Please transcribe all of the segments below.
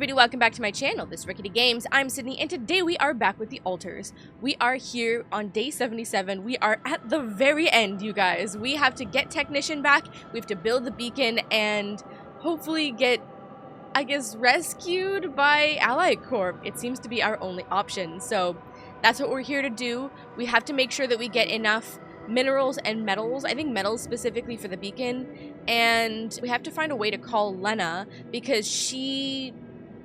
everybody, welcome back to my channel, this is RicketyGames. I'm Sydney, and today we are back with the altars. We are here on day 77. We are at the very end, you guys. We have to get Technician back, we have to build the beacon, and hopefully get, I guess, rescued by Ally Corp. It seems to be our only option, so that's what we're here to do. We have to make sure that we get enough minerals and metals, I think metals specifically for the beacon, and we have to find a way to call Lena because she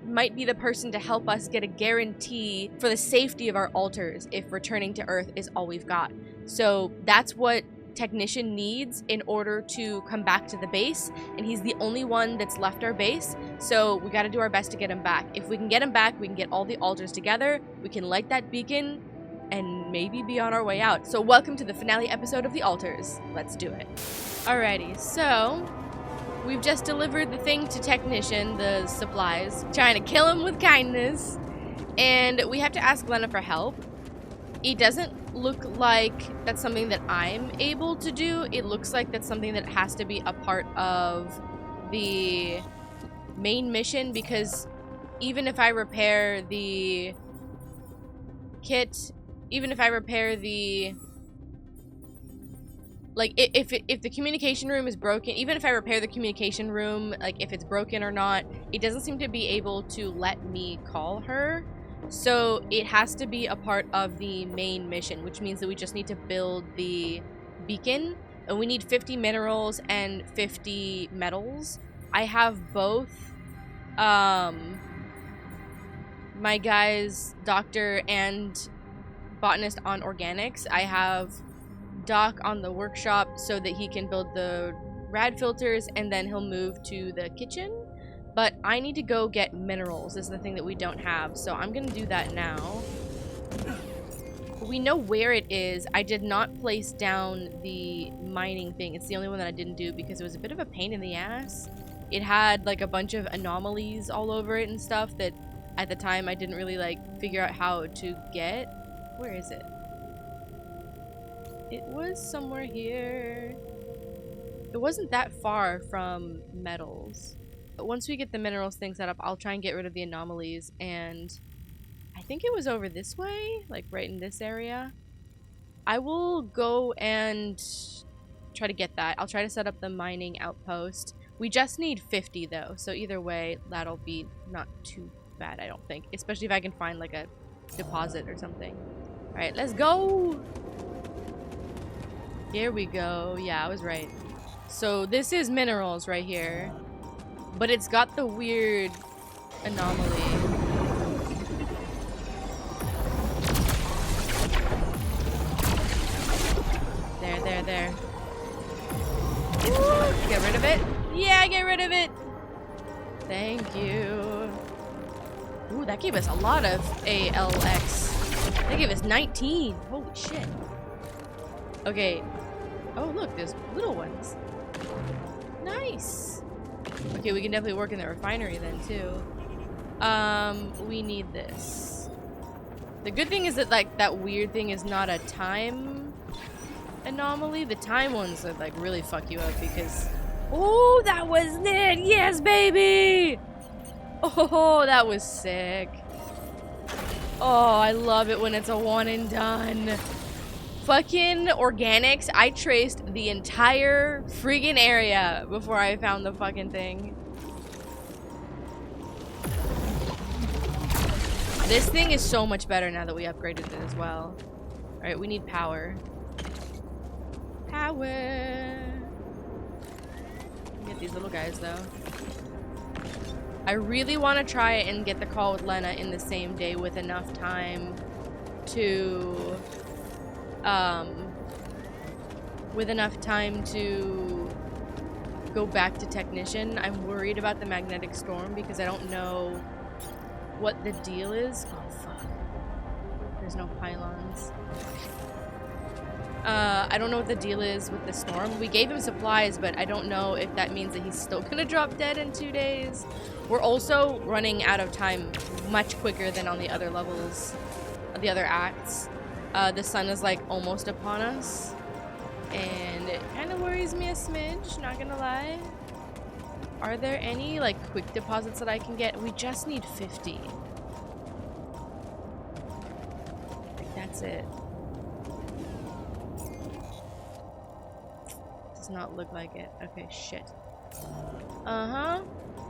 might be the person to help us get a guarantee for the safety of our altars if returning to Earth is all we've got. So that's what Technician needs in order to come back to the base, and he's the only one that's left our base, so we got to do our best to get him back. If we can get him back, we can get all the altars together, we can light that beacon, and maybe be on our way out. So welcome to the finale episode of the altars. Let's do it. Alrighty, so we've just delivered the thing to Technician, the supplies, trying to kill him with kindness, and we have to ask Lena for help. It doesn't look like that's something that I'm able to do. It looks like that's something that has to be a part of the main mission, because even if I repair the kit, even if I repair the, like, if the communication room is broken, even if I repair the communication room, like, if it's broken or not, it doesn't seem to be able to let me call her. So it has to be a part of the main mission, which means that we just need to build the beacon, and we need 50 minerals and 50 metals. I have both my guys, Doctor and Botanist, on organics. I have Doc on the workshop so that he can build the rad filters, and then he'll move to the kitchen. But I need to go get minerals, is the thing that we don't have, so I'm gonna do that now. We know where it is. I did not place down the mining thing. It's the only one that I didn't do because it was a bit of a pain in the ass. It had like a bunch of anomalies all over it and stuff that at the time I didn't really like figure out how to get. Where is it? It was somewhere here. It wasn't that far from metals. But once we get the minerals thing set up, I'll try and get rid of the anomalies, and I think it was over this way, like right in this area. I will go and try to get that. I'll try to set up the mining outpost. We just need 50 though, so either way, that'll be not too bad, I don't think. Especially if I can find like a deposit or something. Alright, let's go! Here we go. Yeah, I was right. So this is minerals right here. But it's got the weird anomaly. There. Ooh, get rid of it? Yeah, get rid of it! Thank you. Ooh, that gave us a lot of ALX. That gave us 19. Holy shit. Okay. Oh, look, there's little ones. Nice. Okay, we can definitely work in the refinery then, too. We need this. The good thing is that, like, that weird thing is not a time anomaly. The time ones that, like, really fuck you up because... Oh, that was it! Yes, baby! Oh, that was sick. Oh, I love it when it's a one and done. Fucking organics, I traced the entire friggin' area before I found the fucking thing. This thing is so much better now that we upgraded it as well. Alright, we need power. Power! Get these little guys though. I really want to try and get the call with Lena in the same day with enough time to go back to Technician. I'm worried about the magnetic storm because I don't know what the deal is. Oh fuck. There's no pylons. I don't know what the deal is with the storm. We gave him supplies, but I don't know if that means that he's still gonna drop dead in 2 days. We're also running out of time much quicker than on the other levels, the other acts. The sun is like almost upon us, and it kind of worries me a smidge, not gonna lie. Are there any, like, quick deposits that I can get? We just need 50. Like, that's it. Does not look like it. Okay, shit. Uh-huh.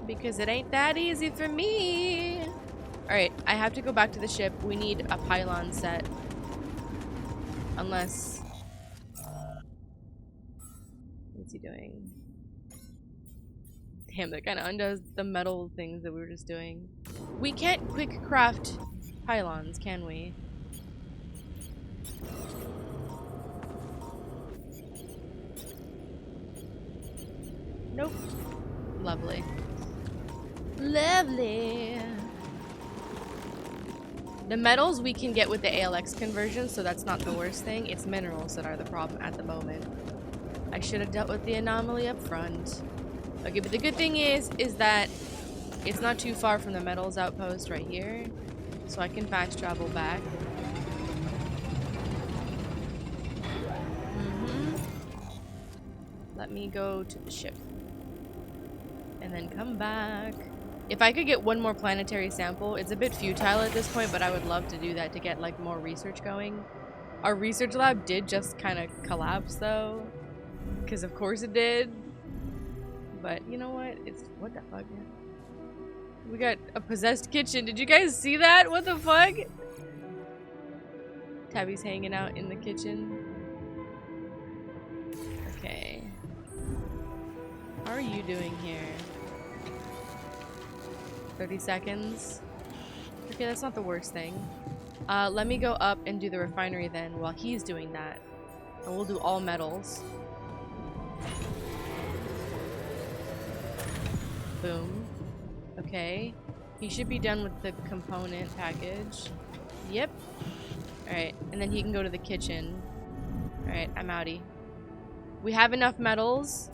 Because it ain't that easy for me. Alright, I have to go back to the ship. We need a pylon set. Unless... What's he doing? Damn, that kind of undoes the metal things that we were just doing. We can't quick craft pylons, can we? Nope. Lovely. Lovely. The metals we can get with the ALX conversion, so that's not the worst thing. It's minerals that are the problem at the moment. I should have dealt with the anomaly up front. Okay, but the good thing is that it's not too far from the metals outpost right here, so I can fast travel back. Let me go to the ship. And then come back. If I could get one more planetary sample, it's a bit futile at this point, but I would love to do that to get like more research going. Our research lab did just kind of collapse though, because of course it did. But you know what? It's what the fuck? We got a possessed kitchen. Did you guys see that? What the fuck? Tabby's hanging out in the kitchen. Okay. How are you doing here? 30 seconds. Okay, that's not the worst thing. Let me go up and do the refinery then while he's doing that. And we'll do all metals. Boom. Okay. He should be done with the component package. Yep. Alright, and then he can go to the kitchen. Alright, I'm outie. We have enough metals.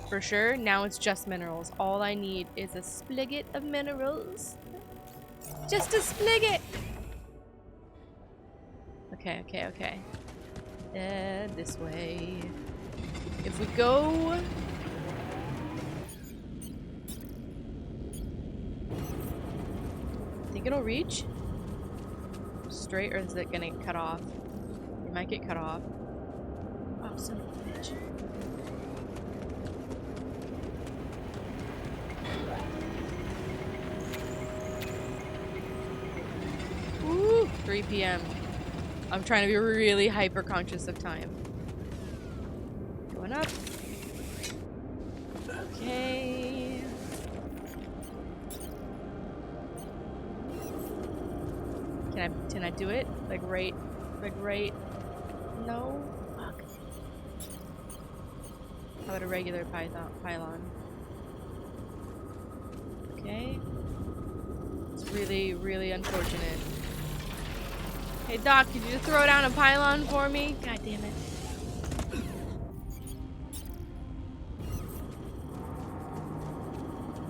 For sure. Now it's just minerals. All I need is a spigot of minerals. Just a spigot! Okay, okay, okay. This way. If we go... Think it'll reach? Straight, or is it gonna get cut off? It might get cut off. Oh, son of a bitch. Ooh, 3 p.m. I'm trying to be really hyper conscious of time. Going up. Okay. Can I do it? Like right. No. Fuck. How about a regular pylon? Okay. It's really, really unfortunate. Hey Doc, could you just throw down a pylon for me? God damn it.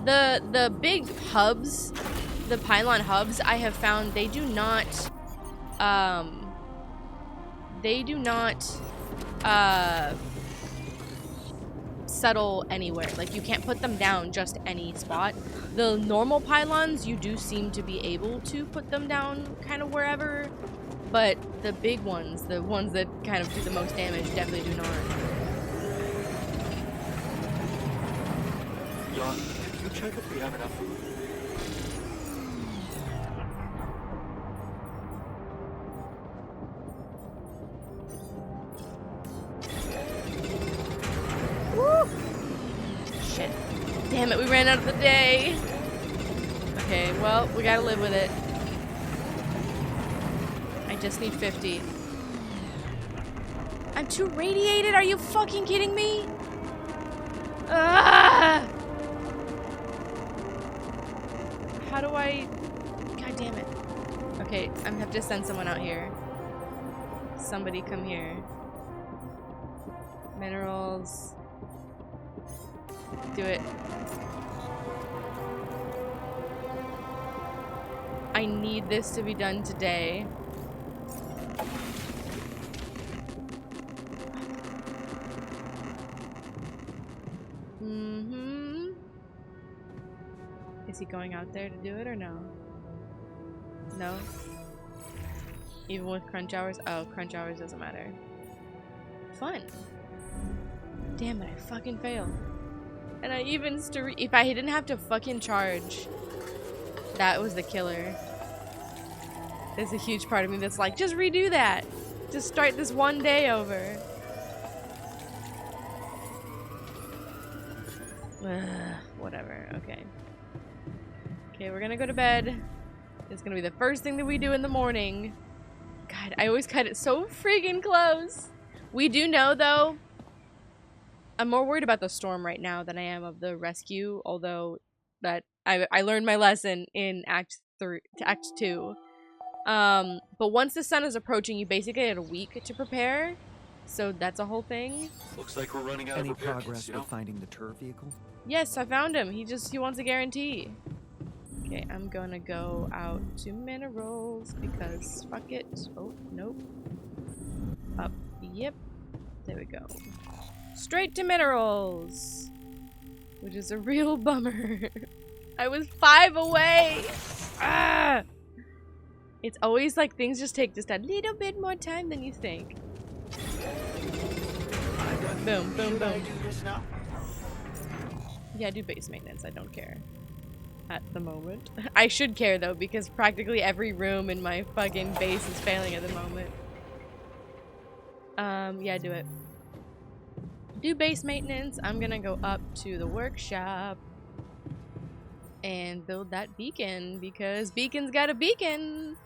The big hubs, the pylon hubs, I have found they do not settle anywhere. Like you can't put them down just any spot. The normal pylons, you do seem to be able to put them down kind of wherever. But the big ones, the ones that kind of do the most damage, definitely do not. Jan, can you check if we have enough food? Woo! Shit. Damn it, we ran out of the day. Okay, well, we gotta live with it. I just need 50. I'm too radiated? Are you fucking kidding me? Ah! How do I... God damn it. Okay, I'm gonna have to send someone out here. Somebody come here. Minerals. Do it. I need this to be done today. Is he going out there to do it or no? No? Even with crunch hours? Oh, crunch hours doesn't matter. Fun. Damn it, I fucking failed. And I even if I didn't have to fucking charge, that was the killer. There's a huge part of me that's like, just redo that. Just start this one day over. Whatever, okay. Okay, we're gonna go to bed. It's gonna be the first thing that we do in the morning. God, I always cut it so friggin' close. We do know, though, I'm more worried about the storm right now than I am of the rescue, although that I learned my lesson in Act 2. But once the sun is approaching, you basically get a week to prepare. So that's a whole thing. Looks like we're running out Any of repair progress kits, you know? with finding the tour vehicle? Yes, I found him. He wants a guarantee. Okay, I'm gonna go out to minerals because fuck it. Oh, nope. Up. Yep. There we go. Straight to minerals. Which is a real bummer. I was 5 away. Ah! It's always like things just take just a little bit more time than you think. Boom, boom, boom. Yeah, do base maintenance. I don't care. At the moment. I should care though, because practically every room in my fucking base is failing at the moment. Yeah, do it. Do base maintenance. I'm gonna go up to the workshop and build that beacon, because Beacon's got a beacon.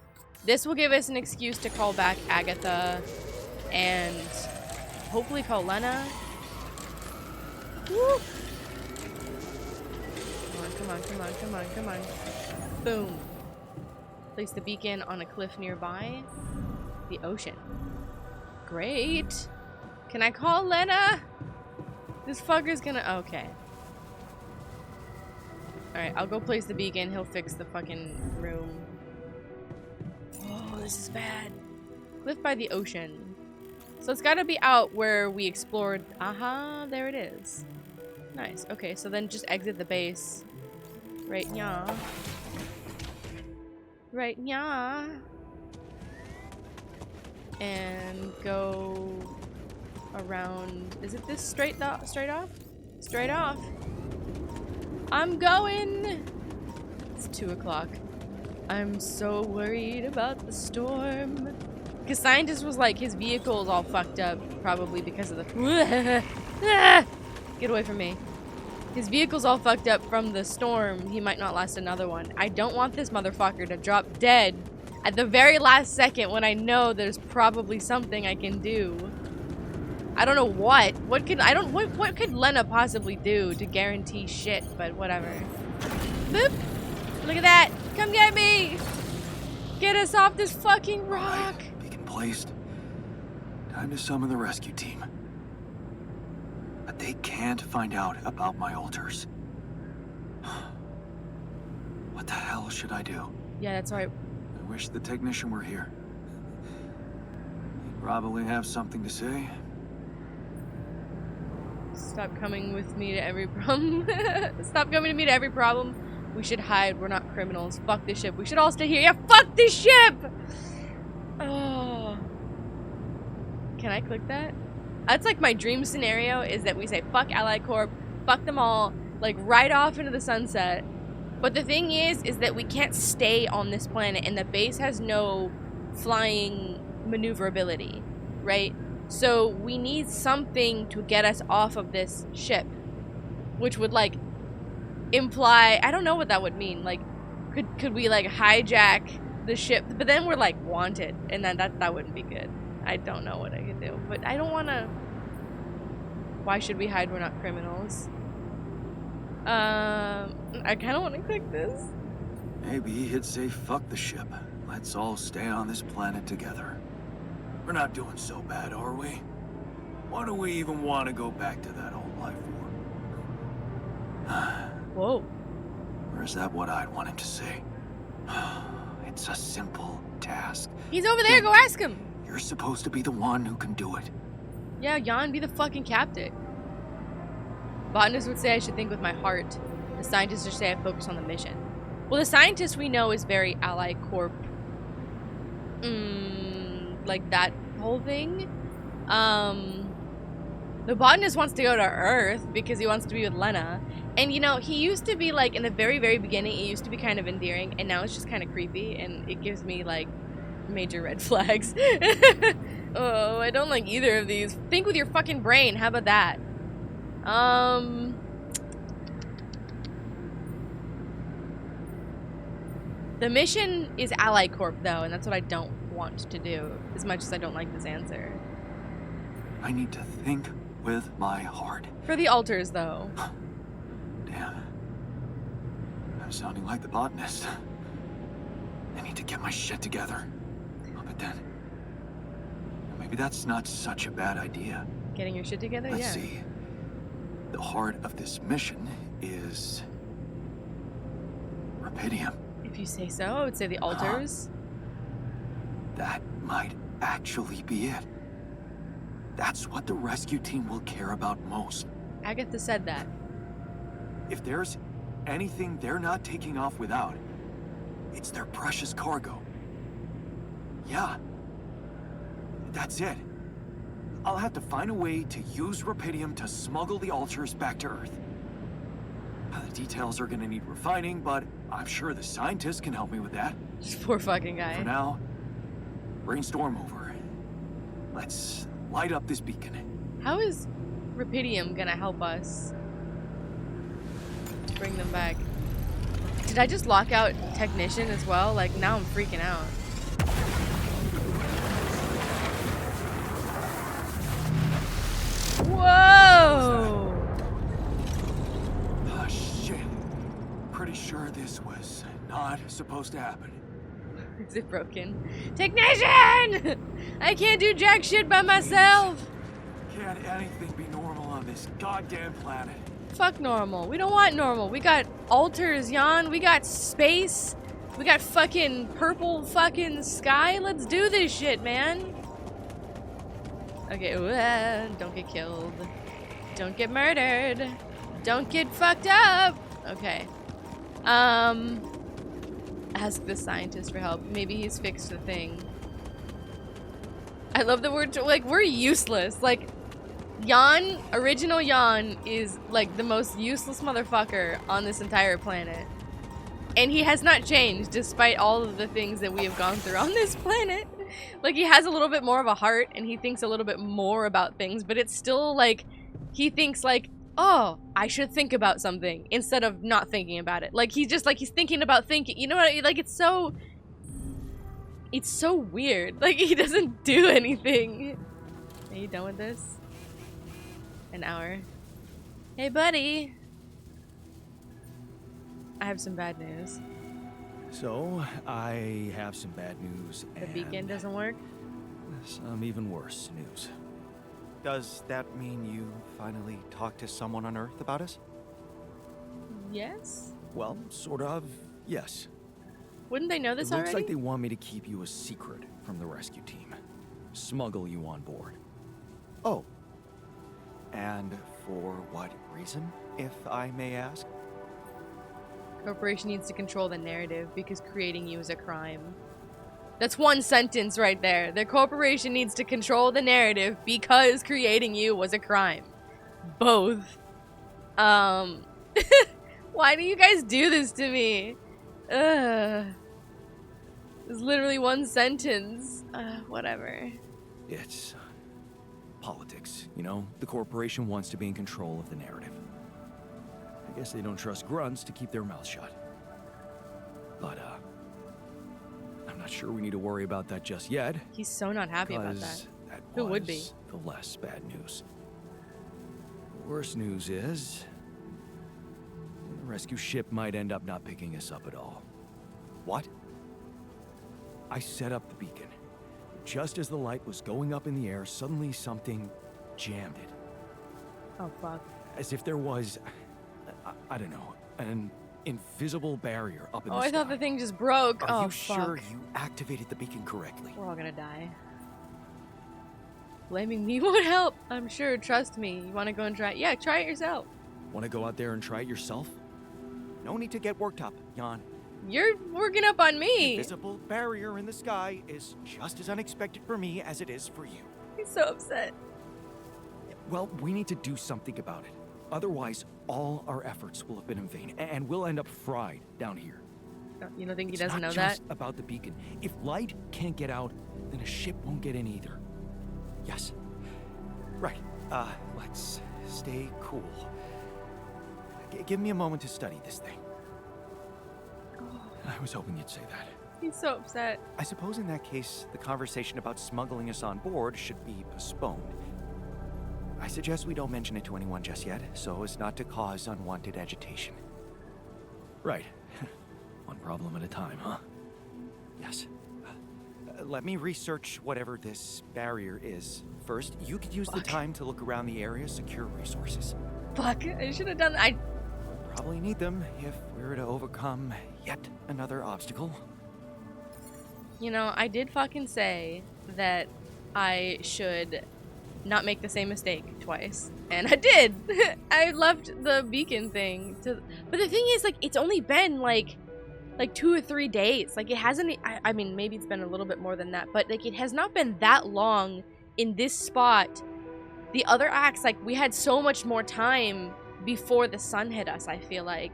This will give us an excuse to call back Agatha and hopefully call Lena. Woo! Come on, come on, come on, come on. Boom. Place the beacon on a cliff nearby. The ocean. Great. Can I call Lena? This fucker's gonna... Okay. Alright, I'll go place the beacon. He'll fix the fucking room. Oh, this is bad. Cliff by the ocean. So it's gotta be out where we explored. Aha, there it is. Nice. Okay, so then just exit the base. Right, nya. Right, nya. And go around. Is it this straight off? Straight off? Straight off. I'm going. It's 2 o'clock. I'm so worried about the storm. Because scientist was like, his vehicle's all fucked up, probably because of the... Get away from me. His vehicle's all fucked up from the storm. He might not last another one. I don't want this motherfucker to drop dead at the very last second when I know there's probably something I can do. I don't know what. What could Lena possibly do to guarantee shit, but whatever. Boop! Look at that! Come get me! Get us off this fucking rock! Right, beacon placed. Time to summon the rescue team. But they can't find out about my altars. What the hell should I do? Yeah, that's right. I wish the technician were here. He'd probably have something to say. Stop coming with me to every problem. Stop coming to me to every problem. We should hide. We're not criminals. Fuck this ship. We should all stay here. Yeah, fuck this ship! Oh. Can I click that? That's like my dream scenario, is that we say fuck Allied Corp, fuck them all, like right off into the sunset. But the thing is that we can't stay on this planet, and the base has no flying maneuverability, right? So we need something to get us off of this ship, which would like imply, I don't know what that would mean. Like, could we like hijack the ship? But then we're like wanted, and then that wouldn't be good. I don't know what I could do, but I don't want to. Why should we hide? We're not criminals. I kind of want to click this. Maybe he'd say fuck the ship. Let's all stay on this planet together. We're not doing so bad, are we? Why do we even want to go back to that old life form? Whoa. Or is that what I'd want him to say? It's a simple task. He's over there. Go ask him. You're supposed to be the one who can do it. Yeah, Jan, be the fucking captain. Botanists would say I should think with my heart. The scientists just say I focus on the mission. Well, the scientist we know is very Ally Corp. Like that whole thing. The botanist wants to go to Earth because he wants to be with Lena. And, you know, he used to be, like, in the very, very beginning, it used to be kind of endearing, and now it's just kind of creepy, and it gives me, like, major red flags. Oh, I don't like either of these. Think with your fucking brain. How about that? The mission is Ally Corp, though, and that's what I don't want to do, as much as I don't like this answer. I need to think with my heart. For the altars, though. Damn. I'm sounding like the botanist. I need to get my shit together. Oh, but then, maybe that's not such a bad idea. Getting your shit together? Let's yeah. see. The heart of this mission is Rapidium. If you say so, I would say the altars. That might actually be it. That's what the rescue team will care about most. Agatha said that. If there's anything they're not taking off without, it's their precious cargo. Yeah. That's it. I'll have to find a way to use Rapidium to smuggle the altars back to Earth. The details are gonna need refining, but I'm sure the scientists can help me with that. Poor fucking guy. For now, brainstorm over. Let's light up this beacon. How is Rapidium gonna help us bring them back? Did I just lock out Technician as well? Like, now I'm freaking out. Whoa! Oh, shit. Pretty sure this was not supposed to happen. Is it broken? Technician! I can't do jack shit by myself! Can't anything be normal on this goddamn planet? Fuck normal. We don't want normal. We got altars, Jan. We got space. We got fucking purple fucking sky. Let's do this shit, man. Okay, don't get killed. Don't get murdered. Don't get fucked up. Okay. Ask the scientist for help. Maybe he's fixed the thing. I love that we're useless. Like, Jan, original Jan, is like the most useless motherfucker on this entire planet. And he has not changed despite all of the things that we have gone through on this planet. Like, he has a little bit more of a heart and he thinks a little bit more about things, but it's still like, he thinks like, oh, I should think about something instead of not thinking about it. Like, he's just like, he's thinking about thinking. You know what I mean? Like, it's so weird. Like, he doesn't do anything. Are you done with this? An hour. Hey, buddy. I have some bad news. So, I have some bad news. The beacon doesn't work? Some even worse news. Does that mean you finally talked to someone on Earth about us? Yes? Well, sort of, yes. Wouldn't they know this It looks already? like they want me to keep you a secret from the rescue team. Smuggle you on board. Oh. And for what reason, if I may ask? Corporation needs to control the narrative because creating you is a crime. That's one sentence right there. The corporation needs to control the narrative because creating you was a crime. Both. Why do you guys do this to me? Ugh. It's literally one sentence. Whatever. It's politics, you know? The corporation wants to be in control of the narrative. I guess they don't trust grunts to keep their mouths shut. But, I'm not sure we need to worry about that just yet. He's so not happy about that. Who would be? The less bad news. The worst news is the rescue ship might end up not picking us up at all. What? I set up the beacon. Just as the light was going up in the air, suddenly something jammed it. Oh, fuck. As if there was, I don't know, an invisible barrier up in the Oh, sky. I thought the thing just broke. Are Oh, you fuck. sure you activated the beacon correctly? We're all gonna die. Blaming me won't help. I'm sure. Trust me. You want to go and try it? Yeah, try it yourself. Want to go out there and try it yourself? No need to get worked up, Jan. You're working up on The me. invisible barrier in the sky is just as unexpected for me as it is for you. He's so upset. Well, we need to do something about it. Otherwise, all our efforts will have been in vain, and we'll end up fried down here. You don't think he It's doesn't know not that? just about the beacon. If light can't get out, then a ship won't get in either. Yes. Right. Let's stay cool. Give me a moment to study this thing. I was hoping you'd say that. He's so upset. I suppose in that case, the conversation about smuggling us on board should be postponed. I suggest we don't mention it to anyone just yet, so as not to cause unwanted agitation. Right. One problem at a time, huh? Yes. Let me research whatever this barrier is. First, you could use the time to look around the area, secure resources. Fuck, I should have done that. Probably need them if we were to overcome yet another obstacle. You know, I did fucking say that I should not make the same mistake twice. And I did! I left the beacon thing to... But the thing is, like, it's only been, like 2 or 3 days. Like, it hasn't... I mean, maybe it's been a little bit more than that. But, like, it has not been that long in this spot. The other acts, like, we had so much more time before the sun hit us, I feel like.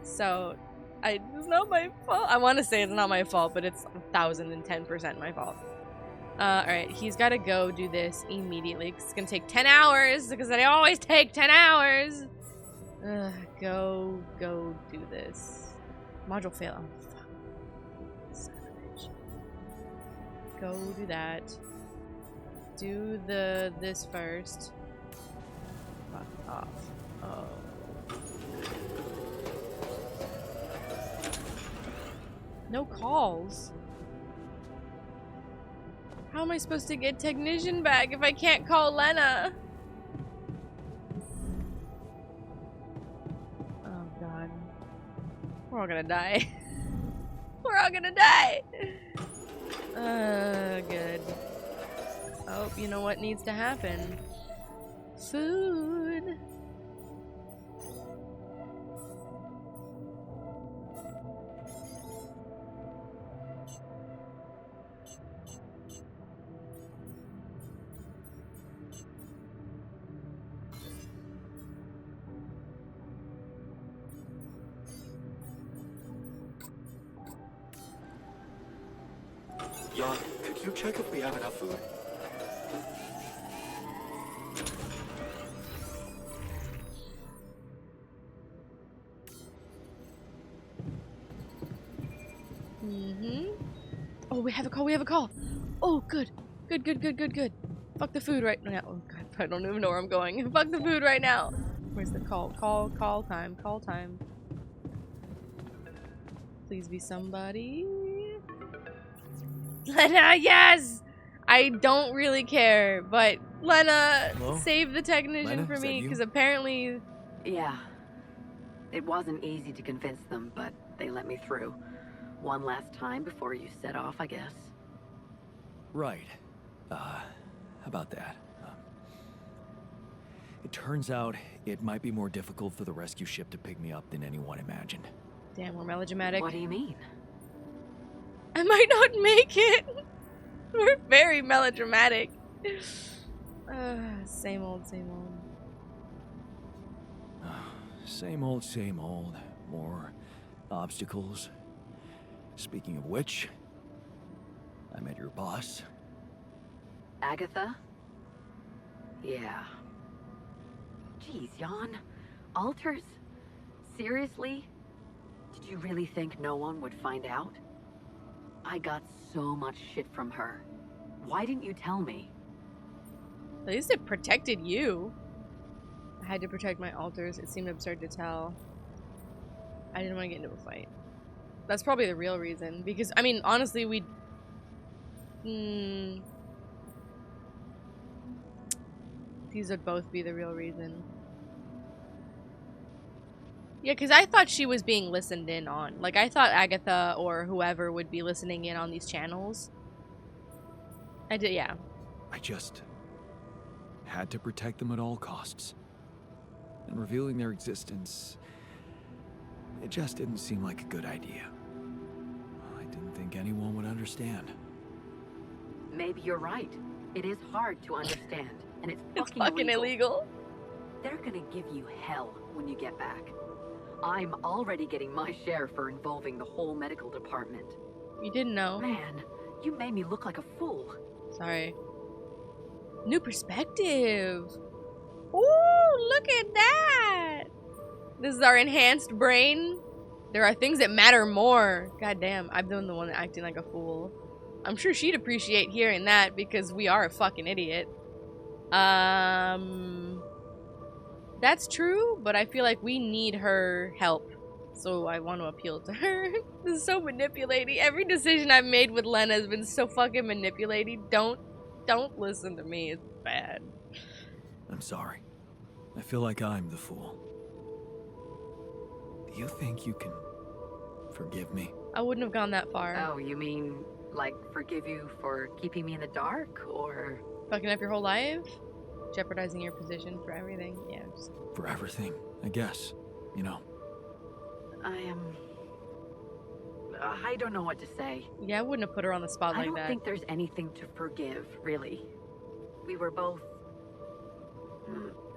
So... it's not my fault. I want to say it's not my fault, but it's 1010% my fault. Alright, he's got to go do this immediately. It's going to take 10 hours, because they always take 10 hours. Go do this. Module fail. Oh, fuck. Son of a bitch. Go do that. Do this first. Fuck off. Oh. No calls. How am I supposed to get technician back if I can't call Lena? Oh god. We're all gonna die. We're all gonna die! Good. Oh, you know what needs to happen? Food! Jan, could you check if we have enough food? Oh, we have a call. Oh, good. Good. Fuck the food right now. Oh, God, I don't even know where I'm going. Fuck the food right now. Where's the call? Call time. Please be somebody. Lena, yes! I don't really care, but Lena, Hello? save the technician Lena, for is that me, you? because apparently... Yeah. It wasn't easy to convince them, but they let me through. One last time before you set off, I guess. Right. About that. It turns out it might be more difficult for the rescue ship to pick me up than anyone imagined. Damn, we're melodramatic. What do you mean? I might not make it. We're very melodramatic. Same old. Same old. More obstacles. Speaking of which, I met your boss. Agatha? Yeah. Jeez, Jan. Alters? Seriously? Did you really think no one would find out? I got so much shit from her. Why didn't you tell me? At least it protected you. I had to protect my alters. It seemed absurd to tell. I didn't want to get into a fight. That's probably the real reason. Because, I mean, honestly, we... These would both be the real reason. Yeah, because I thought she was being listened in on. Like, I thought Agatha or whoever would be listening in on these channels. I did, yeah. I just had to protect them at all costs. And revealing their existence, It just didn't seem like a good idea. I didn't think anyone would understand. Maybe you're right. It is hard to understand, and it's It's fucking fucking illegal. They're gonna give you hell when you get back. I'm already getting my share for involving the whole medical department. You didn't know. Man, you made me look like a fool. Sorry. New perspective. Ooh, look at that. This is our enhanced brain. There are things that matter more. God damn, I've been the one acting like a fool. I'm sure she'd appreciate hearing that because we are a fucking idiot. That's true, but I feel like we need her help. So I want to appeal to her. This is so manipulating. Every decision I've made with Lena has been so fucking manipulating. Don't listen to me. It's bad. I'm sorry. I feel like I'm the fool. Do you think you can forgive me? I wouldn't have gone that far. Oh, you mean, like, forgive you for keeping me in the dark, or... Fucking up your whole life? Jeopardizing your position for everything? Yeah, just... For everything, I guess. You know. I don't know what to say. Yeah, I wouldn't have put her on the spot I like don't that. think there's anything to forgive, really. We were both...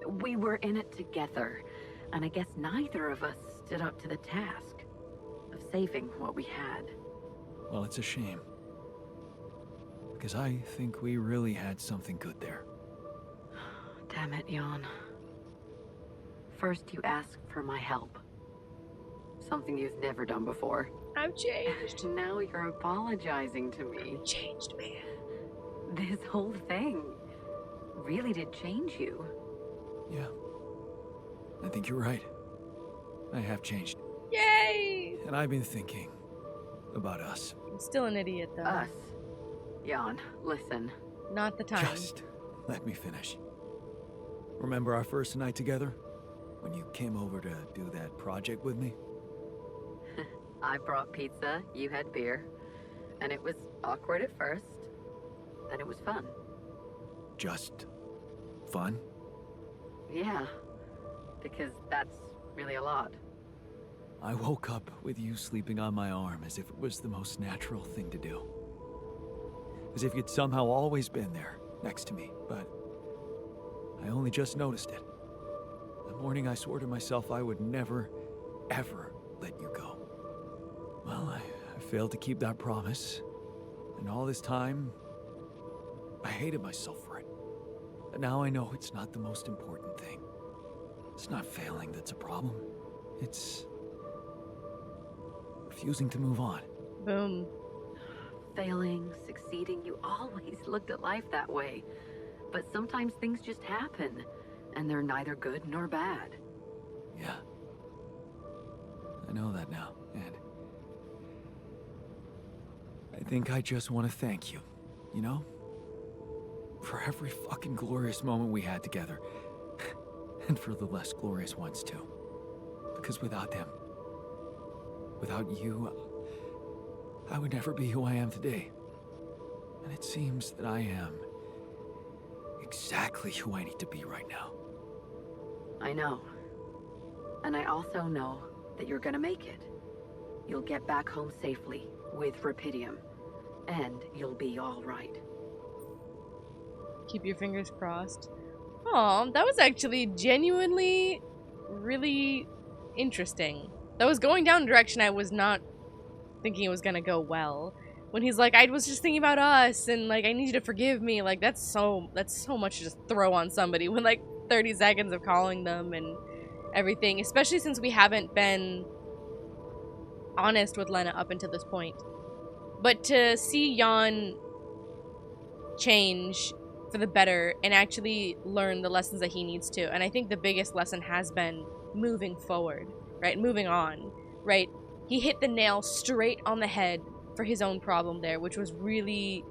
We were in it together, and I guess neither of us stood up to the task of saving what we had. Well, it's a shame. Because I think we really had something good there. Damn it, Jan. First you asked for my help. Something you've never done before. I've changed. Now you're apologizing to me. Changed, man. This whole thing really did change you. Yeah. I think you're right. I have changed. Yay! And I've been thinking about us. I'm still an idiot, though. Us. Jan, listen. Not the time. Just let me finish. Remember our first night together? When you came over to do that project with me? I brought pizza, you had beer, and it was awkward at first, then it was fun. Just fun? Yeah, because that's really a lot. I woke up with you sleeping on my arm as if it was the most natural thing to do. As if you'd somehow always been there, next to me, but I only just noticed it. The morning I swore to myself I would never, ever let you go. Well, I failed to keep that promise, and all this time, I hated myself for it. But now I know it's not the most important thing. It's not failing that's a problem. It's refusing to move on. Boom. Failing, succeeding, you always looked at life that way. But sometimes things just happen, and they're neither good nor bad. Yeah. I know that now, and I think I just want to thank you, you know? For every fucking glorious moment we had together. And for the less glorious ones, too. Because without them, without you, I would never be who I am today. And it seems that I am exactly who I need to be right now. I know. And I also know that you're gonna make it. You'll get back home safely with Rapidium, and you'll be all right. Keep your fingers crossed. Oh, that was actually genuinely really interesting. That was going down a direction I was not thinking it was gonna go well. When he's like, I was just thinking about us, and like, I need you to forgive me. Like, that's so much to just throw on somebody when like 30 seconds of calling them and everything. Especially since we haven't been honest with Lena up until this point. But to see Jan change for the better and actually learn the lessons that he needs to. And I think the biggest lesson has been moving forward, right? Moving on, right? He hit the nail straight on the head for his own problem there, which was really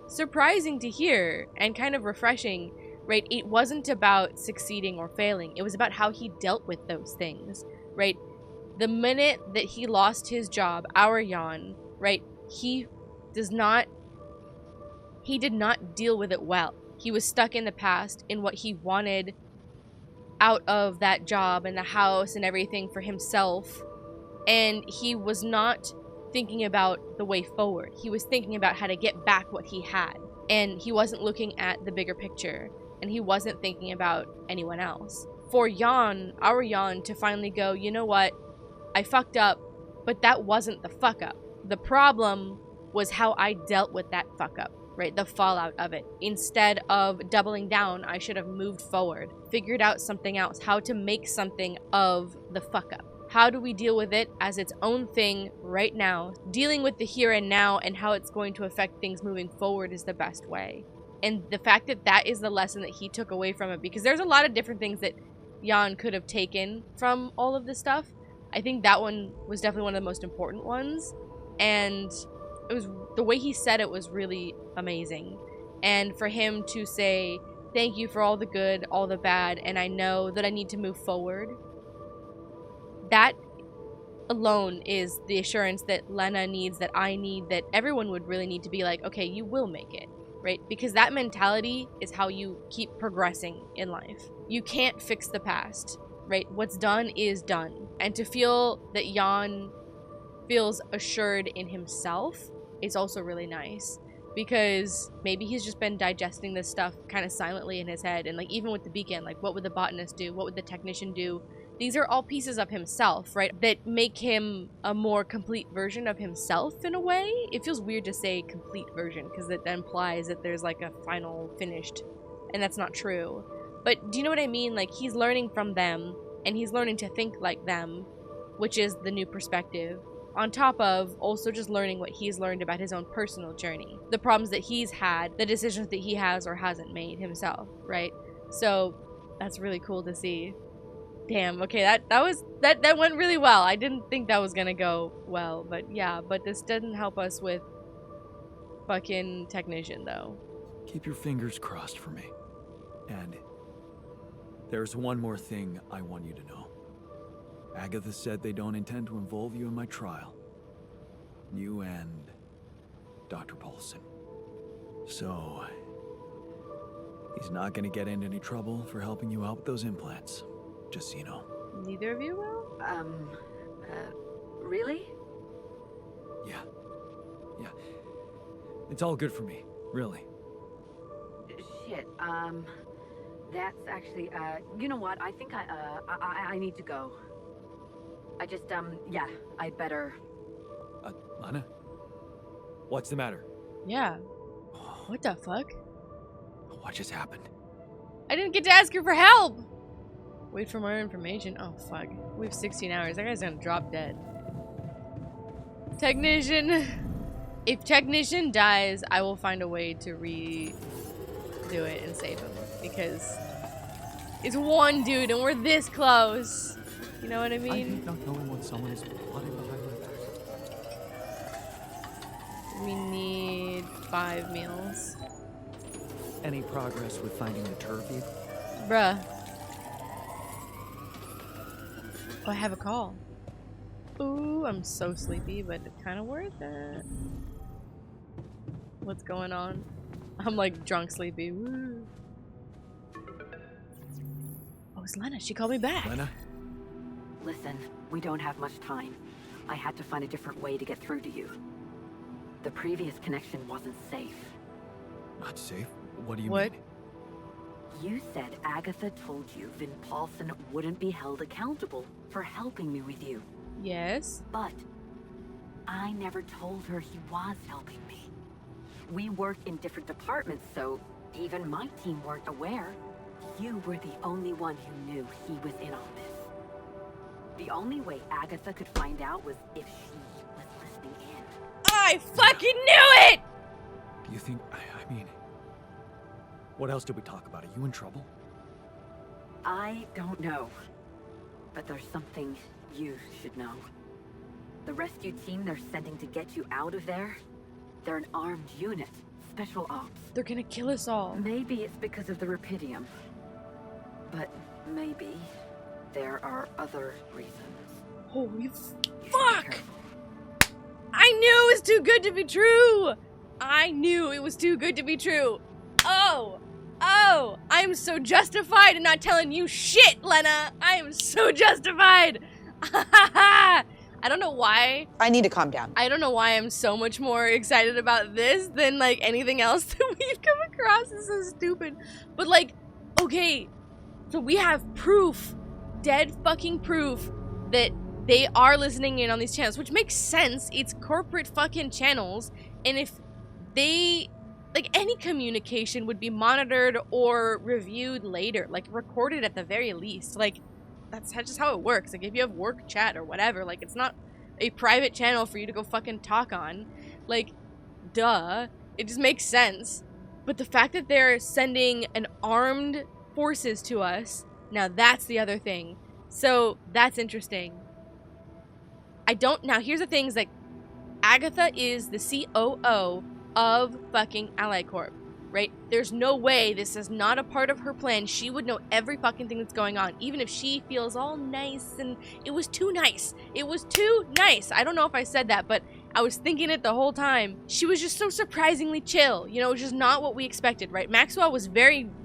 surprising to hear and kind of refreshing, right? It wasn't about succeeding or failing. It was about how he dealt with those things, right? The minute that he lost his job, our Jan, right? He did not deal with it well. He was stuck in the past in what he wanted out of that job and the house and everything for himself, And he was not thinking about the way forward. He was thinking about how to get back what he had. And he wasn't looking at the bigger picture. And he wasn't thinking about anyone else. For Jan, our Jan, to finally go, you know what? I fucked up, but that wasn't the fuck up. The problem was how I dealt with that fuck up, right? The fallout of it. Instead of doubling down, I should have moved forward, figured out something else, how to make something of the fuck up. How do we deal with it as its own thing right now? Dealing with the here and now and how it's going to affect things moving forward is the best way. And the fact that that is the lesson that he took away from it, because there's a lot of different things that Jan could have taken from all of this stuff. I think that one was definitely one of the most important ones. And it was, the way he said it was really amazing. And for him to say, thank you for all the good, all the bad, and I know that I need to move forward. That alone is the assurance that Lena needs, that I need, that everyone would really need to be like, okay, you will make it, right? Because that mentality is how you keep progressing in life. You can't fix the past, right? What's done is done. And to feel that Jan feels assured in himself is also really nice, because maybe he's just been digesting this stuff kind of silently in his head. And like, even with the beacon, like, what would the botanist do? What would the technician do? These are all pieces of himself, right? That make him a more complete version of himself in a way. It feels weird to say complete version, because that implies that there's like a final finished, and that's not true. But do you know what I mean? Like, he's learning from them, and he's learning to think like them, which is the new perspective. On top of also just learning what he's learned about his own personal journey. The problems that he's had, the decisions that he has or hasn't made himself, right? So that's really cool to see. Damn, okay, that went really well. I didn't think that was gonna go well, but yeah, but this didn't help us with fucking technician though. Keep your fingers crossed for me. And there's one more thing I want you to know. Agatha said they don't intend to involve you in my trial. You and Dr. Paulson. So, he's not gonna get into any trouble for helping you out with those implants. Just so you know. Neither of you will? Really? Yeah. Yeah. It's all good for me, really. Shit, that's actually, you know what? I think I need to go. I just, yeah, I'd better... Lana? What's the matter? Yeah. What the fuck? What just happened? I didn't get to ask her for help! Wait for more information. Oh, fuck. We have 16 hours. That guy's gonna drop dead. Technician! If Technician dies, I will find a way to redo it and save him. Because it's one dude and we're this close. You know what I mean? I hate not knowing what someone is plotting behind my back. We need 5 meals. Any progress with finding the turkey? Bruh. Oh, I have a call. Ooh, I'm so sleepy, but it's kind of worth it. What's going on? I'm like drunk sleepy. Woo. Oh, it's Lena. She called me back. Lena? Listen, we don't have much time. I had to find a different way to get through to you. The previous connection wasn't safe. Not safe? What do you What? mean? You said Agatha told you Vin Paulson wouldn't be held accountable for helping me with you. Yes. But I never told her he was helping me. We work in different departments, so even my team weren't aware. You were the only one who knew he was in on this. The only way Agatha could find out was if she was listening in. I fucking knew it! You think, I mean, what else did we talk about? Are you in trouble? I don't know. But there's something you should know. The rescue team they're sending to get you out of there, they're an armed unit. Special ops. They're gonna kill us all. Maybe it's because of the Rapidium. But maybe there are other reasons. Holy You should be fuck! careful. I knew it was too good to be true! I knew it was too good to be true. Oh! Oh! I'm so justified in not telling you shit, Lena! I am so justified! I I don't know why. I need to calm down. I don't know why I'm so much more excited about this than like anything else that we've come across. It's so stupid. But like, okay, so we have proof, dead fucking proof, that they are listening in on these channels, which makes sense. It's corporate fucking channels. And if they, like, any communication would be monitored or reviewed later, like recorded at the very least. Like, that's just how it works. Like, if you have work chat or whatever, like, it's not a private channel for you to go fucking talk on. Like, duh. It just makes sense. But the fact that they're sending an armed forces to us, now that's the other thing. So, that's interesting. Now here's the thing, is like, Agatha is the COO of fucking Allied Corp, right? There's no way this is not a part of her plan. She would know every fucking thing that's going on, even if she feels all nice, and it was too nice. It was too nice. I don't know if I said that, but I was thinking it the whole time. She was just so surprisingly chill, you know, which is not what we expected, right? Maxwell was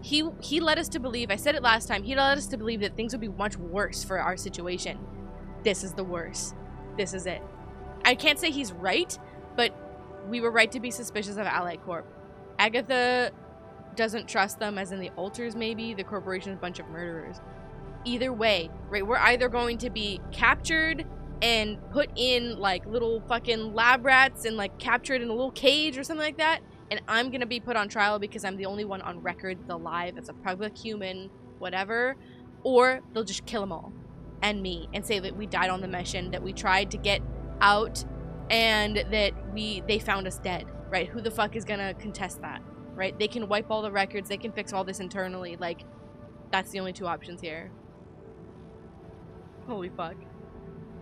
he led us to believe, I said it last time, he led us to believe that things would be much worse for our situation. This is the worst. This is it. I can't say he's right, but we were right to be suspicious of Allied Corp. Agatha doesn't trust them, as in the Alters maybe. The corporation's a bunch of murderers. Either way, right, we're either going to be captured and put in, like, little fucking lab rats and, like, captured in a little cage or something like that, and I'm gonna be put on trial because I'm the only one on record that's alive, that's a public human, whatever, or they'll just kill them all, and me, and say that we died on the mission, that we tried to get out, and that they found us dead, right? Who the fuck is gonna contest that, right? They can wipe all the records, they can fix all this internally, like, that's the only two options here. Holy fuck.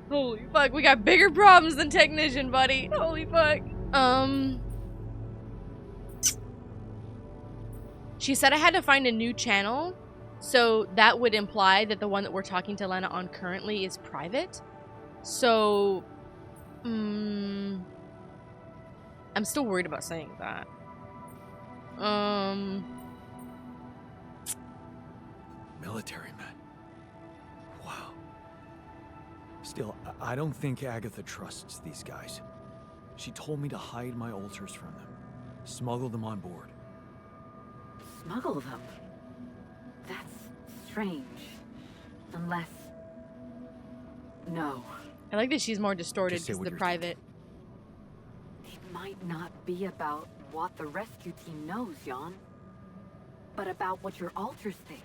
Holy fuck, we got bigger problems than Technician, buddy. Holy fuck. She said I had to find a new channel, so that would imply that the one that we're talking to Lena on currently is private. So, I'm still worried about saying that. Military men. Wow. Still, I don't think Agatha trusts these guys. She told me to hide my Alters from them. Smuggle them on board. Smuggle them? That's strange. Unless... No. I like that she's more distorted Just say because what the you're private. It might not be about what the rescue team knows, Jan. But about what your Alters think.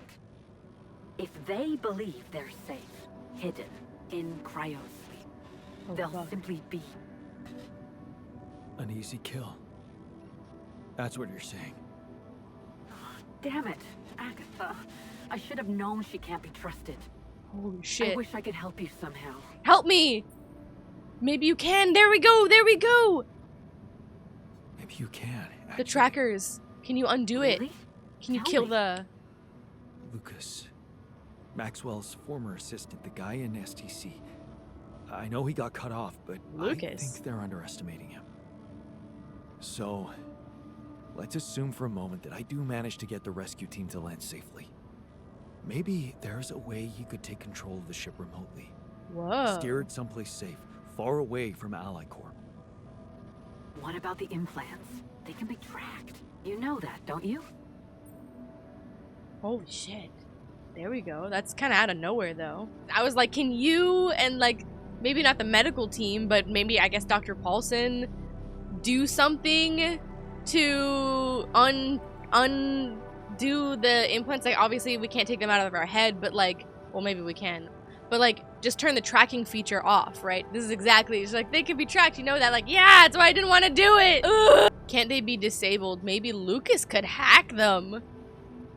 If they believe they're safe, hidden, in cryosleep, Oh, they'll fuck. simply be... An easy kill. That's what you're saying. Damn it, Agatha. I should have known she can't be trusted. Holy I shit. wish I could help you somehow. Help me! Maybe you can. There we go. There we go. Maybe you can. The actually. trackers. Can you undo it? Really? Can you Tell kill me. the... Lucas. Maxwell's former assistant, the guy in STC. I know he got cut off, but I Lucas? think they're underestimating him. So, let's assume for a moment that I do manage to get the rescue team to land safely. Maybe there's a way you could take control of the ship remotely. Whoa. Steer it someplace safe, far away from Allied Corp. What about the implants? They can be tracked. You know that, don't you? Holy shit. There we go. That's kind of out of nowhere, though. I was like, can you and, like, maybe not the medical team, but maybe, I guess, Dr. Paulson do something to undo the implants? Like, obviously, we can't take them out of our head, but, like, well, maybe we can. But, like, just turn the tracking feature off, right? This is exactly, it's like, they can be tracked, you know that? Like, yeah, that's why I didn't want to do it. Ugh. Can't they be disabled? Maybe Lucas could hack them.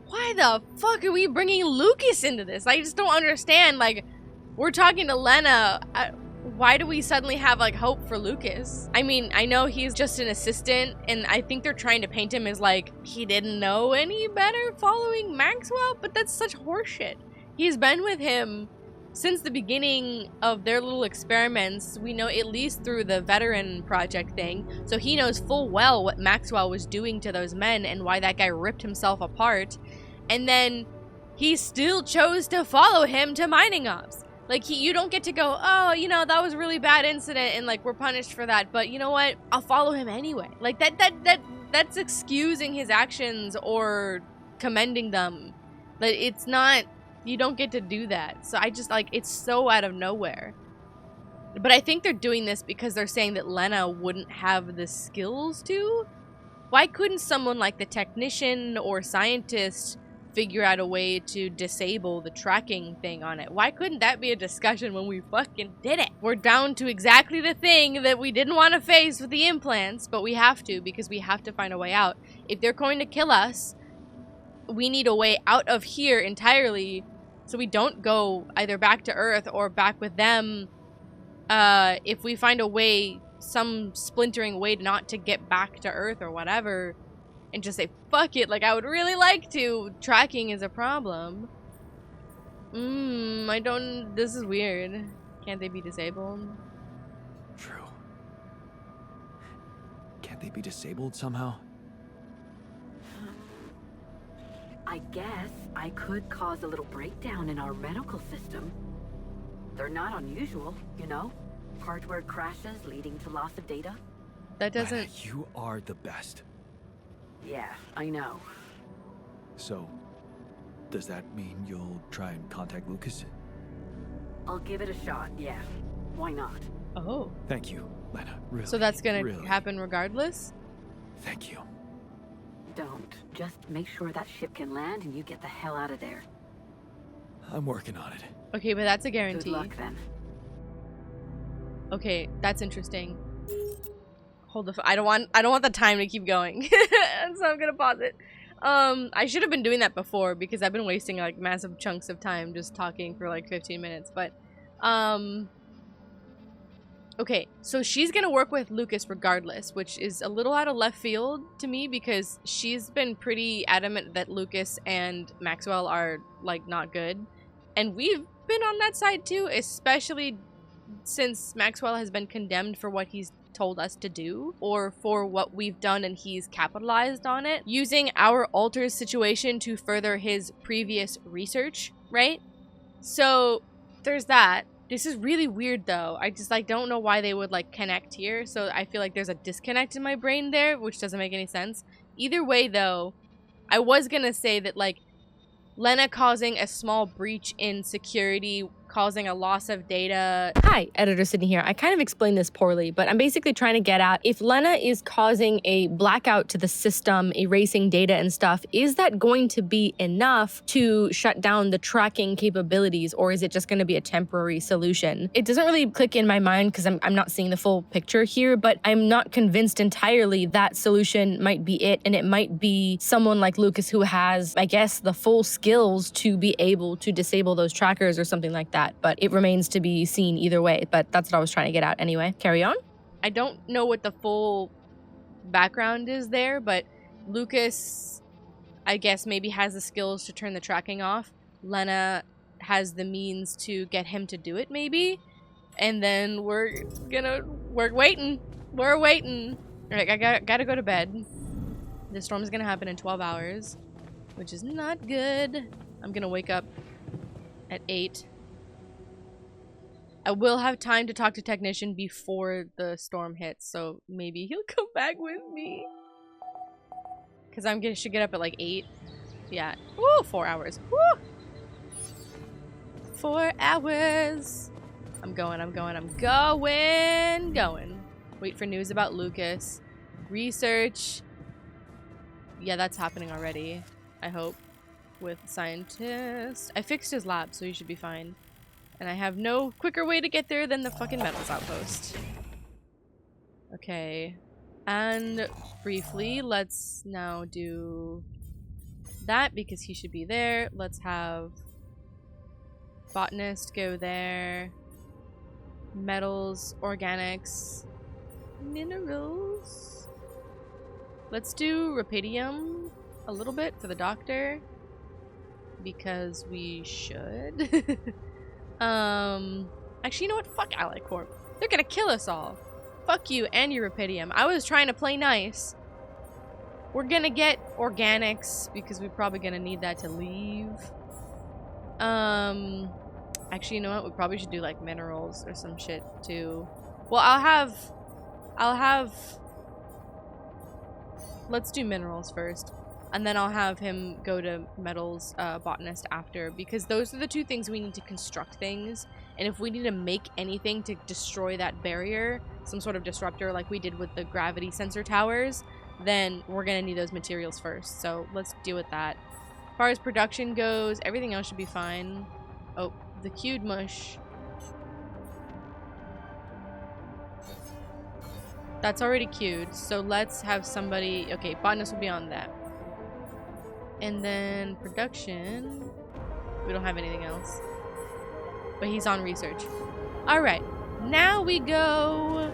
Why the fuck are we bringing Lucas into this? I just don't understand. Like, we're talking to Lena. Why do we suddenly have, like, hope for Lucas? I mean, I know he's just an assistant, and I think they're trying to paint him as, like, he didn't know any better following Maxwell, but that's such horseshit. He's been with him since the beginning of their little experiments. We know at least through the veteran project thing, so he knows full well what Maxwell was doing to those men and why that guy ripped himself apart. And then he still chose to follow him to mining ops. Like, you don't get to go, oh, you know, that was a really bad incident and, like, we're punished for that. But you know what? I'll follow him anyway. Like, that's excusing his actions or commending them. But it's not, you don't get to do that. So I just, like, it's so out of nowhere. But I think they're doing this because they're saying that Lena wouldn't have the skills to. Why couldn't someone like the technician or scientist figure out a way to disable the tracking thing on it? Why couldn't that be a discussion when we fucking did it? We're down to exactly the thing that we didn't want to face with the implants, but we have to because we have to find a way out. If they're going to kill us, we need a way out of here entirely so we don't go either back to Earth or back with them. If we find a way, some splintering way not to get back to Earth or whatever, and just say, fuck it, like, I would really like to. Tracking is a problem. This is weird. Can't they be disabled? True. Can't they be disabled somehow? I guess I could cause a little breakdown in our medical system. They're not unusual, you know? Hardware crashes leading to loss of data. That doesn't... Lena, you are the best. Yeah, I know. So, does that mean you'll try and contact Lucas? I'll give it a shot, yeah. Why not? Oh. Thank you, Lena. Really. So that's gonna really. happen regardless? Thank you. Don't. Just make sure that ship can land and you get the hell out of there. I'm working on it. Okay, but that's a guarantee. Good luck, then. Okay, that's interesting. Hold the I don't want the time to keep going. So I'm gonna pause it. I should have been doing that before because I've been wasting like massive chunks of time just talking for like 15 minutes, but okay, so she's gonna work with Lucas regardless, which is a little out of left field to me because she's been pretty adamant that Lucas and Maxwell are like not good. And we've been on that side too, especially since Maxwell has been condemned for what he's told us to do or for what we've done and he's capitalized on it, using our Alter's situation to further his previous research, right? So there's that. This is really weird though. I just like don't know why they would like connect here, so I feel like there's a disconnect in my brain there, which doesn't make any sense. Either way though, I was gonna say that like Lena causing a small breach in security, causing a loss of data. Hi, Editor Sydney here. I kind of explained this poorly, but I'm basically trying to get at if Lena is causing a blackout to the system, erasing data and stuff, is that going to be enough to shut down the tracking capabilities, or is it just going to be a temporary solution? It doesn't really click in my mind because I'm not seeing the full picture here, but I'm not convinced entirely that solution might be it, and it might be someone like Lucas who has, I guess, the full skills to be able to disable those trackers or something like that. But it remains to be seen either way. But that's what I was trying to get at anyway. Carry on. I don't know what the full background is there, but Lucas, I guess, maybe has the skills to turn the tracking off. Lena has the means to get him to do it, maybe. And then we're waiting. We're waiting. All right, I gotta go to bed. The storm is gonna happen in 12 hours, which is not good. I'm gonna wake up at 8. I will have time to talk to Technician before the storm hits, so maybe he'll come back with me. Because should get up at like 8. Yeah. Woo! 4 hours. Woo! 4 hours. I'm going. Wait for news about Lucas. Research. Yeah, that's happening already. I hope. With scientist. I fixed his lab, so he should be fine. And I have no quicker way to get there than the fucking metals outpost. Okay. And briefly, let's now do that because he should be there. Let's have botanist go there. Metals, organics, minerals. Let's do Rapidium a little bit for the doctor because we should. Actually, you know what? Fuck Ally Corp. They're gonna kill us all. Fuck you and your Rapidium. I was trying to play nice. We're gonna get organics because we're probably gonna need that to leave. Actually, you know what? We probably should do like minerals or some shit too. Well, let's do minerals first. And then I'll have him go to metals botanist after, because those are the two things we need to construct things. And if we need to make anything to destroy that barrier, some sort of disruptor like we did with the gravity sensor towers, then we're gonna need those materials first. So let's deal with that. As far as production goes, everything else should be fine. Oh, the queued mush. That's already queued, so let's have somebody... Okay, botanist will be on that. And then production... We don't have anything else. But he's on research. Alright, now we go...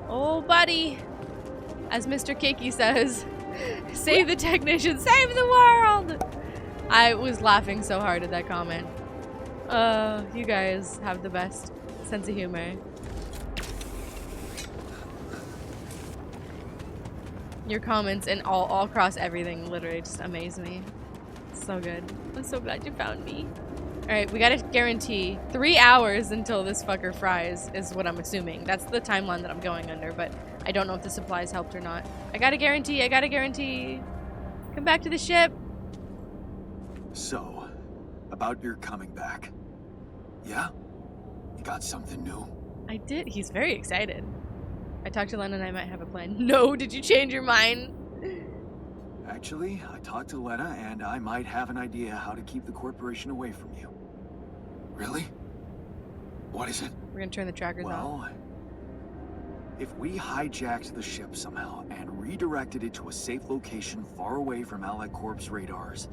Oh, buddy! As Mr. Kiki says, save the technician, save the world! I was laughing so hard at that comment. You guys have the best sense of humor. Your comments and all across everything literally just amaze me. So good. I'm so glad you found me. Alright, we gotta guarantee 3 hours until this fucker fries, is what I'm assuming. That's the timeline that I'm going under, but I don't know if the supplies helped or not. I gotta guarantee, I gotta guarantee. Come back to the ship. So, about your coming back. Yeah? You got something new? I did. He's very excited. I talked to Len and I might have a plan. No, did you change your mind? Actually, I talked to Lena and I might have an idea how to keep the corporation away from you. Really? What is it? We're gonna turn the trackers off. Well, if we hijacked the ship somehow and redirected it to a safe location far away from Allied Corp's radars,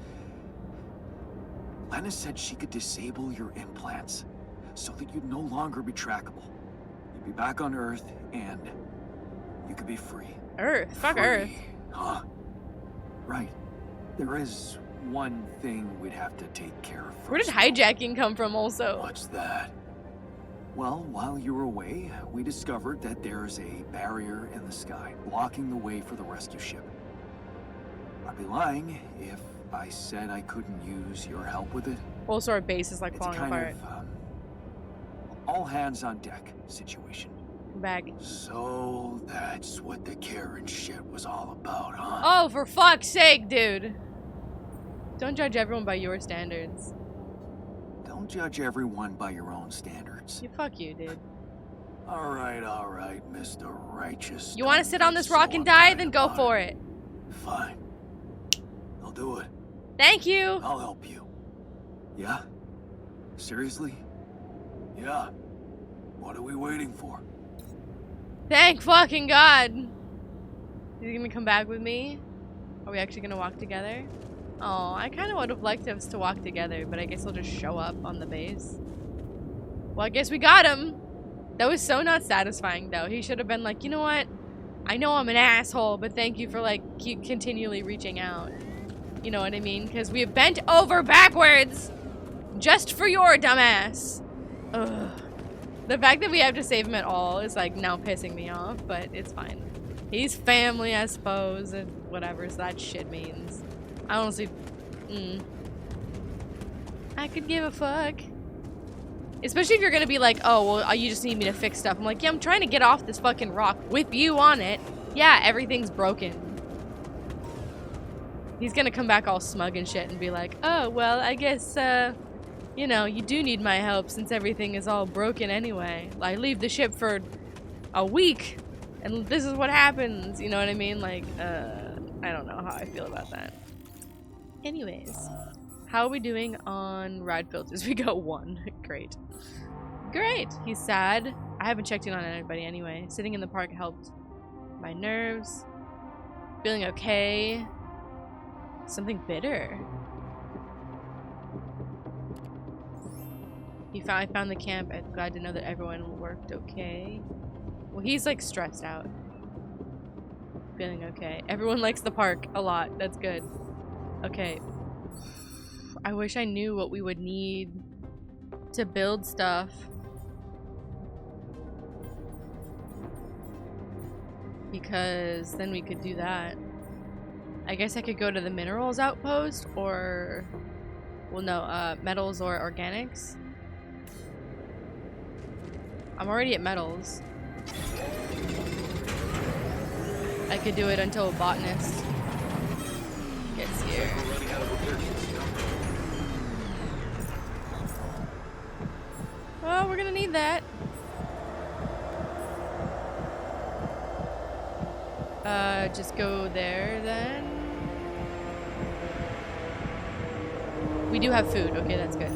Lena said she could disable your implants so that you'd no longer be trackable. You'd be back on Earth and you could be free. Earth? Fuck Free, Earth. Huh? Right. There is one thing we'd have to take care of first. Where did hijacking come from also? What's that? Well, while you were away, we discovered that there's a barrier in the sky blocking the way for the rescue ship. I'd be lying if I said I couldn't use your help with it. Also, our base is like It's falling kind apart. of all hands on deck situation. Bag. So that's what the Karen shit was all about, huh? Oh, for fuck's sake, dude. Don't judge everyone by your standards. Don't judge everyone by your own standards. You fuck you, dude. All right, Mr. Righteous. You want to sit on this rock and die? Then go for it. Fine. I'll do it. Thank you. I'll help you. Yeah? Seriously? Yeah. What are we waiting for? Thank fucking God. Is he gonna come back with me? Are we actually gonna walk together? Oh, I kind of would have liked us to walk together, but I guess he'll just show up on the base. Well, I guess we got him. That was so not satisfying, though. He should have been like, you know what? I know I'm an asshole, but thank you for, like, keep continually reaching out. You know what I mean? Because we have bent over backwards just for your dumbass. Ugh. The fact that we have to save him at all is, like, now pissing me off, but it's fine. He's family, I suppose, and whatever that shit means. I honestly... I could give a fuck. Especially if you're gonna be like, oh, well, you just need me to fix stuff. I'm like, yeah, I'm trying to get off this fucking rock with you on it. Yeah, everything's broken. He's gonna come back all smug and shit and be like, oh, well, I guess, you know, you do need my help since everything is all broken anyway. I leave the ship for a week, and this is what happens. You know what I mean? Like, I don't know how I feel about that. Anyways, how are we doing on ride filters? We got 1. Great. Great. He's sad. I haven't checked in on anybody anyway. Sitting in the park helped my nerves. Feeling okay. Something bitter. I found the camp. I'm glad to know that everyone worked okay. Well, he's like stressed out. Feeling okay. Everyone likes the park a lot. That's good. Okay. I wish I knew what we would need to build stuff. Because then we could do that. I guess I could go to the minerals outpost, or Well, no, metals or organics. I'm already at metals. I could do it until a botanist gets here. Oh, we're gonna need that. Just go there then. We do have food. Okay, that's good.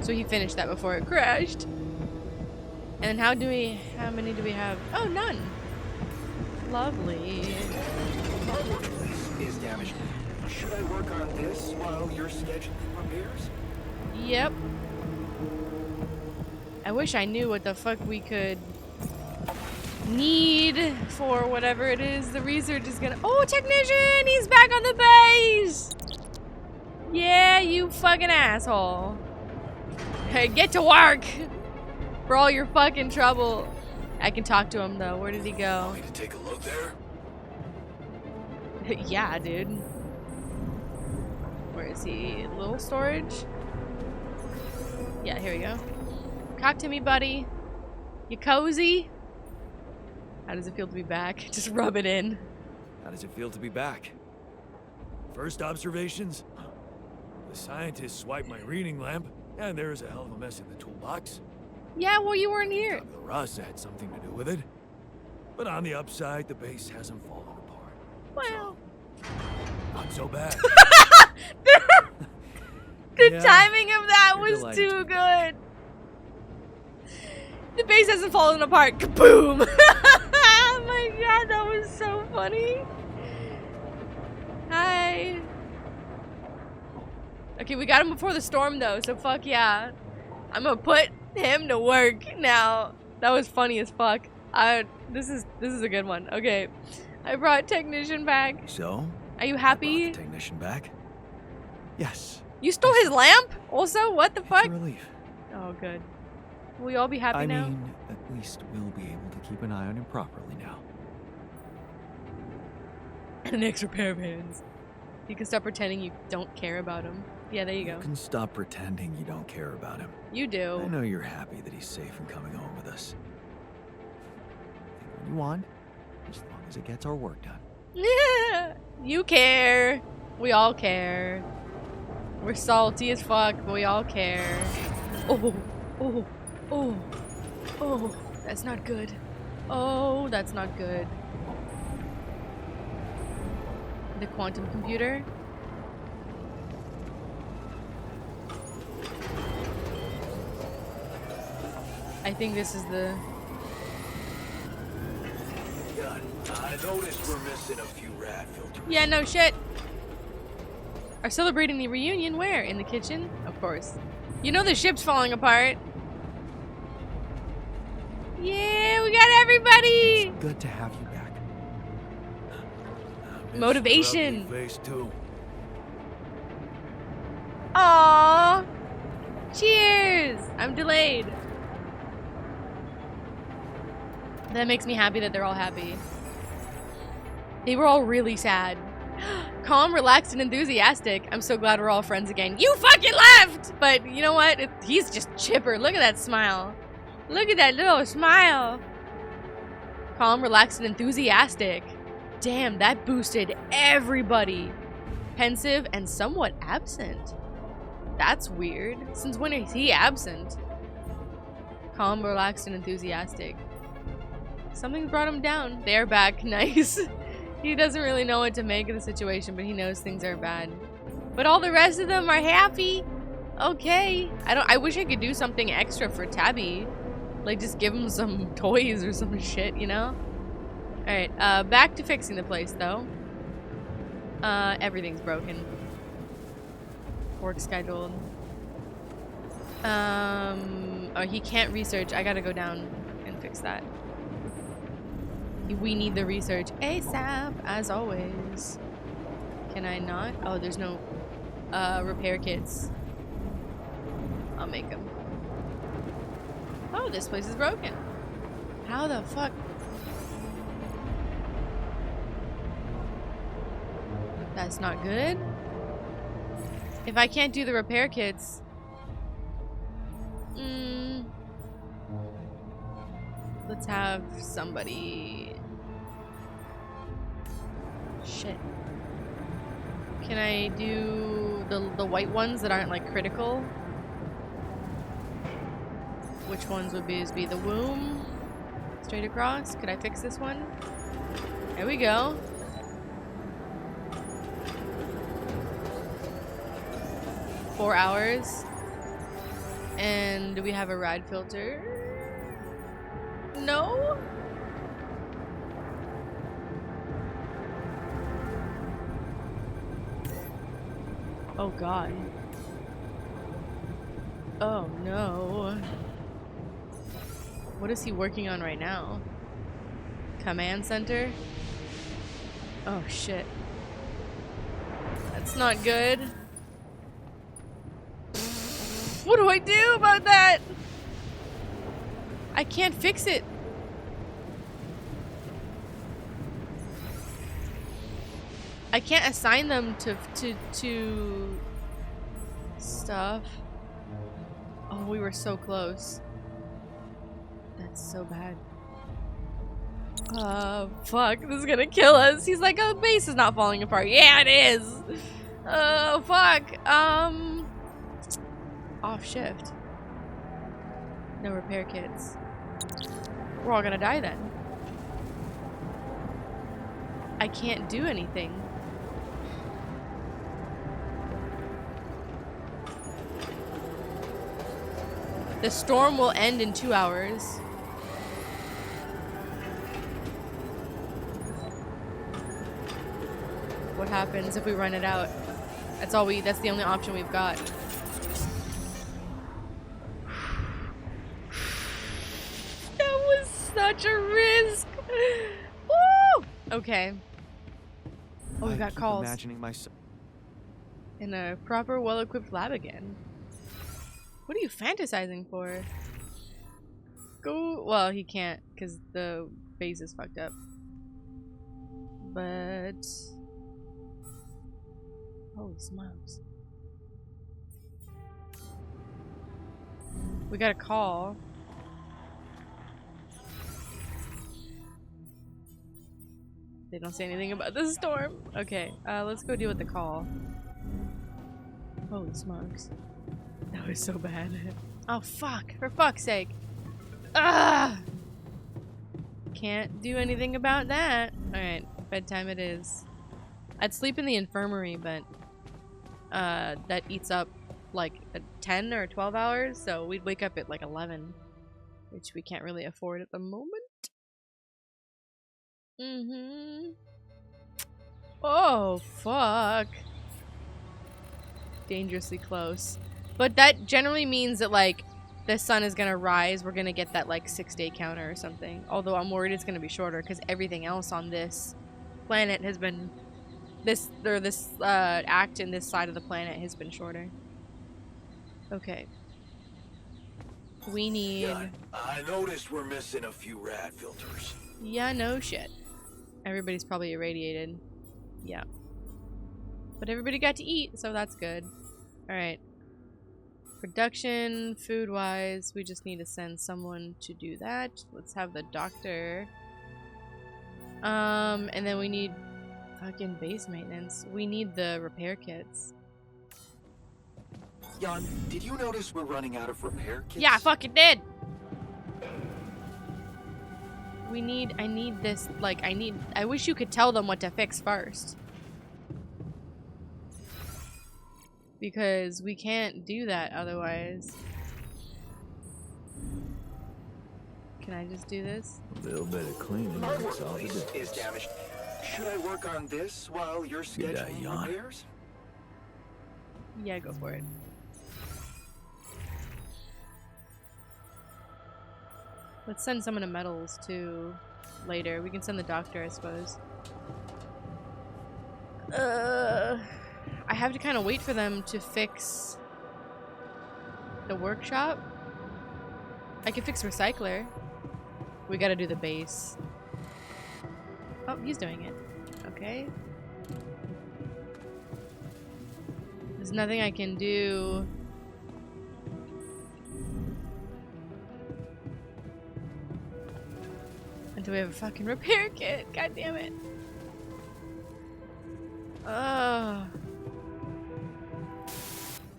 So he finished that before it crashed. And how many do we have? Oh, none. Lovely. Is damaged. Should I work on this while you're scheduling repairs? Yep. I wish I knew what the fuck we could need for whatever it is the research is gonna— Oh, technician! He's back on the base! Yeah, you fucking asshole. Hey, get to work! For all your fucking trouble. I can talk to him though. Where did he go? Want me to take a look there? Yeah, dude. Where is he? Little storage? Yeah, here we go. Talk to me, buddy. You cozy? How does it feel to be back? Just rub it in. How does it feel to be back? First observations? The scientists swiped my reading lamp, and there's a hell of a mess in the toolbox. Yeah, well, you weren't here. The rust had something to do with it. But on the upside, the base hasn't fallen apart. Well. Not so bad. The Yeah, timing of that you're was delighted. too good. The base hasn't fallen apart. Kaboom! Oh my god, that was so funny. Hi. Okay, we got him before the storm though, so fuck yeah. I'm gonna put him to work now. That was funny as fuck. This is a good one. Okay. I brought technician back. So? Are you I happy? brought the technician back? Yes. You stole his lamp? Also, what the It's fuck? a relief. Oh, good. Will we all be happy I now? mean, at least we'll be able to keep an eye on him properly now. An extra pair of hands. You can stop pretending you don't care about him. Yeah, there you go. You can stop pretending you don't care about him. You I do. know you're happy that he's safe and coming home with us. Think what you want, as long as it gets our work done. You care. We all care. We're salty as fuck, but we all care. Oh, oh, oh, oh. That's not good. Oh, that's not good. The quantum computer. I think this is the... Done. I noticed we're missing a few rat filters. Yeah, no shit. Are celebrating the reunion where? In the kitchen? Of course. You know the ship's falling apart. Yeah, we got everybody! It's good to have you back. I miss Motivation. the ugly face too. Aww. Cheers! I'm delayed. That makes me happy that they're all happy. They were all really sad. Calm, relaxed, and enthusiastic. I'm so glad we're all friends again. You fucking left! But you know what? He's just chipper. Look at that smile. Look at that little smile. Calm, relaxed, and enthusiastic. Damn, that boosted everybody. Pensive and somewhat absent. That's weird. Since when is he absent? Calm, relaxed, and enthusiastic. Something brought him down. They're back. Nice. He doesn't really know what to make of the situation, but he knows things are bad. But all the rest of them are happy. Okay. I wish I could do something extra for Tabby. Like just give him some toys or some shit, you know? Alright, back to fixing the place though. Everything's broken. Work scheduled. Oh, he can't research. I gotta go down and fix that. We need the research ASAP, as always. Can I not? Oh, there's no repair kits. I'll make them. Oh, this place is broken. How the fuck? That's not good. If I can't do the repair kits... Let's have somebody... Shit. Can I do the white ones that aren't like critical? Which ones would be the womb? Straight across? Could I fix this one? There we go. Four hours. And do we have a rad filter? No? Oh god. Oh no. What is he working on right now? Command center? Oh shit. That's not good. What do I do about that? I can't fix it. I can't assign them to stuff. Oh, we were so close. That's so bad. Fuck, this is gonna kill us. He's like, oh, the base is not falling apart. Yeah, it is. Oh, fuck. Off shift. No repair kits. We're all gonna die then. I can't do anything. The storm will end in 2 hours. What happens if we run it out? That's the only option we've got. That was such a risk. Woo! Okay. Oh, we got calls. Imagining myself In a proper, well-equipped lab again. What are you fantasizing for? Go. Well, he can't because the base is fucked up. But holy smokes, we got a call. They don't say anything about the storm. Okay, let's go deal with the call. Holy smokes. That was so bad. Oh fuck, for fuck's sake. Ah! Can't do anything about that. Alright, bedtime it is. I'd sleep in the infirmary, but that eats up like 10 or 12 hours, so we'd wake up at like 11, which we can't really afford at the moment. Oh, fuck. Dangerously close. But that generally means that, like, the sun is gonna rise. We're gonna get that, like, 6-day counter or something. Although I'm worried it's gonna be shorter, because everything else on this planet has been... This act in this side of the planet has been shorter. Okay. We need... Yeah, I noticed we're missing a few rad filters. Yeah, no shit. Everybody's probably irradiated. Yeah. But everybody got to eat, so that's good. Alright. Production, food-wise, we just need to send someone to do that. Let's have the doctor. And then we need fucking base maintenance. We need the repair kits. Jan, did you notice we're running out of repair kits? Yeah, I fucking did! I need this, like, I wish you could tell them what to fix first. Because we can't do that otherwise. Can I just do this? A little bit of cleaning. Our That's all workplace is damaged. Should I work on this while you're scheduling Jan. repairs? Yeah, go for it. Let's send someone to metals too later. We can send the doctor, I suppose. I have to kind of wait for them to fix the workshop. I can fix recycler. We gotta do the base. Oh, he's doing it. Okay. There's nothing I can do. Until we have a fucking repair kit. God damn it.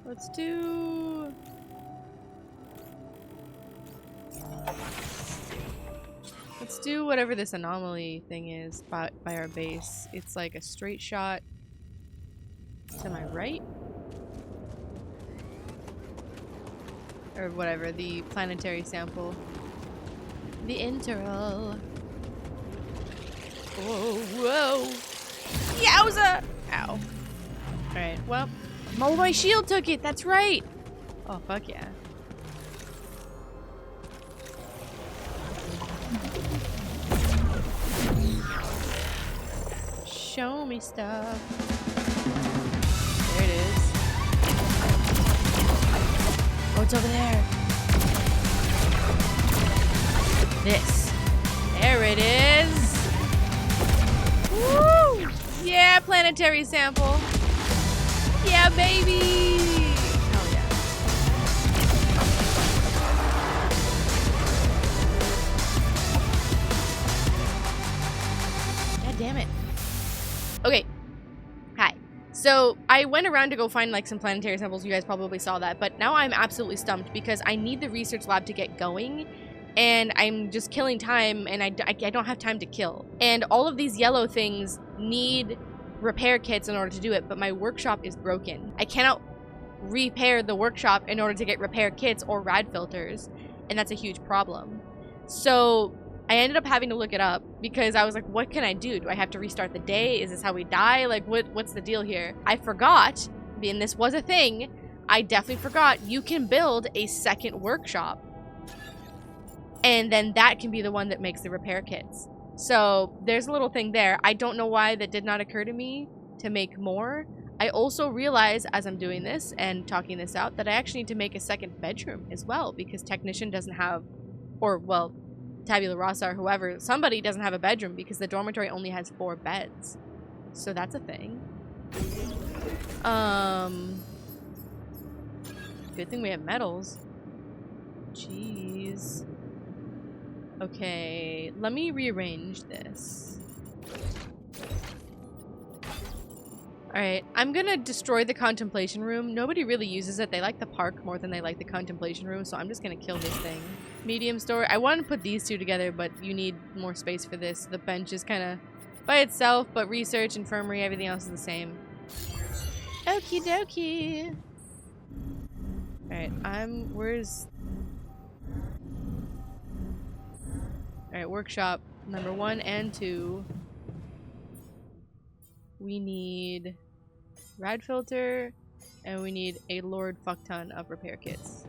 Let's do... Let's do whatever this anomaly thing is by our base. It's like a straight shot to my right? Or whatever, the planetary sample. The interral. Whoa, whoa. Yowza! Ow. Alright, well. Oh, my shield took it! That's right! Oh, fuck yeah. Show me stuff. There it is. Oh, it's over there. This. There it is. Woo! Yeah, planetary sample. Yeah, baby! Hell yeah. God damn it. Okay. Hi. So, I went around to go find like some planetary samples. You guys probably saw that. But now I'm absolutely stumped because I need the research lab to get going. And I'm just killing time, and I don't have time to kill. And all of these yellow things need repair kits in order to do it, but my workshop is broken. I cannot repair the workshop in order to get repair kits or rad filters, and that's a huge problem. So I ended up having to look it up because I was like, what can I do? Do I have to restart the day? Is this how we die? Like, what's the deal here? I forgot, and this was a thing, I definitely forgot, you can build a second workshop. And then that can be the one that makes the repair kits. So there's a little thing there. I don't know why that did not occur to me to make more. I also realize as I'm doing this and talking this out that I actually need to make a second bedroom as well because Technician doesn't have, or well, Tabula Rasa or whoever, somebody doesn't have a bedroom because the dormitory only has 4 beds. So that's a thing. Good thing we have metals. Jeez. Okay, let me rearrange this. Alright, I'm gonna destroy the contemplation room. Nobody really uses it. They like the park more than they like the contemplation room, so I'm just gonna kill this thing. Medium store. I want to put these two together, but you need more space for this. The bench is kind of by itself, but research, infirmary, everything else is the same. Okie dokie. Alright, where's... Alright, workshop number 1 and 2. We need rad filter, and we need a lord fuckton of repair kits.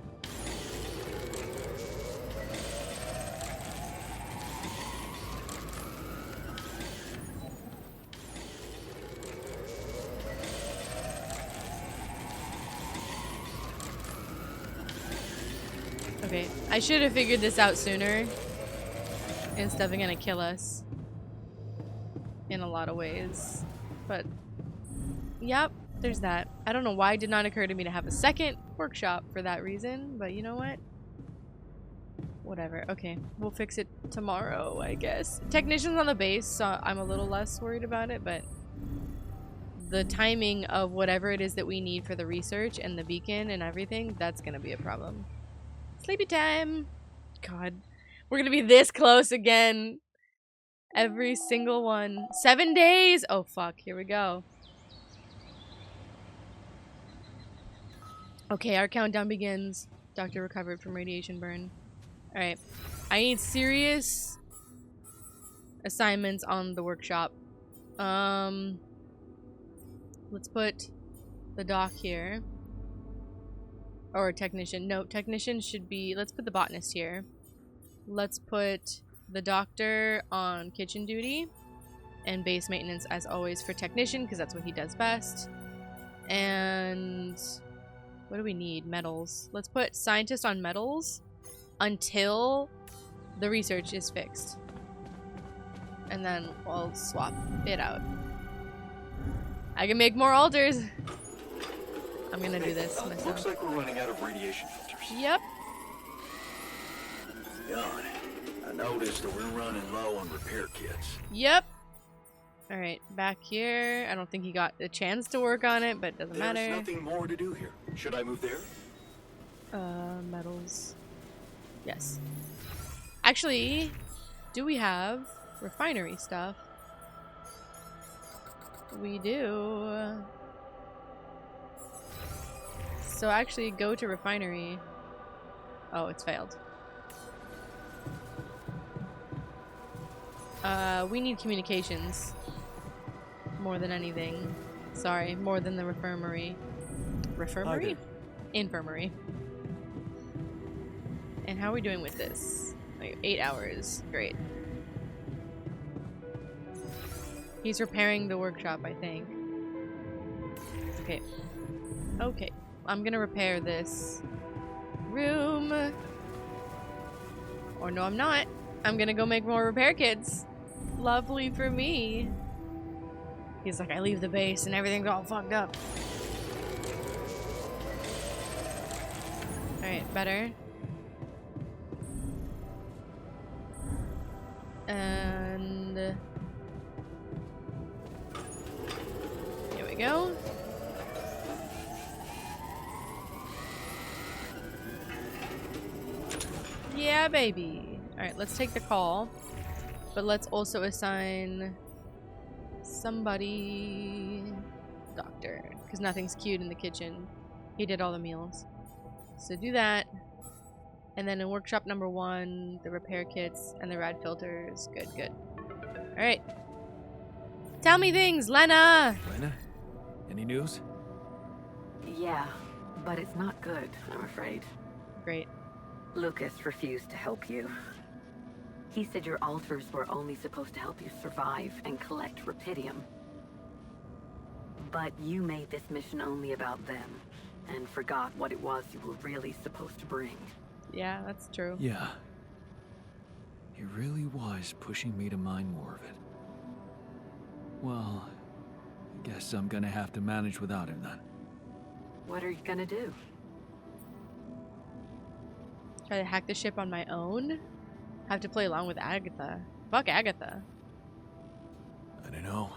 Okay, I should have figured this out sooner. And stuff is gonna kill us in a lot of ways. But yep, there's that. I don't know why it did not occur to me to have a second workshop for that reason, but you know what? Whatever. Okay, we'll fix it tomorrow, I guess. Technician's on the base, so I'm a little less worried about it, but the timing of whatever it is that we need for the research and the beacon and everything, that's gonna be a problem. Sleepy time! God. We're gonna be this close again. Every single one. 7 days! Oh fuck, here we go. Okay, our countdown begins. Doctor recovered from radiation burn. Alright. I need serious assignments on the workshop. Let's put the doc here. Or technician. No, technician should be... Let's put the botanist here. Let's put the doctor on kitchen duty and base maintenance as always for technician because that's what he does best. And what do we need? Metals. Let's put scientist on metals until the research is fixed. And then I'll swap it out. I can make more altars. I'm gonna do this Looks myself. like we're running out of radiation filters. Yep. Jan, I noticed that we're running low on repair kits. Yep. Alright, back here. I don't think he got a chance to work on it, but it doesn't There's matter. nothing more to do here. Should I move there? Metals. Yes. Actually, do we have refinery stuff? We do. So actually go to refinery. Oh, it's failed. We need communications. More than anything. Sorry, more than the refinery. Refinery? Infirmary. And how are we doing with this? Like 8 hours. Great. He's repairing the workshop, I think. Okay. Okay. I'm gonna repair this room. Or no, I'm not. I'm gonna go make more repair kits. Lovely for me. He's like, I leave the base and everything's all fucked up. Alright, better. And here we go. Yeah, baby. Alright, let's take the call. But let's also assign somebody doctor. Because nothing's queued in the kitchen. He did all the meals. So do that. And then in workshop number 1, the repair kits and the rad filters. Good, good. Alright. Tell me things, Lena! Lena? Any news? Yeah, but it's not good, I'm afraid. Great. Lucas refused to help you. He said your alters were only supposed to help you survive and collect Rapidium. But you made this mission only about them, and forgot what it was you were really supposed to bring. Yeah, that's true. Yeah. He really was pushing me to mine more of it. Well, I guess I'm gonna have to manage without him then. What are you gonna do? Try to hack the ship on my own? Have to play along with Agatha. Fuck Agatha. I don't know.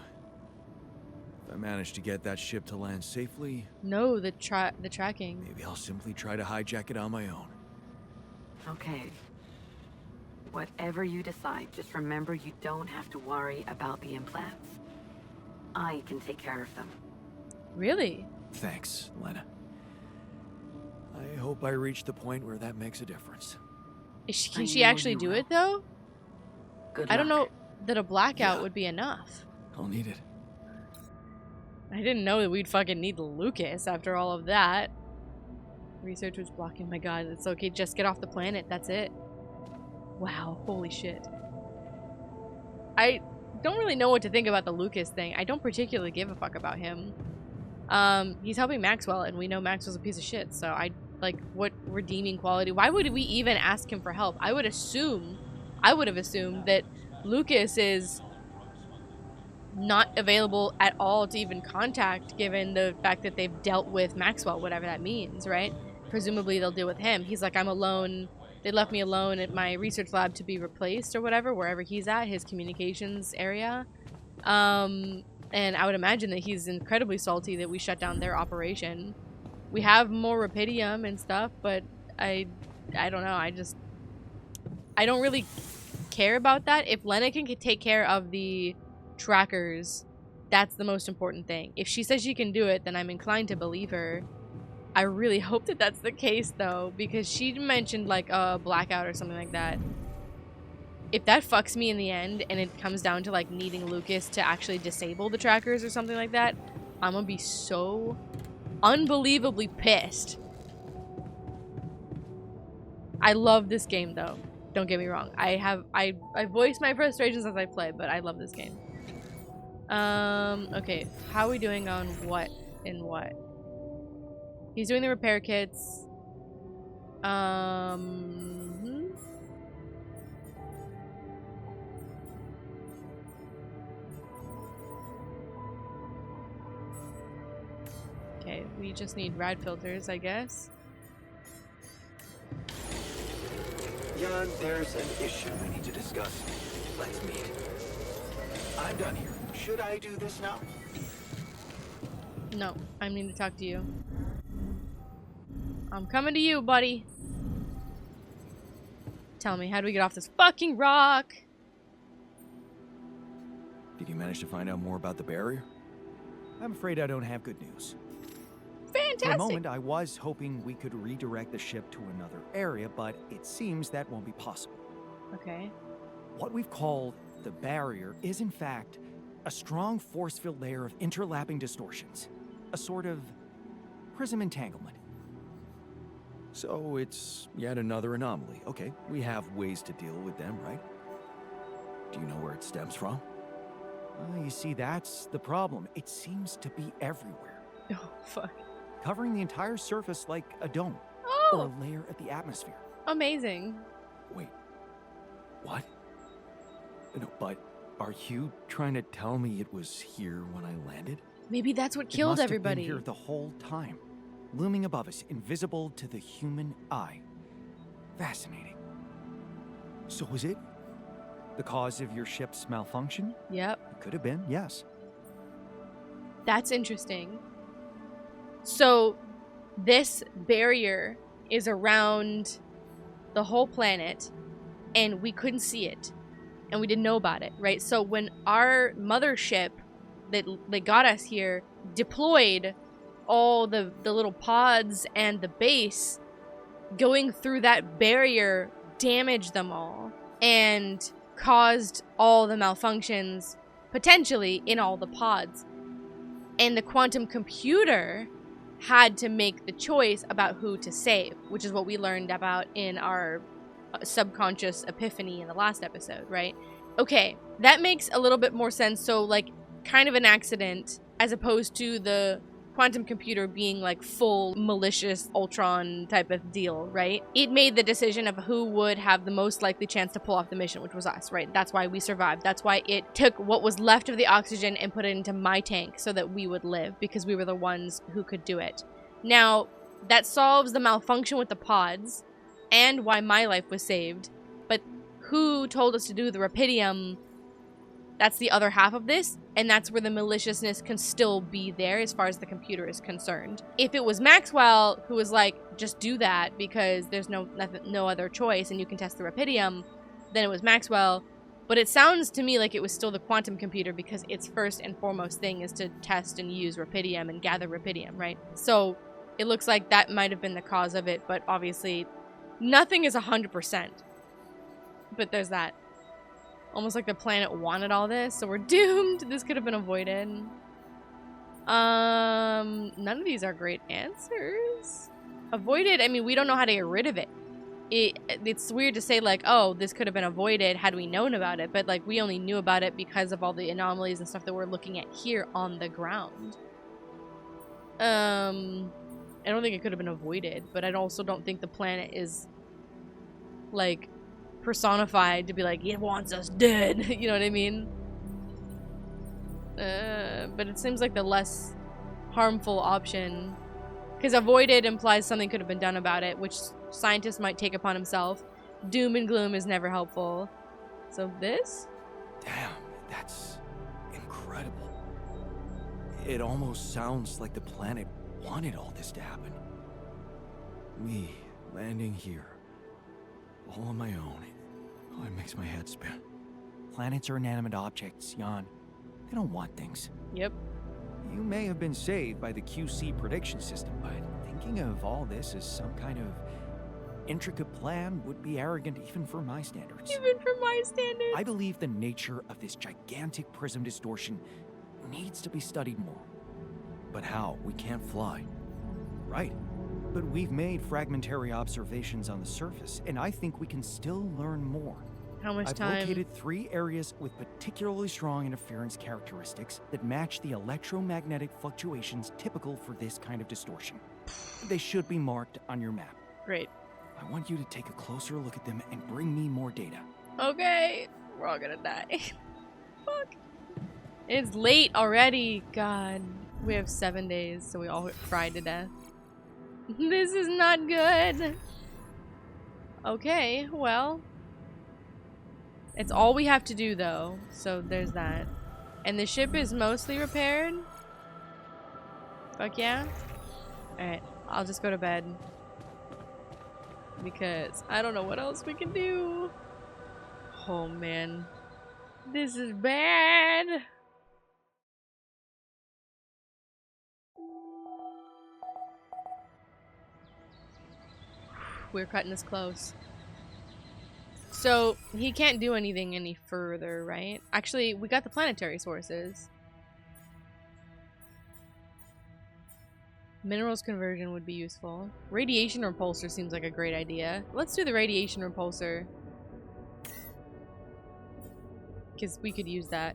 If I manage to get that ship to land safely, No, the tracking. maybe I'll simply try to hijack it on my own. Okay. Whatever you decide, just remember you don't have to worry about the implants. I can take care of them. Really? Thanks, Lena. I hope I reach the point where that makes a difference. Can I she know actually you do will. it though? Good I don't know luck. that a blackout Yeah. would be enough. I'll need it. I didn't know that we'd fucking need Lucas after all of that. Research was blocking. My god, it's okay. Just get off the planet. That's it. Wow. Holy shit. I don't really know what to think about the Lucas thing. I don't particularly give a fuck about him. He's helping Maxwell, and we know Maxwell's a piece of shit, so like, what redeeming quality? Why would we even ask him for help? I would have assumed that Lucas is not available at all to even contact, given the fact that they've dealt with Maxwell, whatever that means, right? Presumably they'll deal with him. He's like, I'm alone. They left me alone at my research lab to be replaced or whatever, wherever he's at, his communications area. And I would imagine that he's incredibly salty that we shut down their operation. We have more Rapidium and stuff, but I don't know. I don't really care about that. If Lena can take care of the trackers, that's the most important thing. If she says she can do it, then I'm inclined to believe her. I really hope that that's the case, though, because she mentioned, like, a blackout or something like that. If that fucks me in the end, and it comes down to, like, needing Lucas to actually disable the trackers or something like that, I'm gonna be so unbelievably pissed. I love this game, though. Don't get me wrong. I voice my frustrations as I play, but I love this game. Okay. How are we doing on what and what? He's doing the repair kits. Okay, we just need rad filters, I guess. Jan, there's an issue we need to discuss. Let's meet. I'm done here. Should I do this now? No, I need to talk to you. I'm coming to you, buddy. Tell me, how do we get off this fucking rock? Did you manage to find out more about the barrier? I'm afraid I don't have good news. Fantastic. For a moment, I was hoping we could redirect the ship to another area, but it seems that won't be possible. Okay. What we've called the barrier is, in fact, a strong force-filled layer of interlapping distortions. A sort of prism entanglement. So it's yet another anomaly. Okay, we have ways to deal with them, right? Do you know where it stems from? You see, that's the problem. It seems to be everywhere. Oh, fuck. Covering the entire surface like a dome. Or a layer of the atmosphere. Amazing. Wait. What? No, but are you trying to tell me it was here when I landed? Maybe that's what It killed must have everybody. been here the whole time. Looming above us, invisible to the human eye. Fascinating. So was it the cause of your ship's malfunction? Yep. It could have been, yes. That's interesting. So, this barrier is around the whole planet, and we couldn't see it, and we didn't know about it, right? So when our mothership that got us here deployed all the little pods and the base, going through that barrier damaged them all and caused all the malfunctions potentially in all the pods. And the quantum computer had to make the choice about who to save, which is what we learned about in our subconscious epiphany in the last episode, right? Okay, that makes a little bit more sense. So, like, kind of an accident as opposed to the quantum computer being like full malicious Ultron type of deal, right? It made the decision of who would have the most likely chance to pull off the mission, which was us, right? That's why we survived. That's why it took what was left of the oxygen and put it into my tank so that we would live, because we were the ones who could do it. Now, that solves the malfunction with the pods and why my life was saved, but who told us to do the Rapidium? That's the other half of this, and that's where the maliciousness can still be there as far as the computer is concerned. If it was Maxwell who was like, just do that because there's no other choice and you can test the Rapidium, then it was Maxwell. But it sounds to me like it was still the quantum computer because its first and foremost thing is to test and use Rapidium and gather Rapidium, right? So it looks like that might have been the cause of it, but obviously nothing is 100%. But there's that. Almost like the planet wanted all this, so we're doomed. This could have been avoided. None of these are great answers. Avoided, I mean, we don't know how to get rid of it. It's weird to say, like, oh, this could have been avoided had we known about it, but, like, we only knew about it because of all the anomalies and stuff that we're looking at here on the ground. I don't think it could have been avoided, but I also don't think the planet is, like, personified to be like, it wants us dead. You know what I mean? But it seems like the less harmful option, because avoided implies something could have been done about it, which scientists might take upon himself. Doom and gloom is never helpful. So this? Damn, that's incredible. It almost sounds like the planet wanted all this to happen. Me landing here, all on my own. Oh, it makes my head spin. Planets are inanimate objects, Jan. They don't want things. Yep. You may have been saved by the QC prediction system, but thinking of all this as some kind of intricate plan would be arrogant even for my standards. Even for my standards. I believe the nature of this gigantic prism distortion needs to be studied more. But how? We can't fly. Right. But we've made fragmentary observations on the surface, and I think we can still learn more. How much I've time? located 3 areas with particularly strong interference characteristics that match the electromagnetic fluctuations typical for this kind of distortion. They should be marked on your map. Great. I want you to take a closer look at them and bring me more data. Okay. We're all gonna die. Fuck. It's late already. God. We have 7 days, so we all fried to death. This is not good. Okay, well. It's all we have to do, though. So there's that. And the ship is mostly repaired. Fuck yeah. Alright, I'll just go to bed. Because I don't know what else we can do. Oh, man. This is bad. We're cutting this close. So, he can't do anything any further, right? Actually, we got the planetary sources. Minerals conversion would be useful. Radiation repulsor seems like a great idea. Let's do the radiation repulsor. Because we could use that.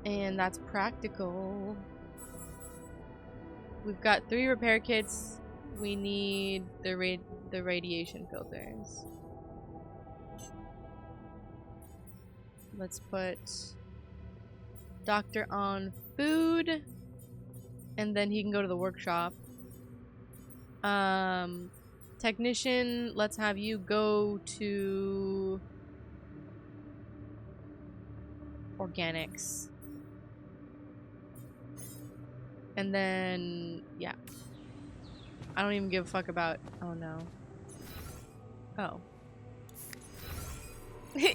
And that's practical. We've got 3 repair kits. We need the radiation filters. Let's put Doctor on food. And then he can go to the workshop. Technician, let's have you go to organics. And then, yeah. I don't even give a fuck about, oh no. Oh.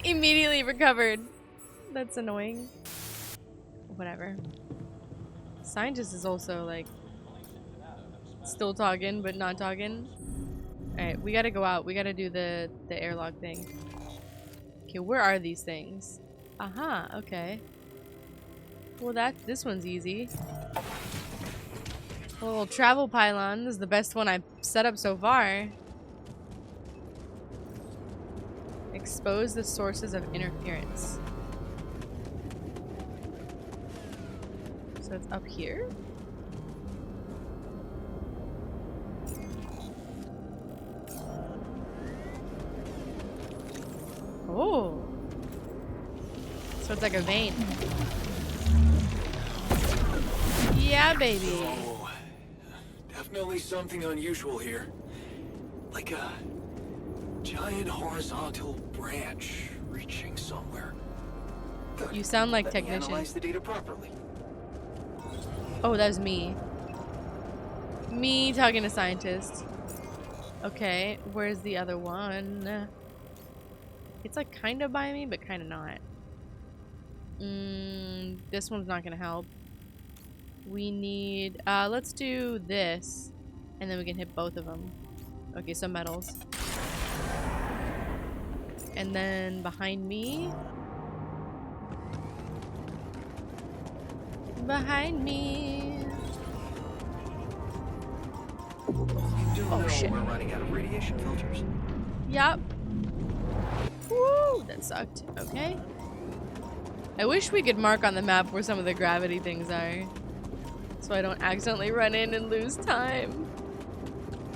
Immediately recovered. That's annoying. Whatever. Scientist is also like still talking but not talking. Alright, we gotta go out. We gotta do the airlock thing. Okay, where are these things? Aha, okay. Well, this one's easy. A little travel pylon. This is the best one I've set up so far. Expose the sources of interference. So it's up here? Oh. So it's like a vein. Yeah, baby. Oh, definitely something unusual here. Like a giant horizontal branch reaching somewhere. Good. You sound like Let me technician. analyze the data properly. Oh, that was me. Me talking to scientist. Okay, where's the other one? It's like kind of by me, but kind of not. This one's not gonna help. We need, let's do this. And then we can hit both of them. Okay, some metals. And then behind me. Behind me. Oh shit. We're running out of radiation filters. Yup. Woo! That sucked. Okay. I wish we could mark on the map where some of the gravity things are. So I don't accidentally run in and lose time.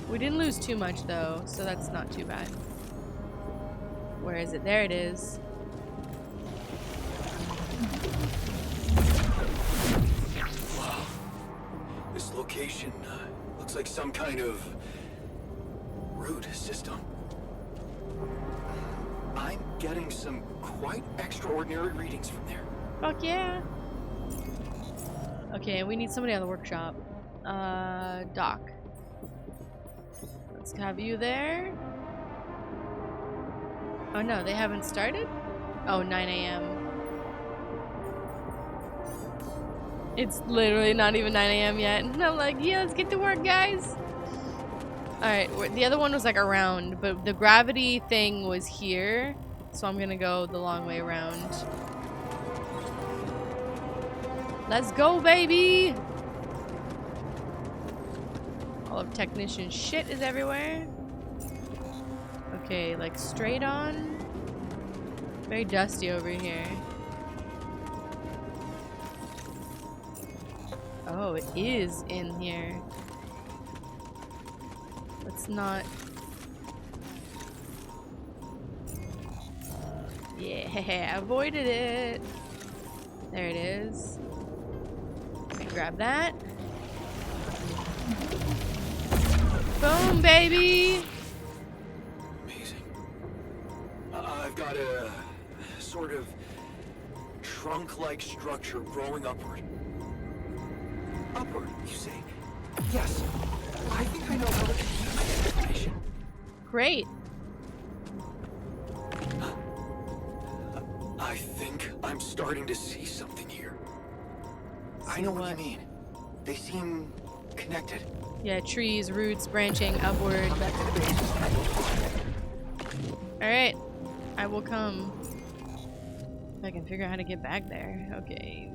We didn't lose too much though, so that's not too bad. Where is it? There it is. Wow. This location looks like some kind of root system. I'm getting some quite extraordinary readings from there. Fuck yeah. Okay, we need somebody on the workshop. Doc. Let's have you there. Oh no, they haven't started? Oh, 9 a.m. It's literally not even 9 a.m. yet. And I'm like, yeah, let's get to work, guys. Alright, the other one was like around, but the gravity thing was here. So I'm gonna go the long way around. Let's go, baby! All of technician shit is everywhere. Okay, like straight on. Very dusty over here. Oh, it is in here. Let's not... Yeah, avoided it. There it is. grab that. Boom, baby! Amazing. I've got a sort of trunk-like structure growing upward. Upward, you say? Yes. I think I know how to use that information. Great. I think I'm starting to see something here. I See know what what? you mean. They seem connected. Yeah, trees, roots, branching upward. Alright, I will come. If I can figure out how to get back there. Okay,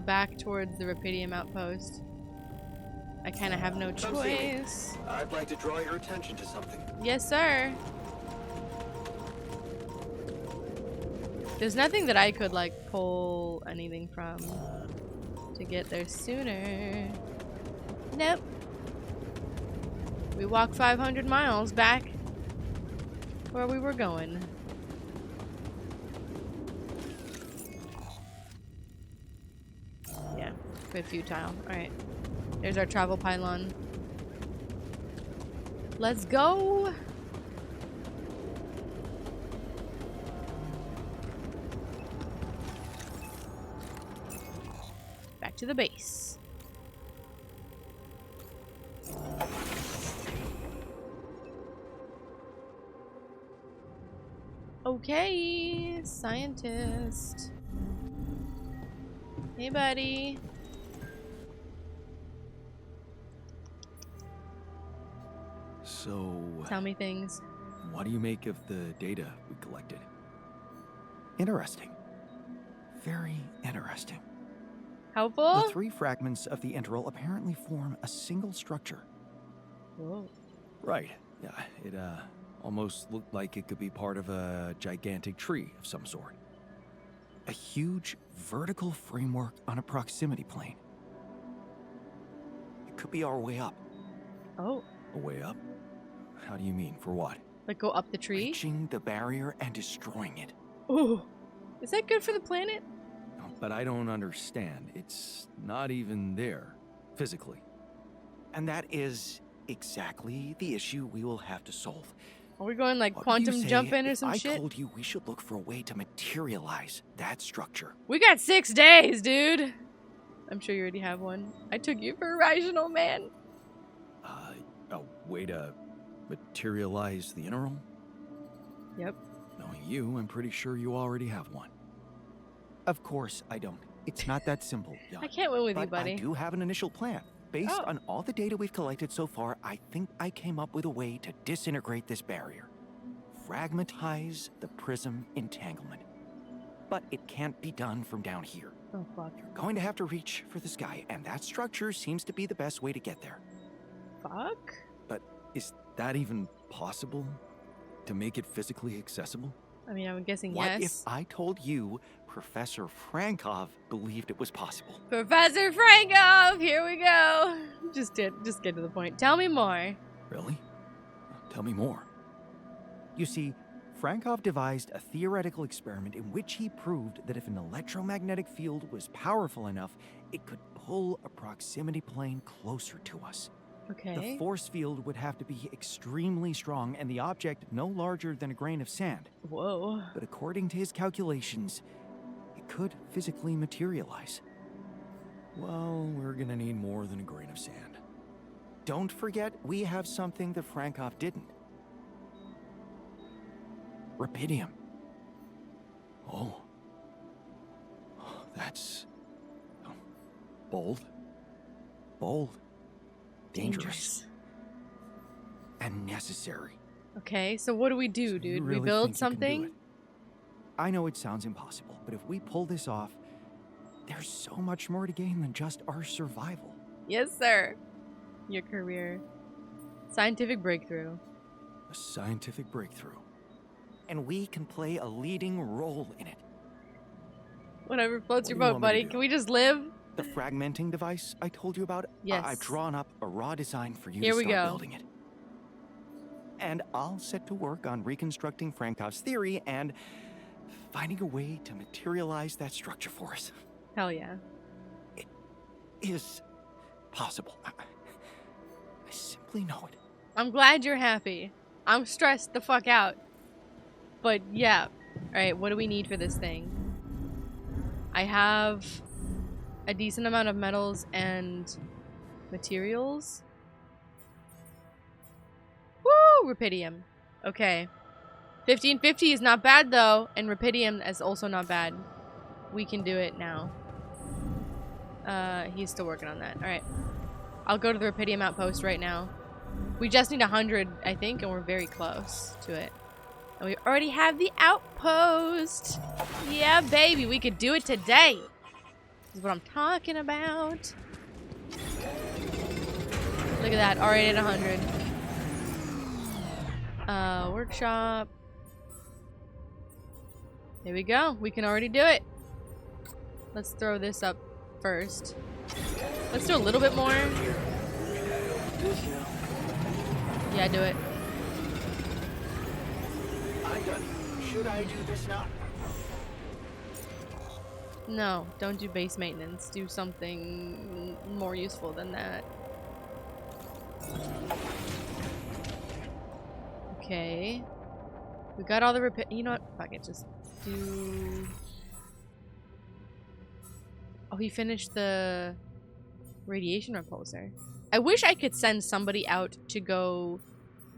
back towards the Rapidium outpost. I kind of have no Come see me. choice. I'd like to draw your attention to something. Yes, sir. There's nothing that I could, like, pull anything from to get there sooner. Nope. We walked 500 miles back where we were going. Yeah, quite futile. Alright. There's our travel pylon. Let's go! Back to the base. Okay, scientist. Hey, buddy. So, Tell me things. what do you make of the data we collected? Interesting. Very interesting. Helpful? The 3 fragments of the integral apparently form a single structure. Whoa. Right. Yeah, it almost looked like it could be part of a gigantic tree of some sort. A huge vertical framework on a proximity plane. It could be our way up. Oh, A way up? How do you mean? For what? like go up the tree? Reaching the barrier and destroying it. Ooh. Is that good for the planet? But I don't understand. It's not even there, physically. And that is exactly the issue we will have to solve. Are we going like What would you quantum say jumping or if some I shit? told you we should look for a way to materialize that structure. We got 6 days, dude. I'm sure you already have one. I took you for a rational man. A way to materialize the integral? Yep. Knowing you, I'm pretty sure you already have one. Of course I don't. It's not that simple. I can't win with you, But buddy. I do have an initial plan. Based Oh. on all the data we've collected so far, I think I came up with a way to disintegrate this barrier. Fragmentize the prism entanglement. But it can't be done from down here. Oh, fuck. You're going to have to reach for the sky, and that structure seems to be the best way to get there. Fuck? But is that even possible? To make it physically accessible? I mean, I'm guessing What if yes. I told you Professor Frankov believed it was possible? Professor Frankov, here we go. Just get to the point. Tell me more. Really? Tell me more. You see, Frankov devised a theoretical experiment in which he proved that if an electromagnetic field was powerful enough, it could pull a proximity plane closer to us. Okay. The force field would have to be extremely strong and the object no larger than a grain of sand. Whoa. But according to his calculations, it could physically materialize. Well, we're gonna need more than a grain of sand. Don't forget, we have something that Frankov didn't. Rapidium. Oh. That's... bold. Bold. Dangerous. And necessary. Okay, so what do we do, So you dude? really We build think you can do something? it? I know it sounds impossible, but if we pull this off, there's so much more to gain than just our survival. Yes, sir. Your career. Scientific breakthrough. A scientific breakthrough. And we can play a leading role in it. Whatever floats What your do you boat, want me to buddy. do? Can we just live? The fragmenting device I told you about, Yes. I've drawn up a raw design for you Here to we start go. building it. And I'll set to work on reconstructing Frankov's theory and finding a way to materialize that structure for us. Hell yeah. is possible. I simply know it. I'm glad you're happy. I'm stressed the fuck out. But yeah. Alright, what do we need for this thing? I have a decent amount of metals and materials. Woo! Rapidium. Okay. 1550 is not bad though, and Rapidium is also not bad. We can do it now. He's still working on that. Alright. I'll go to the Rapidium outpost right now. We just need 100, I think, and we're very close to it. And we already have the outpost. Yeah, baby, we could do it today. This is what I'm talking about. Look at that, already at 100. Workshop. There we go. We can already do it. Let's throw this up first. Let's do a little bit more. Yeah, do it. Should I do this now? No, don't do base maintenance. Do something more useful than that. Okay. We got all the repair. You know what? Fuck it. Just do. Oh, he finished the radiation repulsor. I wish I could send somebody out to go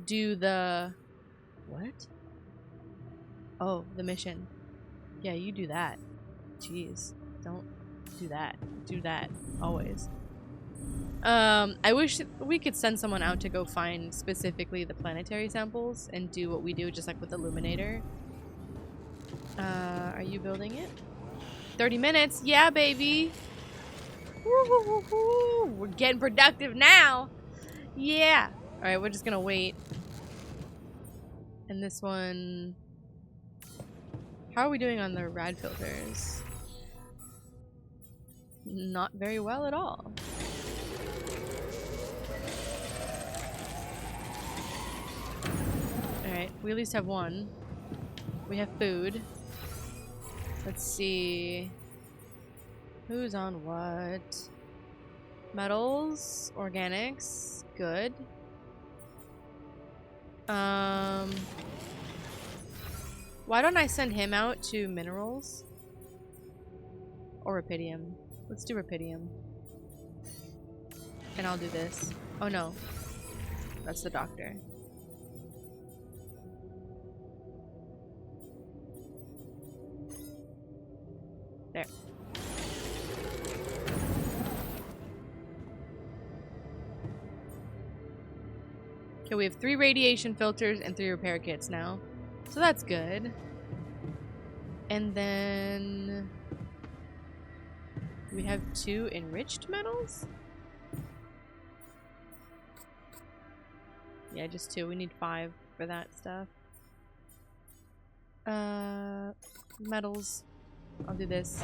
do the. What? Oh, the mission. Yeah, you do that. Jeez. Don't do that. Do that. Always. I wish we could send someone out to go find specifically the planetary samples and do what we do just like with Illuminator. Are you building it? 30 minutes. Yeah, baby. Woo-hoo-hoo-hoo. We're getting productive now. Yeah. Alright, we're just gonna wait. And this one... How are we doing on the rad filters? Not very well at all. Alright, we at least have one. We have food. Let's see. Who's on what? Metals, organics, good. Why don't I send him out to minerals? Or Rapidium. Let's do Rapidium. And I'll do this. Oh no. That's the doctor. There. Okay, we have 3 radiation filters and 3 repair kits now. So that's good. And then... we have 2 enriched metals? Yeah, just 2. We need 5 for that stuff. Metals. I'll do this.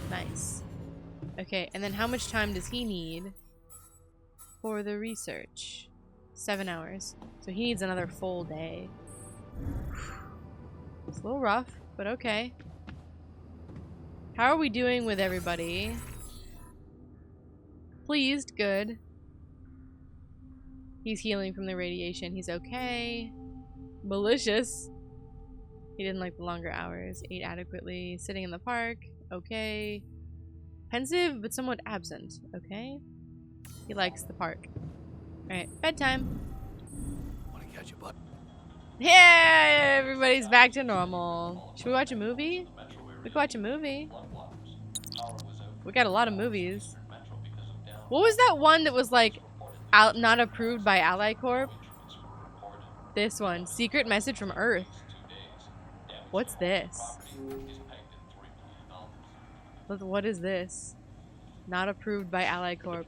Nice. Okay, and then how much time does he need for the research? 7 hours. So he needs another full day. It's a little rough, but okay. How are we doing with everybody? Pleased, good. He's healing from the radiation. He's okay. Malicious. He didn't like the longer hours. Ate adequately. Sitting in the park. Okay. Pensive, but somewhat absent. Okay. He likes the park. Alright, bedtime. Want to catch a bug? Yeah, everybody's back to normal. Should we watch a movie? We could watch a movie. We got a lot of movies. What was that one that was like not approved by Ally Corp? This one. Secret Message from Earth. What's this? What is this? Not approved by Ally Corp.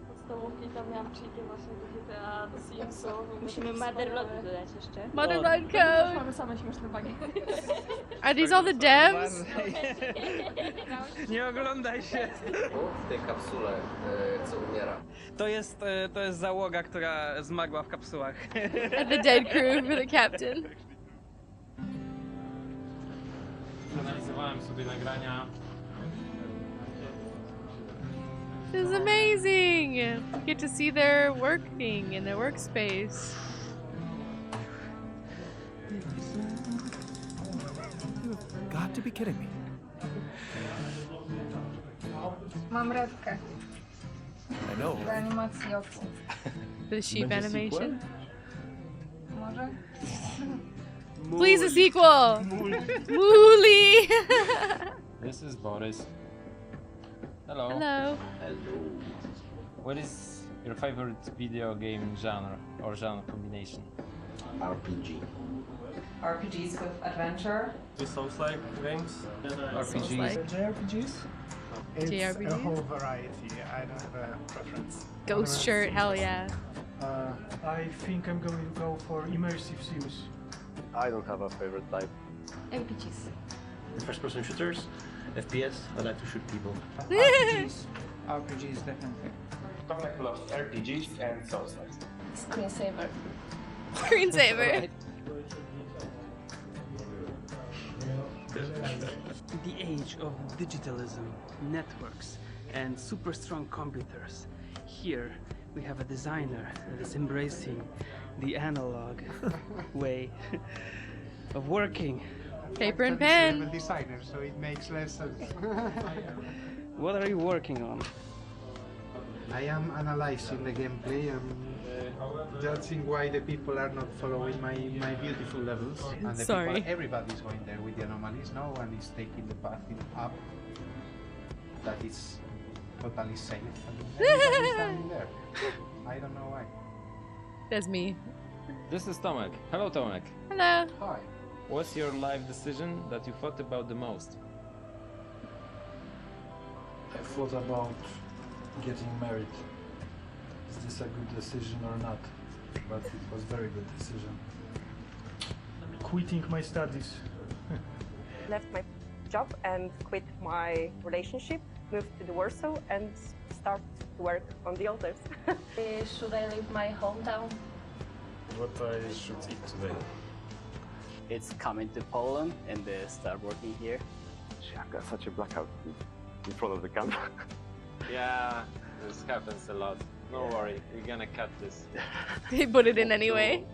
Podstawówki tam miałam przyjdzie właśnie do GTA, do Simsów. Musimy Motherload dodać jeszcze. Motherload code! Mamy same śmieszne bagi. Are these all the devs? Nie oglądaj się. W tej kapsule, co umiera. To jest załoga, która zmarła w kapsułach. The dead crew for the captain. Przeanalizowałem sobie nagrania. This is amazing! You get to see their working in their workspace. You've got to be kidding me. Mam rybkę I know. do animacji oczu. The sheep animation. Może? Please, a sequel! Mooly! This is Boris. Hello. Hello. What is your favorite video game genre or genre combination? RPG. RPGs with adventure. The Souls-like games. RPGs. Like JRPGs? It's JRPGs? a whole variety. I don't have a preference. Ghost shirt, hell yeah. I think I'm going to go for immersive sims. I don't have a favorite type. RPGs. First-person shooters, FPS. I like to shoot people. RPGs definitely. Tomek loves RPGs and Souls-like. Screensaver. Screensaver. The age of digitalism, networks, and super strong computers. Here we have a designer that is embracing the analog way of working. Paper and I'm pen. a designer, so it makes less sense. What are you working on? I am analyzing the gameplay and judging why the people are not following my beautiful levels. And the Sorry. people, everybody's going there with the anomalies. No one is taking the path up that is totally safe. And everybody's standing there. I don't know why. That's me. This is Tomek. Hello, Tomek. Hello. Hi. What's your life decision that you thought about the most? I thought about getting married. Is this a good decision or not? But it was a very good decision. Quitting my studies. Left my job and quit my relationship, moved to the Warsaw and start to work on the altars. Should I leave my hometown? What I should eat today? It's coming to Poland and start working here. I've got such a blackout in front of the camera. Yeah, this happens a lot. No worry, we're gonna cut this. They put it in anyway.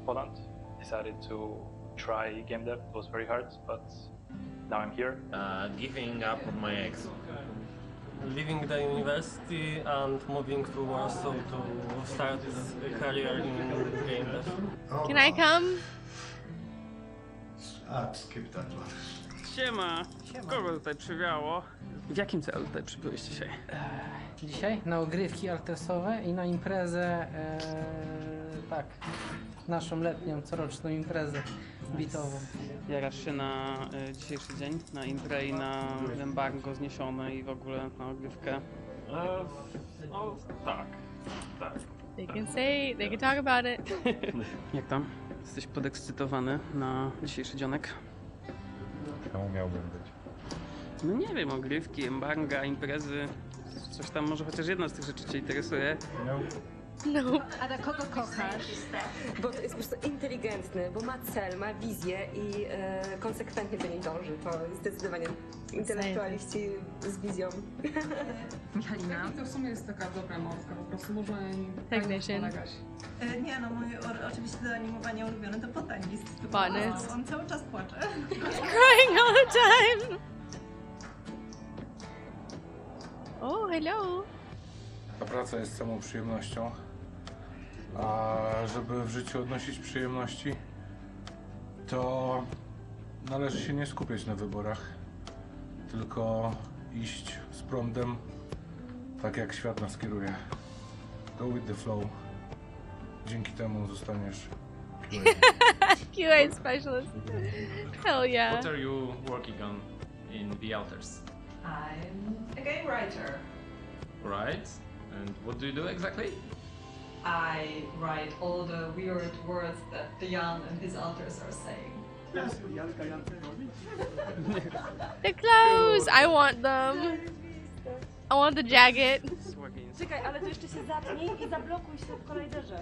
Poland. Decided to try game dev. It was very hard, but now I'm here. Giving up on my ex. Leaving the university and moving to Warsaw to start a career in game dev. Can I come? Skip that one. Siema! Kogo tutaj przywiało? W jakim celu tutaj przybyłeś dzisiaj? Dzisiaj na ogrywki artesowe i na imprezę, tak, naszą letnią, coroczną imprezę bitową. Jarasz się na dzisiejszy dzień, na imprę i na embargo zniesione i w ogóle na ogrywkę? No tak, tak. They can talk about it. Jak tam? Jesteś podekscytowany na dzisiejszy dzionek? Czemu miałbym być? No nie wiem, ogrywki, embarga, imprezy, coś tam, może chociaż jedna z tych rzeczy cię interesuje. No. A kogo kochasz? Bo to jest po prostu inteligentny, bo ma cel, ma wizję i konsekwentnie do niej dąży. To jest zdecydowanie intelektualiści z wizją. Michalina? To w sumie jest taka dobra małpka, po prostu można Technician. polegać. Nie no, mój oczywiście do animowania ulubiony to botanist. Botanist. On cały czas płacze. Crying all the time. Oh, hello. Ta praca jest samą przyjemnością. A żeby w życiu odnosić przyjemności, to należy się nie skupiać na wyborach, tylko iść z prądem, tak jak świat nas kieruje. Go with the flow. Dzięki temu zostaniesz QA specialist. Hell yeah. What are you working on in the altars? I'm a game writer. Right? And what do you do exactly? I write all the weird words that the Jan and his altars are saying. The clothes! I want them. I want the jacket. Słagin. Czekaj, ale to jeszcze się zatnij i zablokuj się w kolajderze.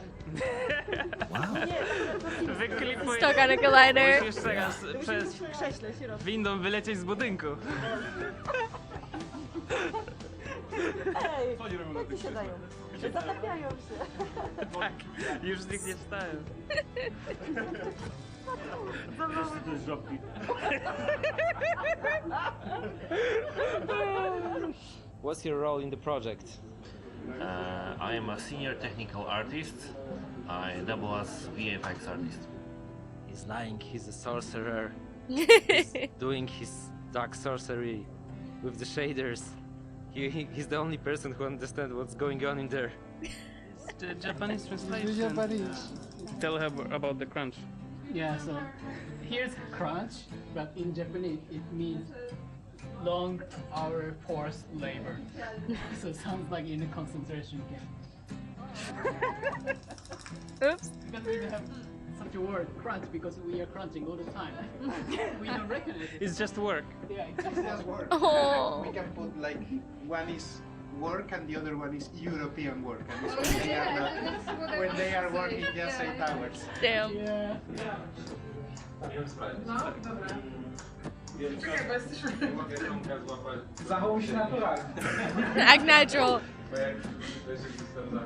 Wyklipuj. Stuck on a collider. Musisz jeszcze raz przez W krześle się robi. windą wylecieć z budynku. Ej, jak ci się dają? Zatapiają się. Tak, już z nich nie wstałem. What's your role in the project? I am a senior technical artist. I double as VFX artist. He's lying, he's a sorcerer. He's doing his dark sorcery with the shaders. He's the only person who understands what's going on in there. It's the Japanese translation. Japanese. Tell her about the crunch. Yeah, so here's crunch, but in Japanese it means long hour forced labor. So it sounds like in a concentration camp. Oops. Because we have such a word, crunch, because we are crunching all the time. We don't recognize it. It's just work. Yeah, it's just work. Oh. We can put like one is work and the other one is European work. And it's when they are not, when they are working just 8 hours. Damn. Yeah. Zachowuj się naturalnie. Act natural.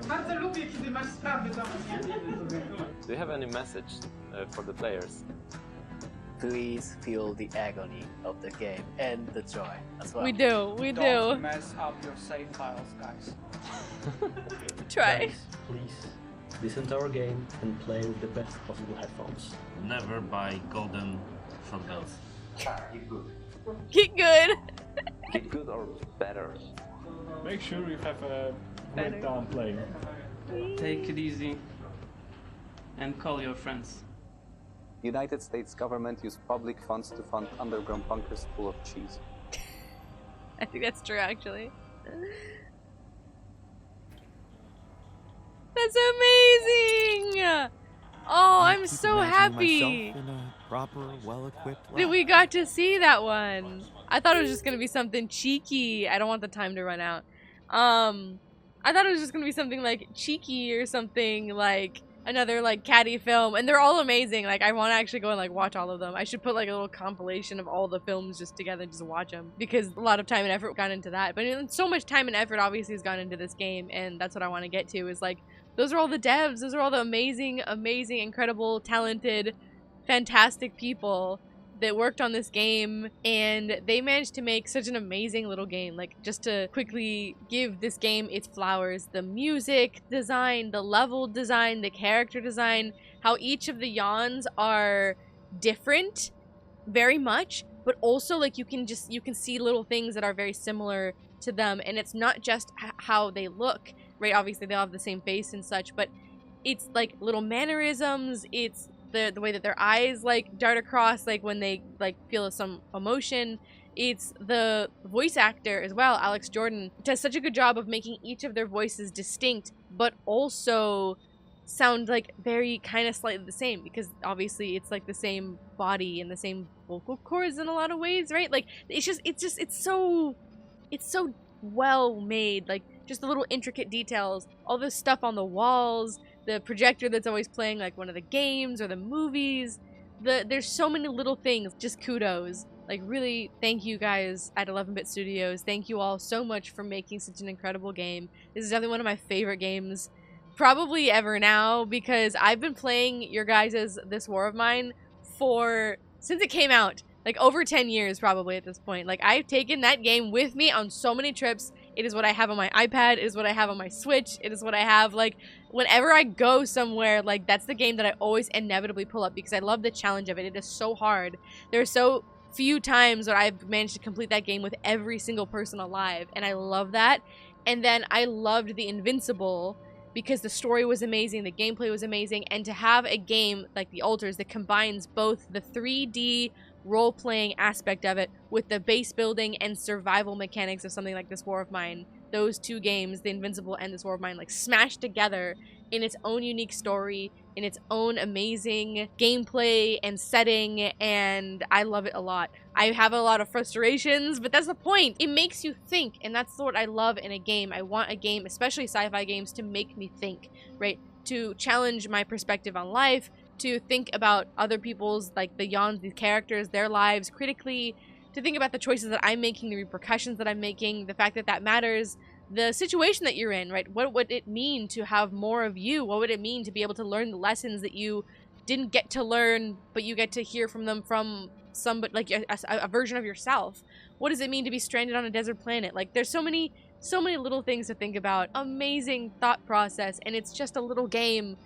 Bardzo lubię, kiedy masz sprawy do Do you have any message for the players? Please feel the agony of the game and the joy as well. We do, we Don't do. mess up your save files, guys. Try. Guys, please listen to our game and play with the best possible headphones. Never buy golden shotguns. Get good. Get good. Get good or better. Make sure you have a great time playing. Take it easy and call your friends. United States government used public funds to fund underground bunkers full of cheese. I think that's true, actually. That's amazing! Oh, I'm so happy Myself in a proper, well-equipped that lab. we got to see that one. I thought it was just gonna be something cheeky. I don't want the time to run out. I thought it was just gonna be something like cheeky or something like another like catty film, and they're all amazing. Like I want to actually go and like watch all of them. I should put like a little compilation of all the films just together and just watch them, because a lot of time and effort got into that. But so much time and effort obviously has gone into this game, and that's what I want to get to, is like those are all the devs, those are all the amazing, incredible, talented, fantastic people that worked on this game, and they managed to make such an amazing little game. Like, just to quickly give this game its flowers, the music design, the level design, the character design, how each of the Jans are different very much, but also like you can see little things that are very similar to them, and it's not just how they look, right? Obviously they all have the same face and such, but it's like little mannerisms, it's the way that their eyes like dart across like when they like feel some emotion. It's the voice actor as well, Alex Jordan, does such a good job of making each of their voices distinct, but also sound like very kind of slightly the same, because obviously it's like the same body and the same vocal cords in a lot of ways, right? Like it's so well made, like just the little intricate details, all this stuff on the walls, the projector that's always playing like one of the games or the movies. There's so many little things. Just kudos. Like, really, thank you guys at 11-Bit Studios. Thank you all so much for making such an incredible game. This is definitely one of my favorite games probably ever now, because I've been playing your guys' This War of Mine since it came out. Like, over 10 years probably at this point. Like, I've taken that game with me on so many trips. It is what I have on my iPad. It is what I have on my Switch. It is what I have, like, whenever I go somewhere, like, that's the game that I always inevitably pull up, because I love the challenge of it. It is so hard. There are so few times that I've managed to complete that game with every single person alive, and I love that. And then I loved the Invincible, because the story was amazing, the gameplay was amazing, and to have a game like The Alters that combines both the 3D role-playing aspect of it with the base building and survival mechanics of something like This War of Mine, those two games, The Invincible and This War of Mine, like smashed together in its own unique story, in its own amazing gameplay and setting, and I love it a lot. I have a lot of frustrations, but that's the point. It makes you think, and that's what I love in a game. I want a game, especially sci-fi games, to make me think, right? To challenge my perspective on life, to think about other people's, like the Jans, these characters, their lives critically, to think about the choices that I'm making, the repercussions that I'm making, the fact that that matters, the situation that you're in, right? What would it mean to have more of you? What would it mean to be able to learn the lessons that you didn't get to learn, but you get to hear from them from somebody, like a version of yourself? What does it mean to be stranded on a desert planet? Like, there's so many little things to think about. Amazing thought process, and it's just a little game.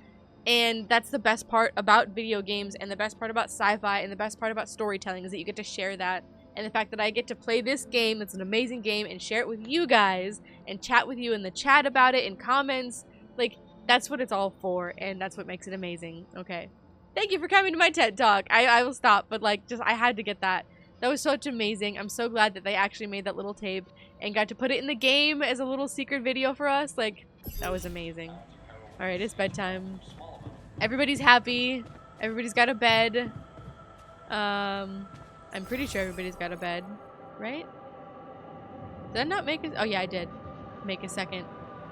And that's the best part about video games, and the best part about sci-fi, and the best part about storytelling is that you get to share that. And the fact that I get to play this game, it's an amazing game, and share it with you guys, and chat with you in the chat about it, in comments, like, that's what it's all for, and that's what makes it amazing. Okay. Thank you for coming to my TED Talk. I will stop, but like, just, I had to get that. That was such amazing. I'm so glad that they actually made that little tape, and got to put it in the game as a little secret video for us. Like, that was amazing. Alright, it's bedtime. Everybody's happy. Everybody's got a bed. I'm pretty sure everybody's got a bed, right? Did I not make it? Oh yeah, I did make a second.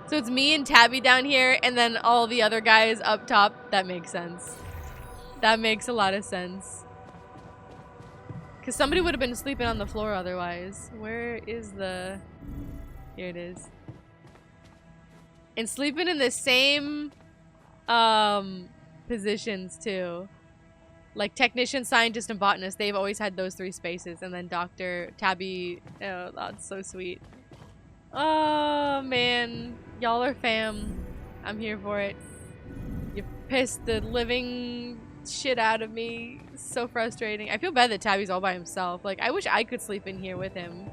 So it's me and Tabby down here, and then all the other guys up top. That makes sense. That makes a lot of sense. Because somebody would have been sleeping on the floor otherwise. Where is the... Here it is. And sleeping in the same positions too. Like technician, scientist, and botanist, they've always had those 3 spaces. And then Dr. Tabby, oh, that's so sweet. Oh, man. Y'all are fam. I'm here for it. You pissed the living shit out of me. So frustrating. I feel bad that Tabby's all by himself. Like, I wish I could sleep in here with him.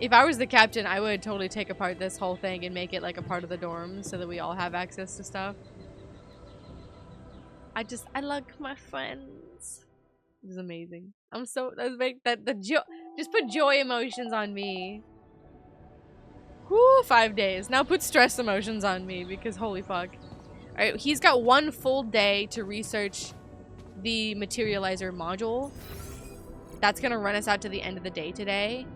If I was the captain, I would totally take apart this whole thing and make it like a part of the dorm so that we all have access to stuff. I like my friends. This is amazing. I'm so, just put joy emotions on me. Whoo, 5 days. Now put stress emotions on me because holy fuck. Alright, he's got 1 full day to research the materializer module. That's gonna run us out to the end of the day today.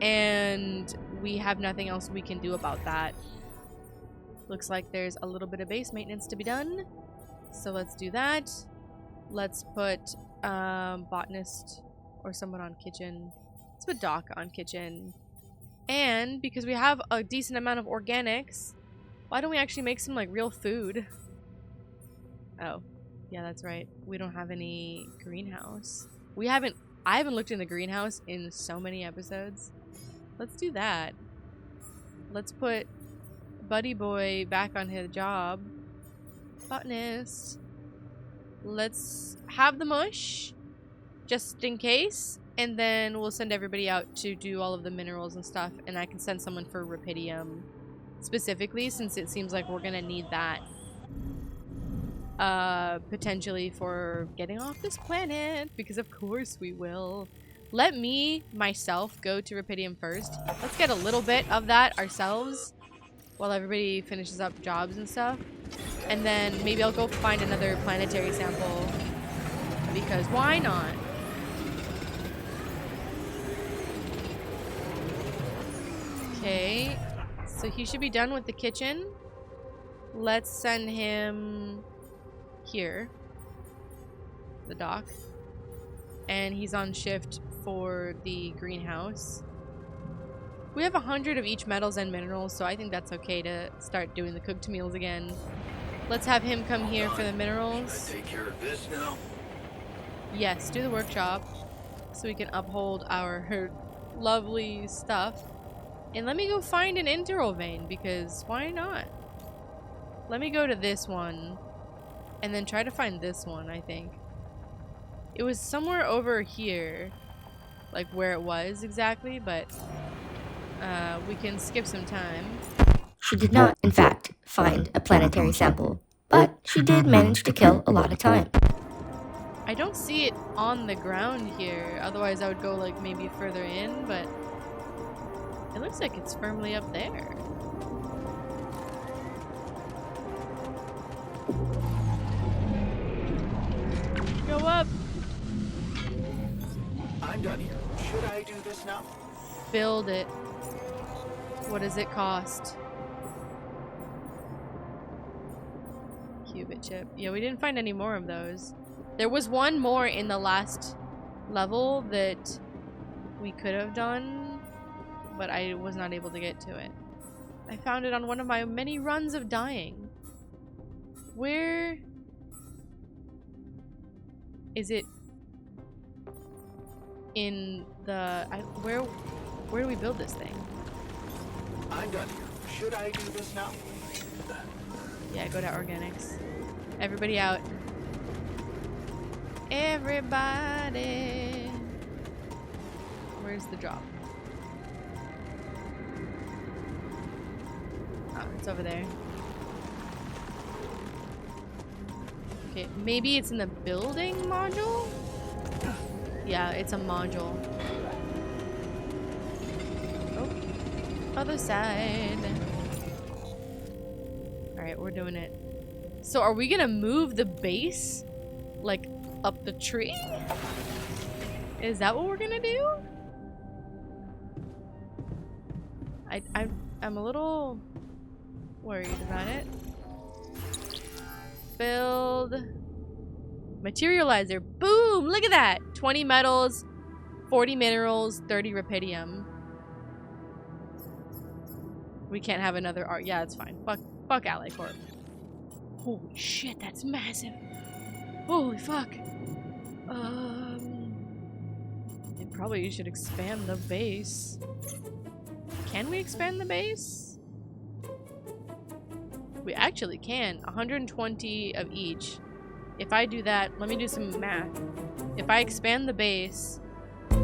And we have nothing else we can do about that. Looks like there's a little bit of base maintenance to be done. So let's do that. Let's put botanist or someone on kitchen. Let's put Doc on kitchen. And because we have a decent amount of organics, why don't we actually make some like real food? Oh, yeah, that's right. We don't have any greenhouse. I haven't looked in the greenhouse in so many episodes. Let's do that. Let's put Buddy Boy back on his job. Botanist. Let's have the mush just in case, and then we'll send everybody out to do all of the minerals and stuff, and I can send someone for Rapidium specifically since it seems like we're gonna need that potentially for getting off this planet, because of course we will. Let me myself go to Rapidium first. Let's get a little bit of that ourselves while everybody finishes up jobs and stuff. And then maybe I'll go find another planetary sample, because why not? Okay, so he should be done with the kitchen. Let's send him here, the dock. And he's on shift for the greenhouse. We have 100 of each metals and minerals, so I think that's okay to start doing the cooked meals again. Let's have him come here for the minerals. Take care of this now. Yes, do the workshop so we can uphold our lovely stuff. And let me go find an interval vein, because why not? Let me go to this one and then try to find this one, I think. It was somewhere over here, like where it was exactly, but we can skip some time. She did not, in fact, find a planetary sample, but she did manage to kill a lot of time. I don't see it on the ground here, otherwise I would go like maybe further in, but it looks like it's firmly up there. Go up. I'm done here. Should I do this now? Build it. What does it cost? Qubit chip. Yeah, we didn't find any more of those. There was one more in the last level that we could have done, but I was not able to get to it. I found it on one of my many runs of dying. Where is it? In the where do we build this thing? I'm done here. Should I do this now? Yeah, go to organics. Everybody out. Everybody. Where's the drop? Oh, it's over there. Okay, maybe it's in the building module? Yeah, it's a module. Oh, other side. Alright, we're doing it. So are we gonna move the base? Like, up the tree? Is that what we're gonna do? I'm a little worried about it. Build materializer. Boom! Look at that! 20 metals, 40 minerals, 30 rapidium. We can't have another art. Yeah, it's fine. Fuck Ally Corp. Holy shit, that's massive. Holy fuck. Probably should expand the base. Can we expand the base? We actually can. 120 of each. If I do that, let me do some math. If I expand the base, it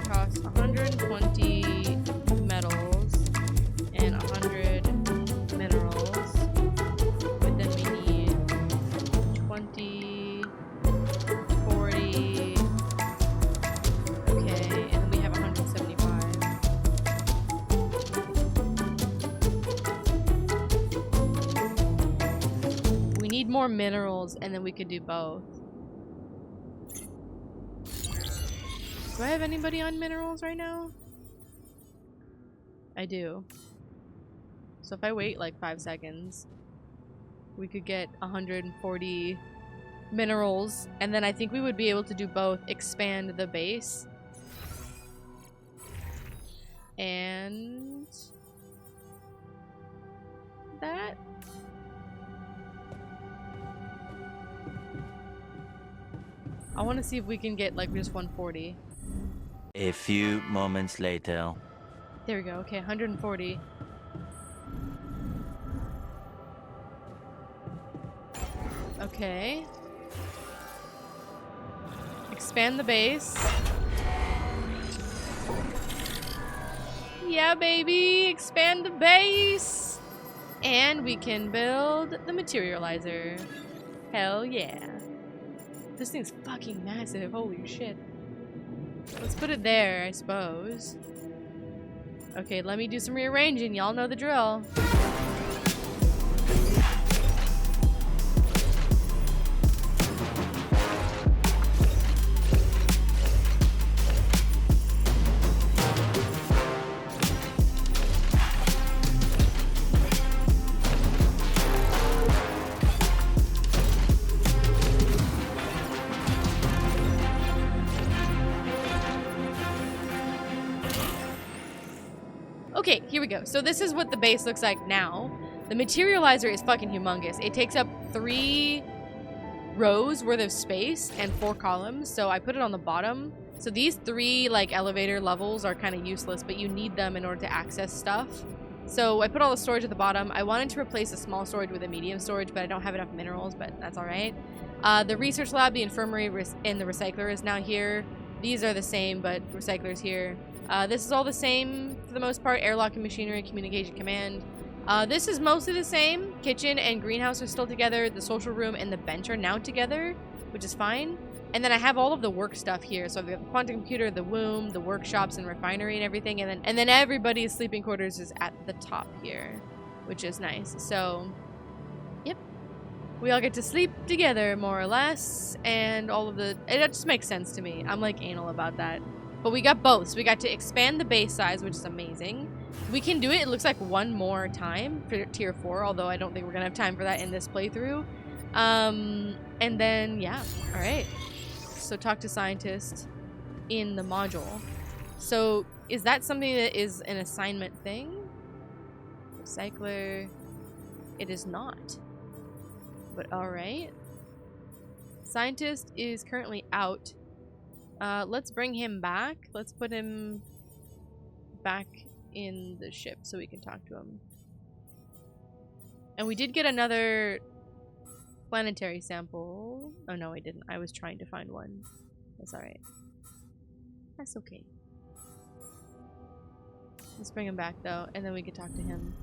costs 120 metals and 100 minerals. But then we need 20, 40. Okay, and then we have 175. We need more minerals, and then we could do both. Do I have anybody on minerals right now? I do. So if I wait like 5 seconds, we could get 140 minerals, and then I think we would be able to do both, expand the base and that. I want to see if we can get like just 140. A few moments later. There we go. Okay, 140. Okay. Expand the base. Yeah, baby! Expand the base! And we can build the materializer. Hell yeah. This thing's fucking massive. Holy shit. Let's put it there, I suppose. Okay, let me do some rearranging. Y'all know the drill. Okay, here we go. So this is what the base looks like now. The materializer is fucking humongous. It takes up 3 rows worth of space and 4 columns. So I put it on the bottom. So these 3 like elevator levels are kind of useless, but you need them in order to access stuff. So I put all the storage at the bottom. I wanted to replace the small storage with a medium storage, but I don't have enough minerals, but that's all right. The research lab, the infirmary, and the recycler is now here. These are the same, but recycler's here. This is all the same for the most part. Airlock and machinery, communication command. This is mostly the same. Kitchen and greenhouse are still together. The social room and the bench are now together, which is fine. And then I have all of the work stuff here. So I've got the quantum computer, the womb, the workshops and refinery and everything. And then everybody's sleeping quarters is at the top here. which is nice. So, yep. We all get to sleep together, more or less, and all of the... It just makes sense to me. I'm, like, anal about that. But we got both. So we got to expand the base size, which is amazing. We can do it, it looks like, one more time for Tier 4, although I don't think we're going to have time for that in this playthrough. And then, yeah. Alright. So talk to scientist in the module. So, is that something that is an assignment thing? Recycler. It is not. But alright. Scientist is currently out. Let's bring him back. Let's put him back in the ship so we can talk to him. And we did get another planetary sample. Oh no, I didn't. I was trying to find one. That's alright. That's okay. Let's bring him back though, and then we can talk to him.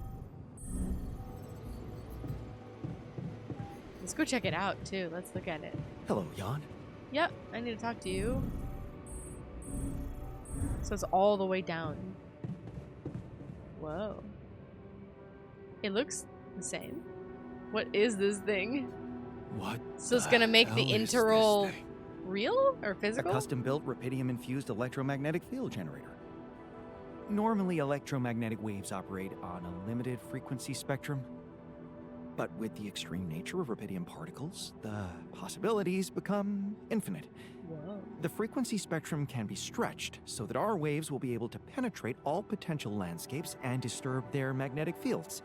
Let's go check it out too. Let's look at it. Hello, Jan. Yep, I need to talk to you. So it's all the way down. Whoa. It looks the same. What is this thing? What? So it's gonna make the interroll real or A physical? custom-built Rapidium-infused electromagnetic field generator. Normally, electromagnetic waves operate on a limited frequency spectrum. But with the extreme nature of Rapidium particles, the possibilities become infinite. Whoa. The frequency spectrum can be stretched so that our waves will be able to penetrate all potential landscapes and disturb their magnetic fields.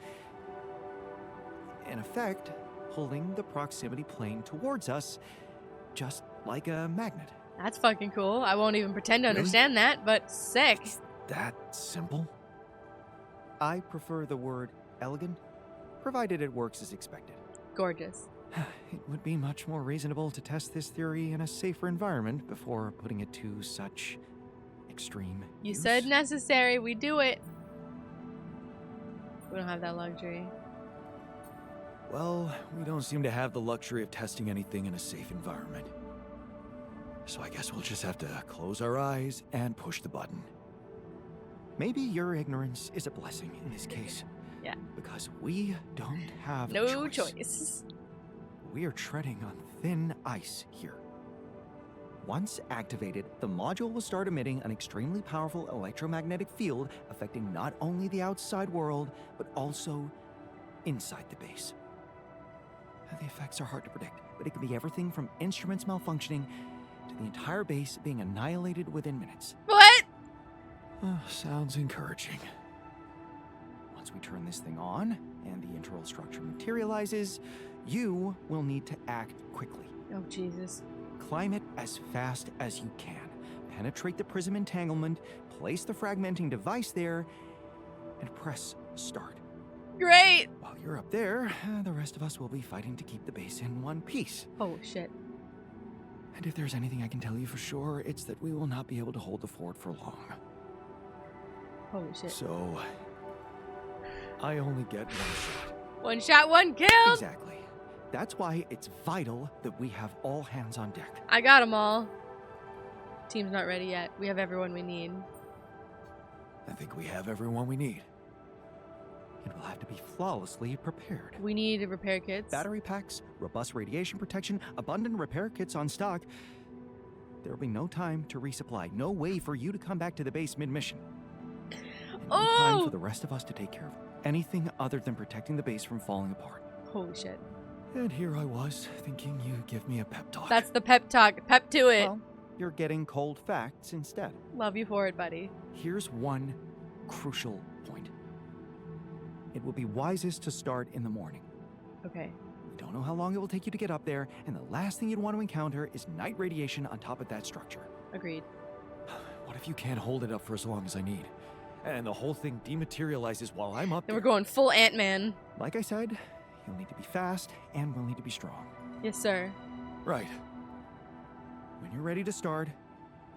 In effect, pulling the proximity plane towards us, just like a magnet. That's fucking cool. I won't even pretend to understand that, but sick. That simple? I prefer the word elegant, provided it works as expected. Gorgeous. It would be much more reasonable to test this theory in a safer environment before putting it to such extreme You use. said necessary, we do it. We don't have that luxury. Well, we don't seem to have the luxury of testing anything in a safe environment. So I guess we'll just have to close our eyes and push the button. Maybe your ignorance is a blessing in this case. Yeah. Because we don't have No a choice. We are treading on thin ice here. Once activated, the module will start emitting an extremely powerful electromagnetic field affecting not only the outside world, but also inside the base. The effects are hard to predict, but it can be everything from instruments malfunctioning to the entire base being annihilated within minutes. What? Sounds encouraging. Once we turn this thing on and the interroll structure materializes, you will need to act quickly. Oh, Jesus. Climb it as fast as you can. Penetrate the prism entanglement, place the fragmenting device there, and press start. Great! While you're up there, the rest of us will be fighting to keep the base in one piece. Oh, shit. And if there's anything I can tell you for sure, it's that we will not be able to hold the fort for long. Holy shit. So, I only get one shot. One shot, one kill! Exactly. That's why it's vital that we have all hands on deck. I got them all. Team's not ready yet. We have everyone we need. I think we have everyone we need. It will have to be flawlessly prepared. We need repair kits. Battery packs, robust radiation protection, abundant repair kits on stock. There will be no time to resupply. No way for you to come back to the base mid-mission. No time for the rest of us to take care of anything other than protecting the base from falling apart. Holy shit. And here I was, thinking you'd give me a pep talk. That's the pep talk. Pep to it. Well, you're getting cold facts instead. Love you for it, buddy. Here's one crucial point. It will be wisest to start in the morning. Okay. We don't know how long it will take you to get up there, and the last thing you'd want to encounter is night radiation on top of that structure. Agreed. What if you can't hold it up for as long as I need? And the whole thing dematerializes while I'm up Then there? we're going full Ant-Man. Like I said, you'll need to be fast, and we'll need to be strong. Yes, sir. Right. When you're ready to start,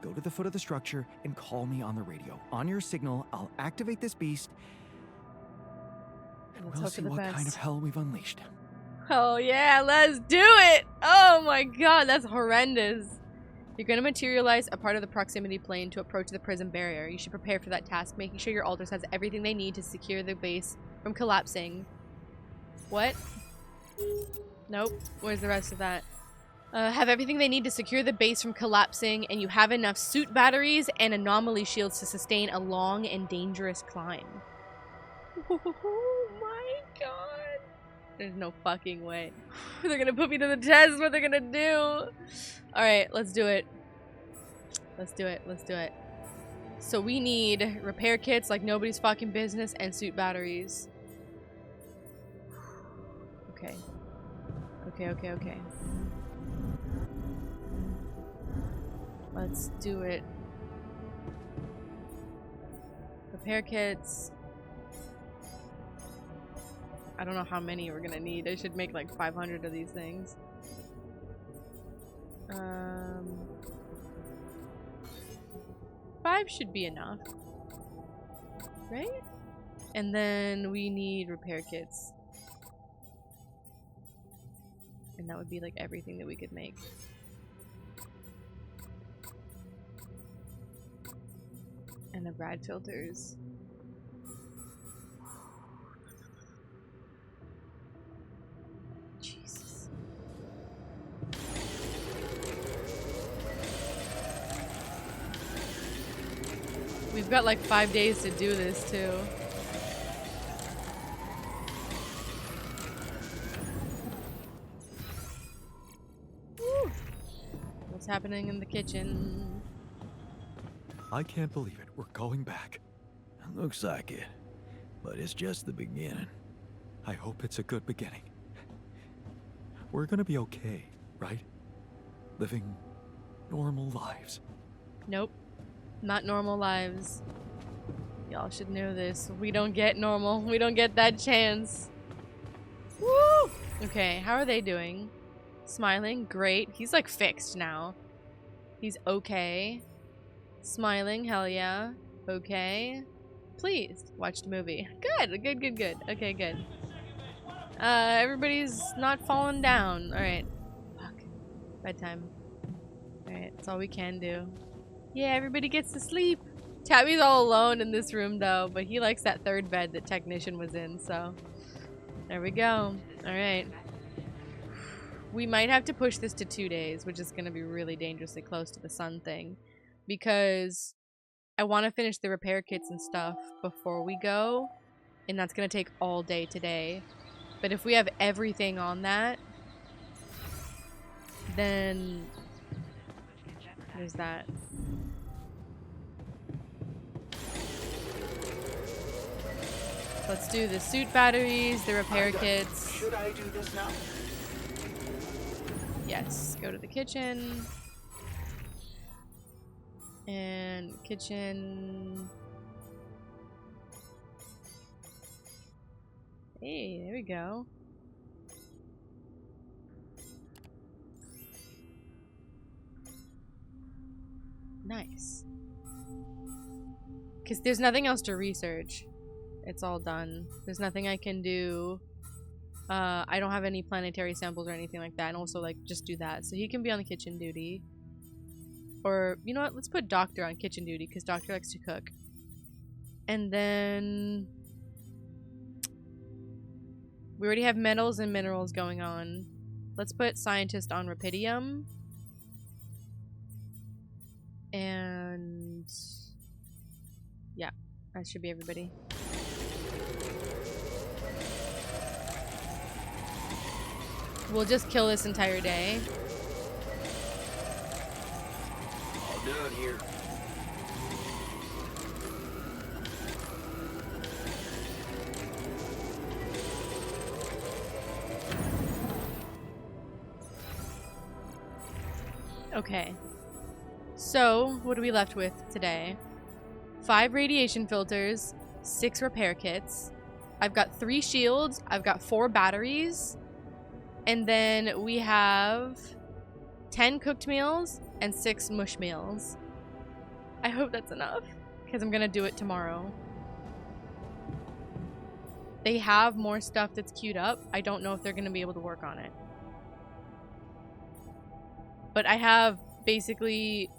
go to the foot of the structure and call me on the radio. On your signal, I'll activate this beast, and Let's we'll hope see for the what kind of best. hell we've unleashed. Oh, yeah. Let's do it. Oh, my God. That's horrendous. You're going to materialize a part of the proximity plane to approach the prison barrier. You should prepare for that task, making sure your alters has everything they need to secure the base from collapsing. What? Nope. Where's the rest of that? Have everything they need to secure the base from collapsing, and you have enough suit batteries and anomaly shields to sustain a long and dangerous climb. Oh my god. There's no fucking way. They're gonna put me to the test. What they're gonna do? Alright, let's do it. Let's do it. Let's do it. So we need repair kits like nobody's fucking business and suit batteries. Okay. Okay. Let's do it. Repair kits. I don't know how many we're gonna need. I should make like 500 of these things. 5 should be enough. Right? And then we need repair kits. And that would be like everything that we could make. And the rad filters. Jesus. We've got like 5 days to do this too. Woo. What's happening in the kitchen? I can't believe it. We're going back. Looks like it. But it's just the beginning. I hope it's a good beginning. We're gonna be okay, right? Living normal lives. Nope. Not normal lives. Y'all should know this. We don't get normal. We don't get that chance. Woo! Okay, how are they doing? Smiling? Great. He's like fixed now. He's okay. Smiling? Hell yeah. Okay. Pleased. Watched a movie. Good. Good. Okay, good. Everybody's not falling down. Alright. Fuck. Bedtime. Alright, that's all we can do. Yeah, everybody gets to sleep. Tabby's all alone in this room though, but he likes that third bed that Technician was in, so there we go. Alright. We might have to push this to 2 days, which is going to be really dangerously close to the sun thing, because I want to finish the repair kits and stuff before we go, and that's going to take all day today. But if we have everything on that, then there's that. Let's do the suit batteries, the repair kits. Should I do this now? Yes, go to the kitchen. And kitchen. Hey, there we go. Nice. Because there's nothing else to research. It's all done. There's nothing I can do. I don't have any planetary samples or anything like that. And also, like, just do that. So he can be on the kitchen duty. Or, you know what? Let's put Doctor on kitchen duty, because Doctor likes to cook. And then we already have metals and minerals going on. Let's put Scientist on Rapidium. And yeah, that should be everybody. We'll just kill this entire day. All done here. Okay. So, what are we left with today? 5 radiation filters, 6 repair kits. I've got 3 shields, I've got 4 batteries. And then we have 10 cooked meals and 6 mush meals. I hope that's enough, because I'm gonna do it tomorrow. They have more stuff that's queued up. I don't know if they're gonna be able to work on it. But I have basically,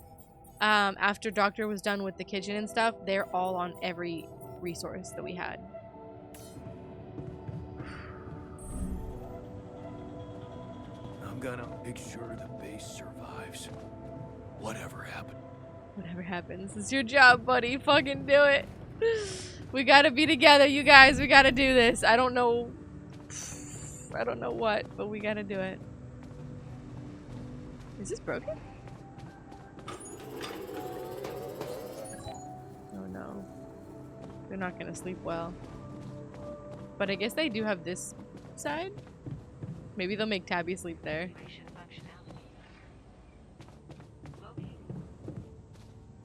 after Doctor was done with the kitchen and stuff, they're all on every resource that we had. I'm gonna make sure the base survives. Whatever happens. Whatever happens. It's your job, buddy. Fucking do it. We gotta be together, you guys. We gotta do this. I don't know what, but we gotta do it. Is this broken? Oh no. They're not gonna sleep well. But I guess they do have this side. Maybe they'll make Tabby sleep there.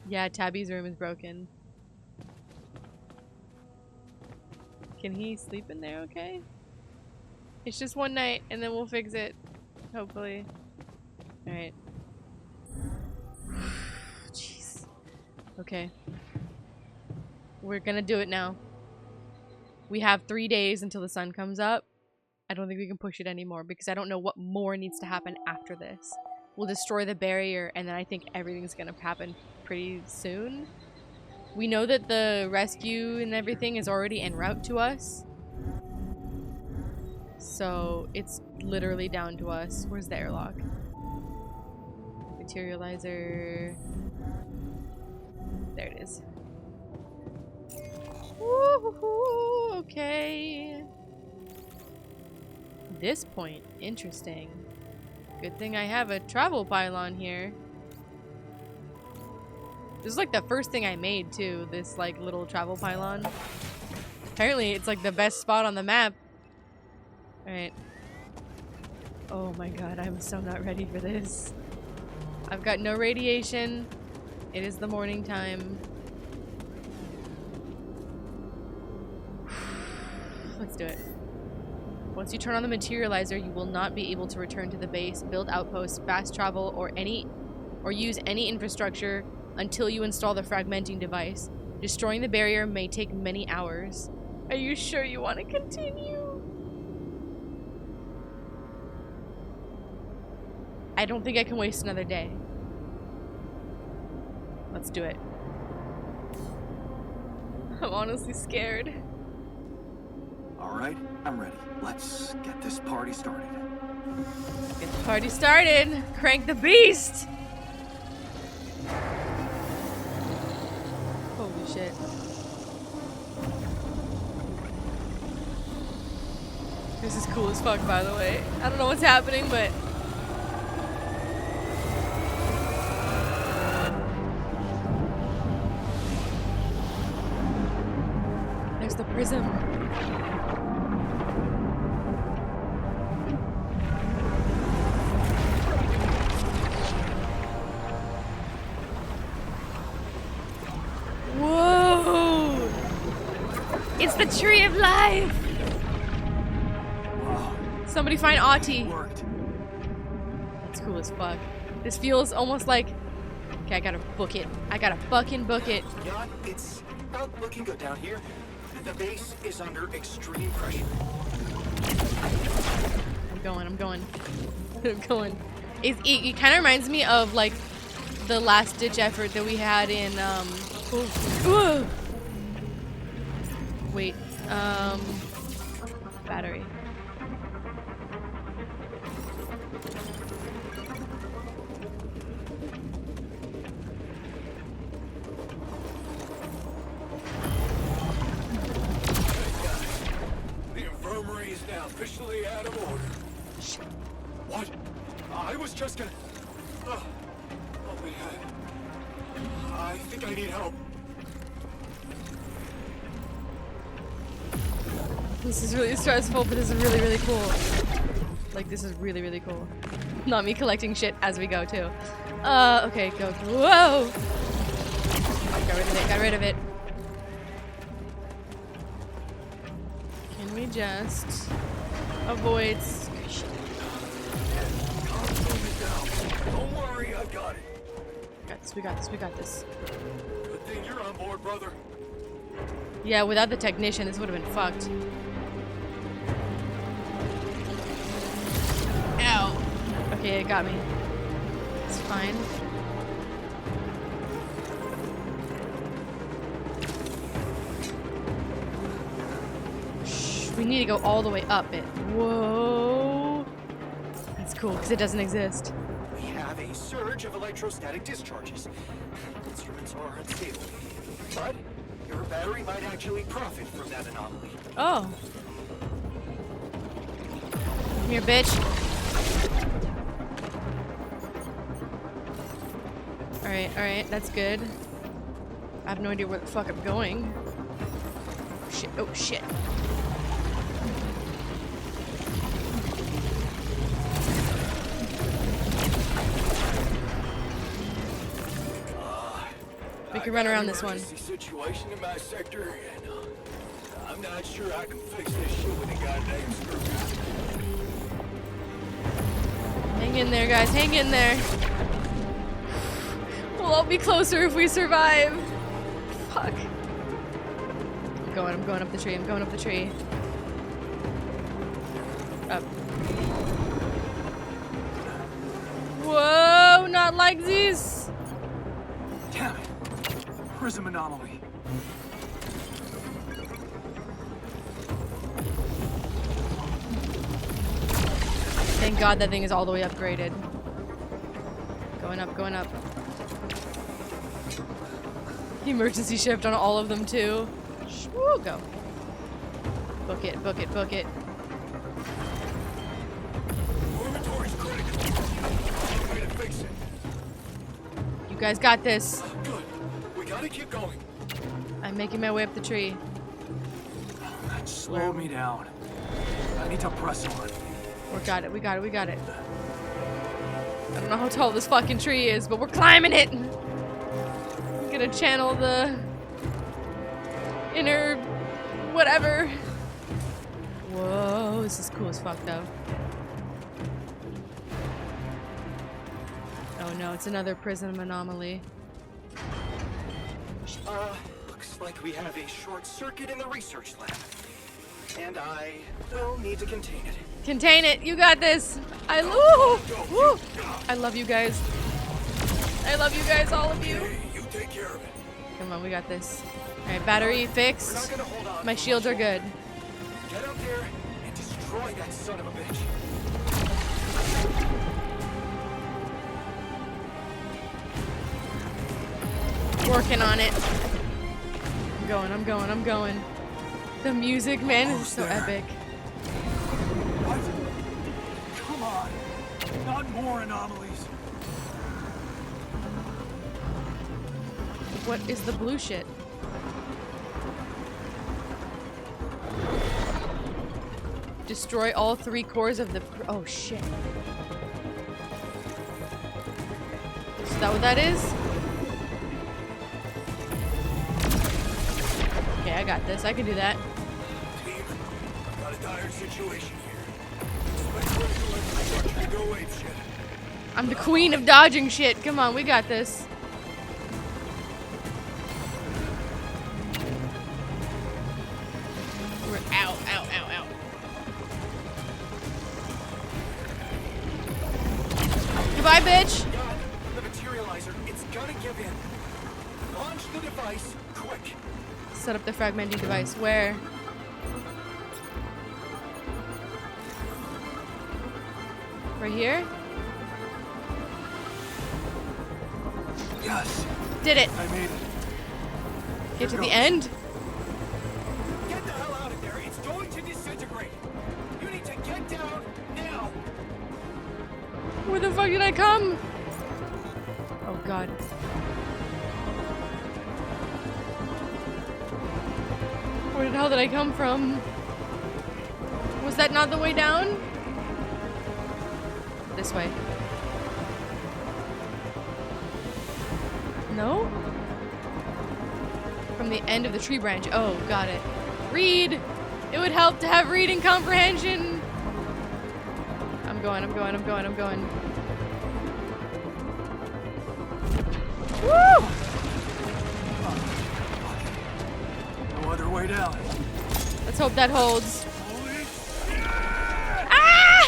Yeah, Tabby's room is broken. Can he sleep in there okay? It's just one night and then we'll fix it. Hopefully. Alright. Jeez. Okay. We're gonna do it now. We have 3 days until the sun comes up. I don't think we can push it anymore because I don't know what more needs to happen after this. We'll destroy the barrier and then I think everything's gonna happen pretty soon. We know that the rescue and everything is already en route to us. So it's literally down to us. Where's the airlock? Materializer. There it is. Woohoo! Okay. This point, interesting. Good thing I have a travel pylon here. This is like the first thing I made too, this like little travel pylon. Apparently it's like the best spot on the map. Alright. Oh my god, I'm so not ready for this. I've got no radiation. It is the morning time. Let's do it. Once you turn on the materializer, you will not be able to return to the base, build outposts, fast travel, or use any infrastructure until you install the fragmenting device. Destroying the barrier may take many hours. Are you sure you want to continue? I don't think I can waste another day. Let's do it. I'm honestly scared. Alright, I'm ready. Let's get this party started. Get the party started! Crank the beast! Holy shit. This is cool as fuck, by the way. I don't know what's happening, but... There's the prism. Whoa! It's the tree of life! Somebody find Aughty. That's cool as fuck. This feels almost like... Okay, I gotta book it. I gotta fucking book it. Jan, it's not looking good down here. The base is under extreme pressure. I'm going. I'm going. It kind of reminds me of like the last ditch effort that we had in wait, battery. The infirmary is now officially out of order. What? I was just gonna... Oh man. I think I need help. This is really stressful, but this is really, really cool. Like, this is really, really cool. Not me collecting shit as we go, too. Okay, go. Whoa! Got rid of it. Can we just avoid... Don't worry, I got it. We got this. Good thing you're on board, brother. Yeah, without the technician, this would have been fucked. Ow. Okay, it got me. It's fine. need to go all the way up it. Whoa. That's cool, because it doesn't exist. We have a surge of electrostatic discharges. Instruments are unstable. But your battery might actually profit from that anomaly. Oh. Come here, bitch. Alright, that's good. I have no idea where the fuck I'm going. Shit, oh shit. We can run around this one. Situation in my sector, and I'm not sure I can fix this shit with a goddamn screwdriver. Hang in there, guys. Hang in there. We'll all be closer if we survive. Fuck. I'm going up the tree. I'm going up the tree. Up. Whoa, not like this. Damn it. Prism anomaly. Thank God that thing is all the way upgraded. Going up, going up. Emergency shift on all of them too. Woo, go. Book it, book it, book it. Inventory's critical. Way to fix it. You guys got this. Good. We gotta keep going. I'm making my way up the tree. That slowed me down. I need to press on. We got it, we got it, we got it. I don't know how tall this fucking tree is, but we're climbing it! I'm gonna channel the inner whatever. Whoa, this is cool as fuck though. Oh no, it's another prism anomaly. Looks like we have a short circuit in the research lab. And I will need to contain it. Contain it, you got this. I love you guys. I love you guys, all of you. You take care of it. Come on, we got this. Alright, battery fixed. My shields are good. Get out there and destroy that son of a bitch. Working on it. I'm going, I'm going, I'm going. The music, man, is so epic. What? Come on. Not more anomalies. What is the blue shit? Destroy all 3 cores of the... Oh, shit. Is that what that is? Okay, I got this. I can do that. Team, got a dire situation here. Expect critical infrastructure to go apeshit. I'm the queen of dodging shit. Come on, we got this. We're out, out, out, out. Goodbye, bitch. The materializer, it's gonna give in. Launch the device, quick. Set up the fragmenting device. Where? Right here? Yes. Did it. I made it. Get to the end? Get the hell out of there. It's going to disintegrate. You need to get down now. Where the fuck did I come? Oh god. Where the hell did I come from? Was that not the way down? This way. No? From the end of the tree branch. Oh, got it. Read! It would help to have reading comprehension! I'm going, I'm going, I'm going, I'm going. Woo! No other way down. Let's hope that holds. Ah!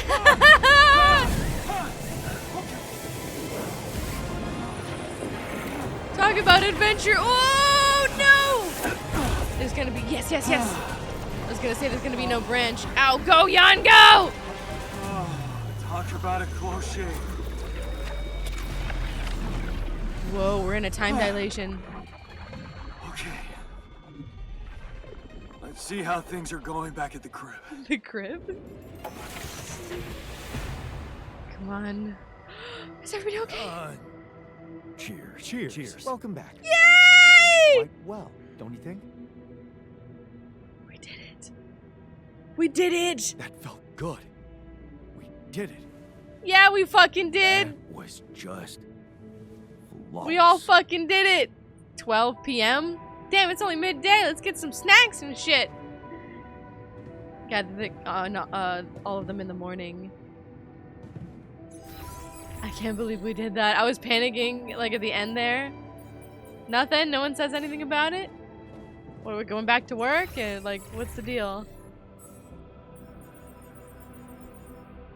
Talk about adventure. Oh no! There's gonna be yes, yes, yes. Let's gonna say there's gonna be no branch. Ow, go, Jan, go! Oh, talk about a close shave. Whoa, we're in a time dilation. Okay. Let's see how things are going back at the crib. The crib? Come on. Is everybody okay? Cheers. Cheers. Welcome back. Yay! Quite well, don't you think? We did it. We did it! That felt good. We did it. Yeah, we fucking did! That was just flawless. We all fucking did it! 12 p.m.? Damn, it's only midday. Let's get some snacks and shit. Got all of them in the morning. I can't believe we did that. I was panicking, like, at the end there. Nothing? No one says anything about it? What, we're going back to work? And, like, what's the deal?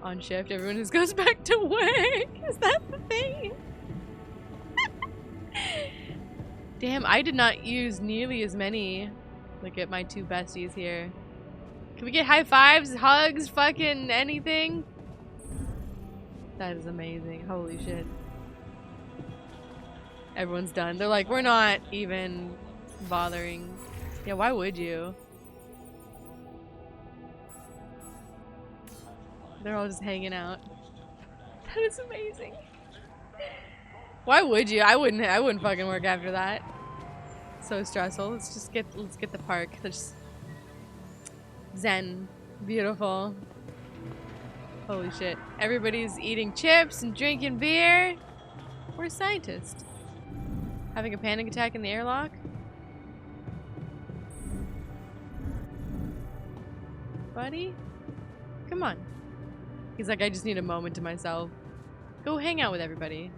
On shift, everyone just goes back to work. Is that the thing? Damn, I did not use nearly as many. Look at my two besties here. Can we get high fives, hugs, fucking anything? That is amazing. Holy shit. Everyone's done. They're like, we're not even bothering. Yeah, why would you? They're all just hanging out. That is amazing. Why would you? I wouldn't fucking work after that. So stressful. Let's get the park. Let's zen. Beautiful. Holy shit. Everybody's eating chips and drinking beer. We're a scientist. Having a panic attack in the airlock? Buddy? Come on. He's like, I just need a moment to myself. Go hang out with everybody.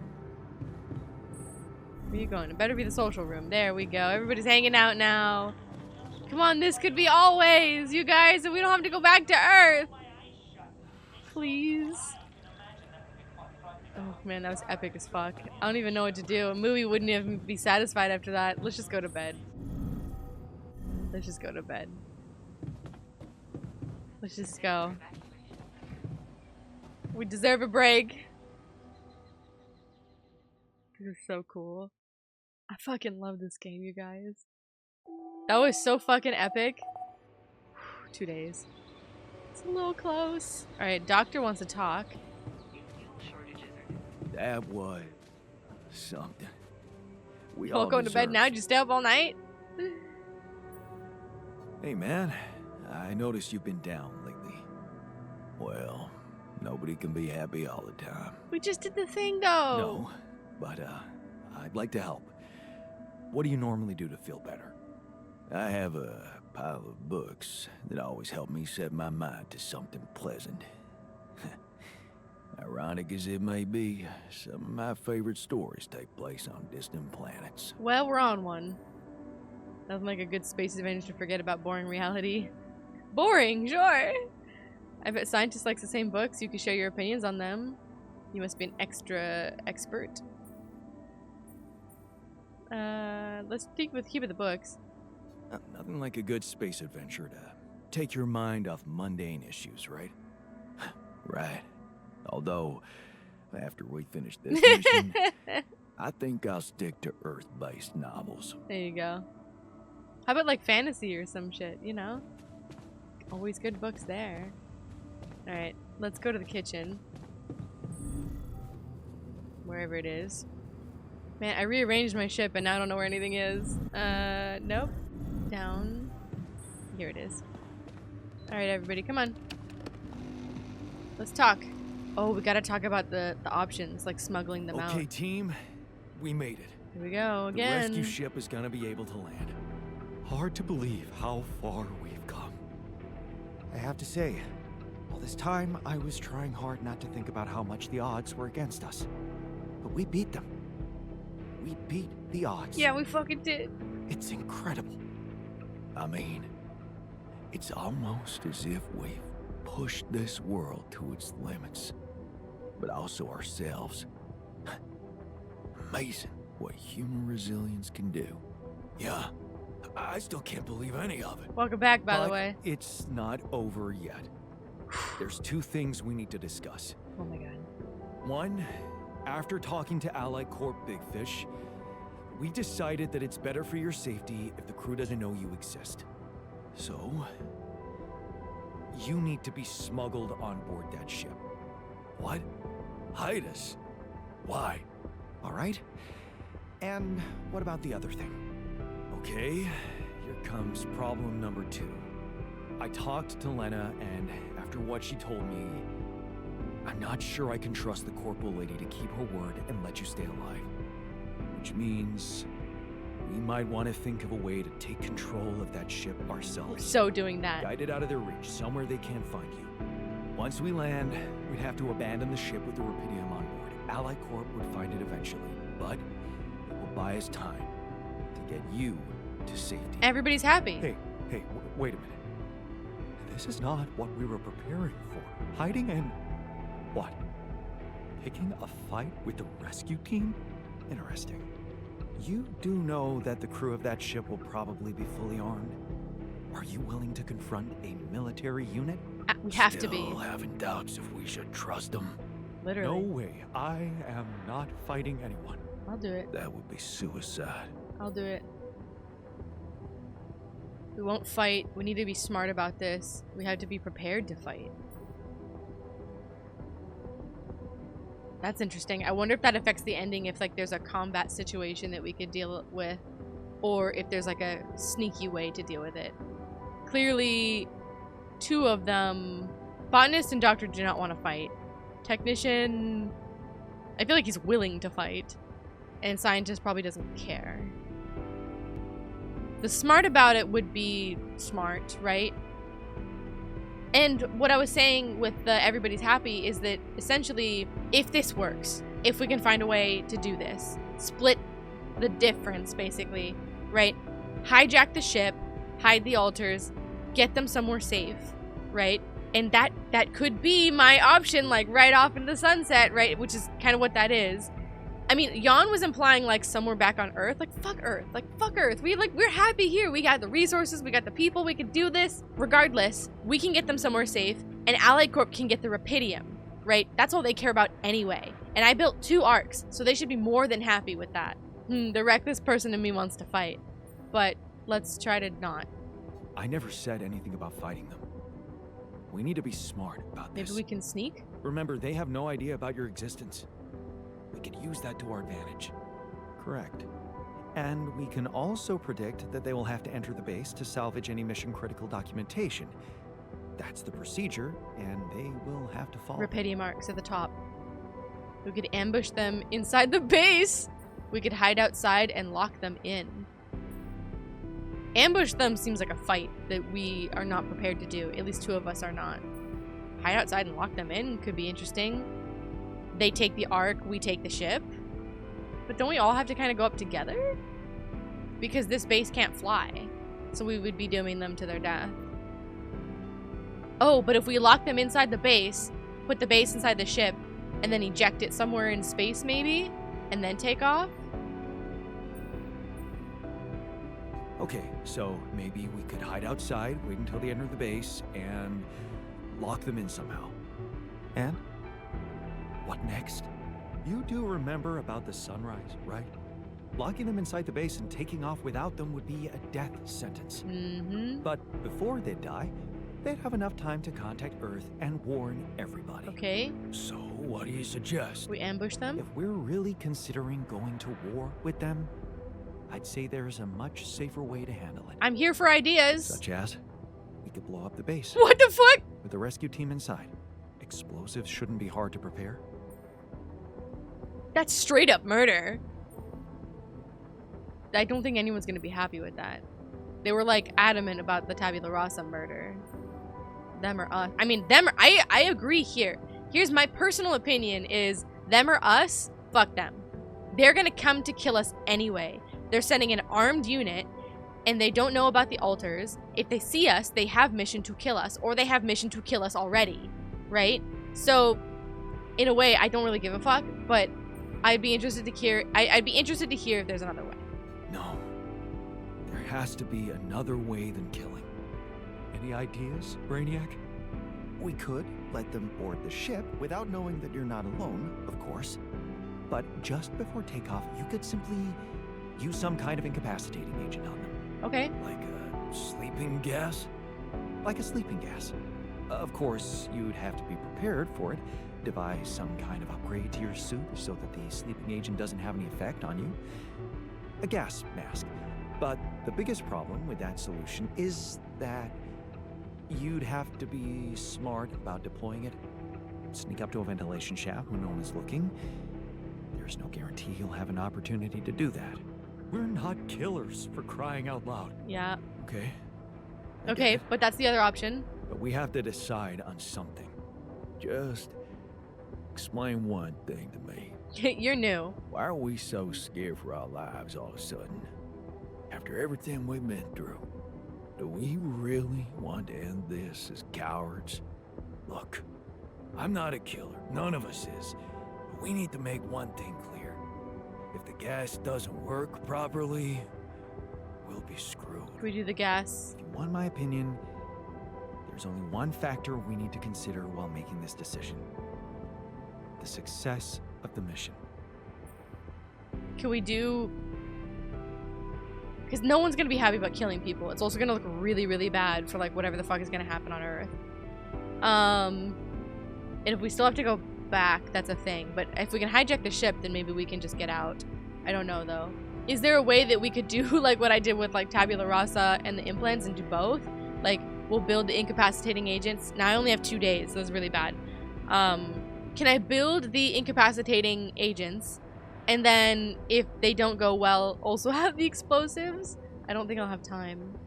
Where are you going? It better be the social room. There we go. Everybody's hanging out now. Come on, this could be always, you guys, and we don't have to go back to Earth. Please. Oh man, that was epic as fuck. I don't even know what to do. A movie wouldn't even be satisfied after that. Let's just go to bed. Let's just go to bed. Let's just go. We deserve a break. This is so cool. I fucking love this game, you guys. That was so fucking epic. 2 days. It's a little close. Alright, doctor wants to talk. That was something. We all going to bed now? Did you stay up all night? Hey man, I noticed you've been down lately. Well, nobody can be happy all the time. We just did the thing though. No, but I'd like to help. What do you normally do to feel better? I have a pile of books that always help me set my mind to something pleasant. Ironic as it may be, some of my favorite stories take place on distant planets. Well, we're on one. Nothing like a good space advantage to forget about boring reality. Boring, sure. I bet scientists like the same books. You can share your opinions on them. You must be an extra expert. Let's keep with the books. Nothing like a good space adventure to take your mind off mundane issues, right? Right. Although, after we finish this mission, I think I'll stick to Earth-based novels. There you go. How about like fantasy or some shit, you know? Always good books there. Alright, let's go to the kitchen. Wherever it is. Man, I rearranged my ship and now I don't know where anything is. Nope. Down. Here it is. Alright, everybody, come on. Let's talk. Oh, we gotta talk about the options, like smuggling them out. Okay, team. We made it. Here we go, again. The rescue ship is gonna be able to land. Hard to believe how far we've come. I have to say, all this time I was trying hard not to think about how much the odds were against us. But we beat them. We beat the odds. Yeah, we fucking did. It's incredible. I mean, it's almost as if we've pushed this world to its limits, but also ourselves. Amazing what human resilience can do. Yeah, I still can't believe any of it. Welcome back, by the But way. it's not over yet. There's two things we need to discuss. Oh my god. One, after talking to Allied Corp Big Fish, we decided that it's better for your safety if the crew doesn't know you exist. So, you need to be smuggled on board that ship. What? Hide us? Why? All right? And what about the other thing? Okay, here comes problem number 2. I talked to Lena, and after what she told me, I'm not sure I can trust the corporal lady to keep her word and let you stay alive. Which means we might want to think of a way to take control of that ship ourselves. So doing that. Guide it out of their reach, somewhere they can't find you. Once we land, we'd have to abandon the ship with the Rapidium on board. Allied Corp would find it eventually, but it will buy us time to get you to safety. Everybody's happy. Hey, wait a minute. This is not what we were preparing for. Hiding and... what? Picking a fight with the rescue team? Interesting. You do know that the crew of that ship will probably be fully armed. Are you willing to confront a military unit? We have to be. Still having doubts if we should trust them. Literally. No way. I am not fighting anyone. I'll do it. That would be suicide. I'll do it. We won't fight. We need to be smart about this. We have to be prepared to fight. That's interesting. I wonder if that affects the ending, if like there's a combat situation that we could deal with, or if there's like a sneaky way to deal with it. Clearly, 2 of them, botanist and doctor, do not want to fight. Technician, I feel like he's willing to fight, and scientist probably doesn't care. The smart about it would be smart, right? And what I was saying with the everybody's happy is that essentially, if this works, if we can find a way to do this, split the difference basically, right? Hijack the ship, hide the altars, get them somewhere safe, right? And that could be my option, like right off into the sunset, right? Which is kind of what that is. I mean, Jan was implying like somewhere back on Earth, like fuck Earth, we're happy here. We got the resources, we got the people, we could do this. Regardless, we can get them somewhere safe, and Allied Corp can get the Rapidium, right? That's all they care about anyway. And I built 2 arcs, so they should be more than happy with that. The reckless person in me wants to fight, but let's try to not. I never said anything about fighting them. We need to be smart about this. Maybe we can sneak? Remember, they have no idea about your existence. We could use that to our advantage. Correct. And we can also predict that they will have to enter the base to salvage any mission-critical documentation. That's the procedure, and they will have to follow. Rapidium arcs at the top. We could ambush them inside the base. We could hide outside and lock them in. Ambush them seems like a fight that we are not prepared to do. At least 2 of us are not. Hide outside and lock them in could be interesting. They take the arc, we take the ship. But don't we all have to kind of go up together? Because this base can't fly. So we would be dooming them to their death. Oh, but if we lock them inside the base, put the base inside the ship, and then eject it somewhere in space maybe, and then take off? Okay, so maybe we could hide outside, wait until they enter the base, and lock them in somehow. And what next? You do remember about the sunrise, right? Locking them inside the base and taking off without them would be a death sentence. But before they die, they'd have enough time to contact Earth and warn everybody. Okay. So, what do you suggest? We ambush them? If we're really considering going to war with them, I'd say there's a much safer way to handle it. I'm here for ideas. Such as, we could blow up the base. What the fuck? With the rescue team inside. Explosives shouldn't be hard to prepare. That's straight up murder. I don't think anyone's gonna be happy with that. They were like adamant about the Tabula Rasa murder. Them or us. I mean, I agree here. Here's my personal opinion is them or us, fuck them. They're gonna come to kill us anyway. They're sending an armed unit and they don't know about the altars. If they see us, they have mission to kill us, or they have mission to kill us already, right? So in a way, I don't really give a fuck, but I'd be interested to hear I'd be interested to hear if there's another way. No. There has to be another way than killing. Any ideas, Brainiac? We could let them board the ship without knowing that you're not alone, of course. But just before takeoff, you could simply use some kind of incapacitating agent on them. Okay. Like a sleeping gas? Like a sleeping gas. Of course, you'd have to be prepared for it. Devise some kind of upgrade to your suit so that the sleeping agent doesn't have any effect on you. A gas mask. But the biggest problem with that solution is that you'd have to be smart about deploying it. Sneak up to a ventilation shaft when no one is looking. There's no guarantee you'll have an opportunity to do that. We're not killers, for crying out loud. Yeah. Okay? Okay, but that's the other option. But we have to decide on something. Just explain one thing to me. You're new. Why are we so scared for our lives all of a sudden? After everything we've been through, do we really want to end this as cowards? Look, I'm not a killer. None of us is. But we need to make one thing clear. If the gas doesn't work properly, we'll be screwed. Can we do the gas? If you want my opinion, there's only one factor we need to consider while making this decision. The success of the mission. Can we do... Because no one's going to be happy about killing people. It's also going to look really, really bad for, like, whatever the fuck is going to happen on Earth. And if we still have to go back, that's a thing. But if we can hijack the ship, then maybe we can just get out. I don't know, though. Is there a way that we could do, like, what I did with, like, Tabula Rasa and the implants and do both? Like, we'll build the incapacitating agents. Now, I only have 2 days, so that's really bad. Can I build the incapacitating agents? And then, if they don't go well, also have the explosives? I don't think I'll have time.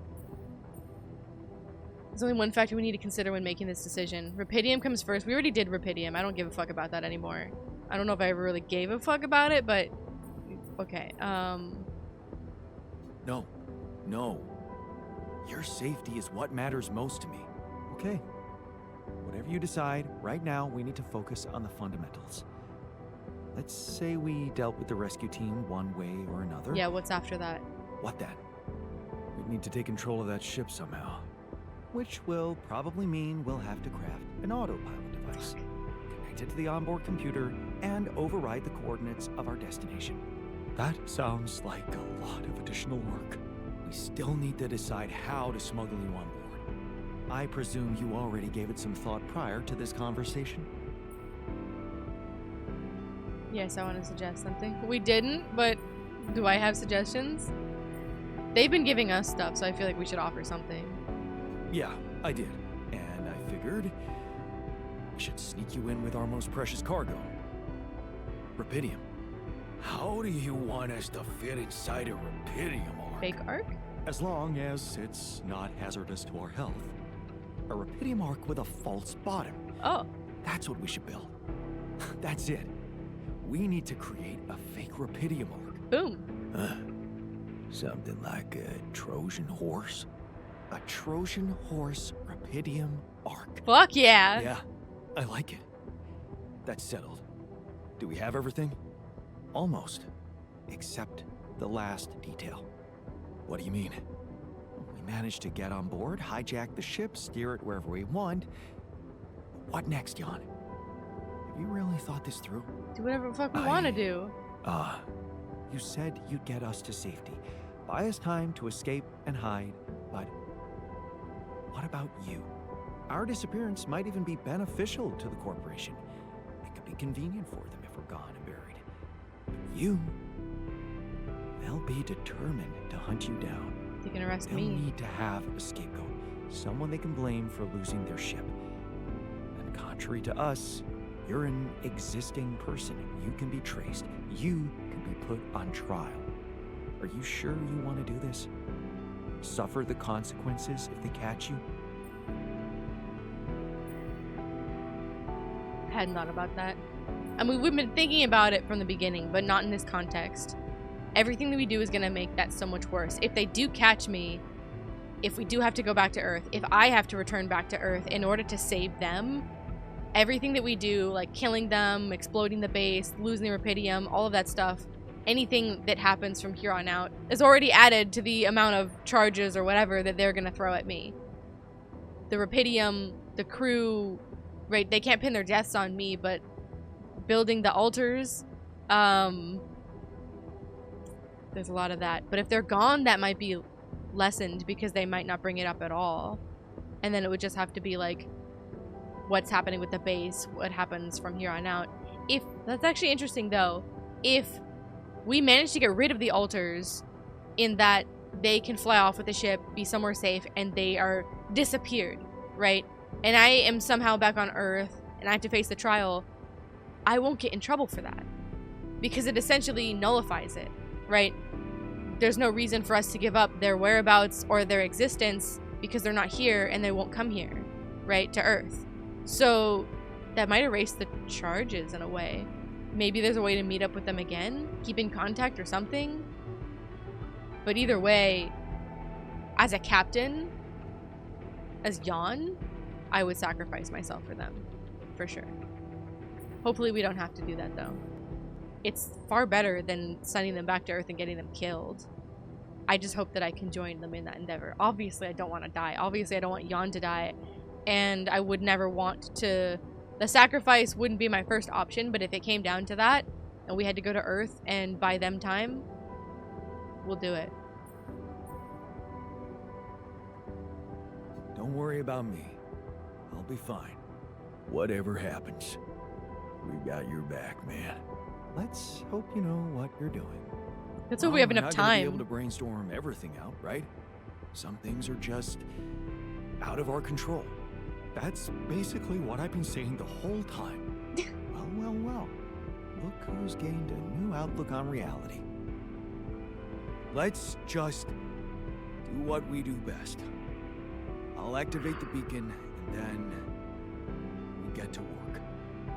There's only one factor we need to consider when making this decision. Rapidium comes first. We already did Rapidium. I don't give a fuck about that anymore. I don't know if I ever really gave a fuck about it, but... Okay, No. No. Your safety is what matters most to me. Okay. Whatever you decide, right now we need to focus on the fundamentals. Let's say we dealt with the rescue team one way or another. Yeah, what's after that? What then? We need to take control of that ship somehow. Which will probably mean we'll have to craft an autopilot device. Connect it to the onboard computer and override the coordinates of our destination. That sounds like a lot of additional work. We still need to decide how to smuggle you on board. I presume you already gave it some thought prior to this conversation? Yes, I want to suggest something. We didn't, but do I have suggestions? They've been giving us stuff, so I feel like we should offer something. Yeah, I did. And I figured we should sneak you in with our most precious cargo. Rapidium. How do you want us to fit inside a Rapidium arc? Fake arc? As long as it's not hazardous to our health. A Rapidium arc with a false bottom. Oh. That's what we should build. That's it. We need to create a fake Rapidium arc. Boom. Something like a Trojan horse? A Trojan horse Rapidium arc. Fuck yeah. Yeah, I like it. That's settled. Do we have everything? Almost. Except the last detail. What do you mean? We managed to get on board, hijack the ship, steer it wherever we want. What next, Jan? Have you really thought this through? Do whatever the fuck we want to do. You said you'd get us to safety. Buy us time to escape and hide, but what about you? Our disappearance might even be beneficial to the corporation. It could be convenient for them if we're gone and buried. But you, they'll be determined to hunt you down. They can arrest They'll me. need to have a scapegoat, someone they can blame for losing their ship. And contrary to us, you're an existing person. You can be traced. You can be put on trial. Are you sure you want to do this? Suffer the consequences if they catch you? I hadn't thought about that. I mean, we've been thinking about it from the beginning, but not in this context. Everything that we do is going to make that so much worse. If they do catch me, if we do have to go back to Earth, if I have to return back to Earth in order to save them, everything that we do, like killing them, exploding the base, losing the Rapidium, all of that stuff, anything that happens from here on out is already added to the amount of charges or whatever that they're gonna throw at me. The Rapidium, the crew, right, they can't pin their deaths on me, but building the altars, there's a lot of that. But if they're gone, that might be lessened because they might not bring it up at all. And then it would just have to be like, what's happening with the base, what happens from here on out. If, that's actually interesting though, if we manage to get rid of the altars in that they can fly off with the ship, be somewhere safe, and they are disappeared, right? And I am somehow back on Earth and I have to face the trial, I won't get in trouble for that. Because it essentially nullifies it, right? There's no reason for us to give up their whereabouts or their existence because they're not here and they won't come here, right, to Earth. So that might erase the charges in a way. Maybe there's a way to meet up with them again, keep in contact or something. But either way, as a captain, as Jan, I would sacrifice myself for them, for sure. Hopefully we don't have to do that though. It's far better than sending them back to Earth and getting them killed. I just hope that I can join them in that endeavor. Obviously, I don't want to die. Obviously, I don't want Jan to die. And I would never want to... The sacrifice wouldn't be my first option, but if it came down to that, and we had to go to Earth and buy them time, we'll do it. Don't worry about me. I'll be fine. Whatever happens, we've got your back, man. Let's hope you know what you're doing. Let's hope we have enough We're not gonna be time. able to brainstorm everything out, right? Some things are just out of our control. That's basically what I've been saying the whole time. Well. Look who's gained a new outlook on reality. Let's just do what we do best. I'll activate the beacon, and then we get to work.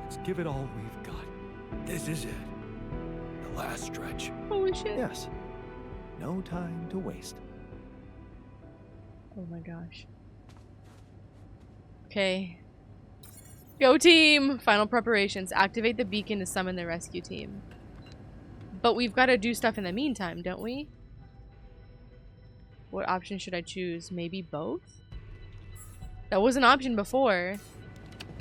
Let's give it all we've got. This is it. The last stretch. Holy shit. Yes. No time to waste. Oh my gosh. Okay. Go team! Final preparations. Activate the beacon to summon the rescue team. But we've got to do stuff in the meantime, don't we? What option should I choose? Maybe both? That was an option before.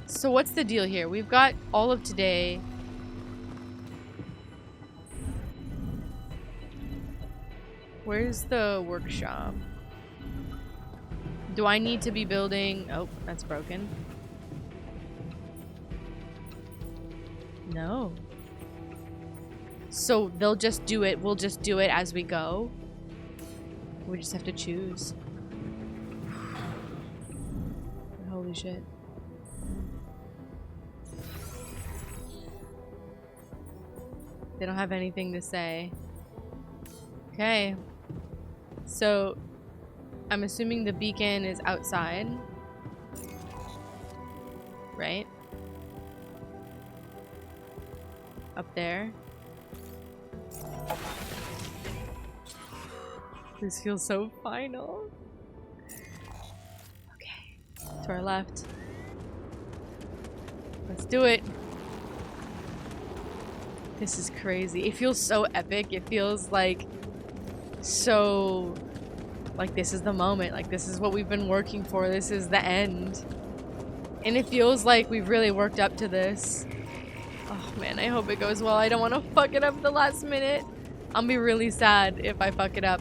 So what's the deal here? We've got all of today. Where's the workshop? Do I need to be building... Oh, that's broken. No. So they'll just do it. We'll just do it as we go. We just have to choose. Holy shit. They don't have anything to say. Okay. So, I'm assuming the beacon is outside. Right? Up there. This feels so final. Okay. To our left. Let's do it. This is crazy. It feels so epic. It feels like so... like this is the moment. Like this is what we've been working for. This is the end. And it feels like we've really worked up to this. Oh man, I hope it goes well. I don't want to fuck it up at the last minute. I'll be really sad if I fuck it up.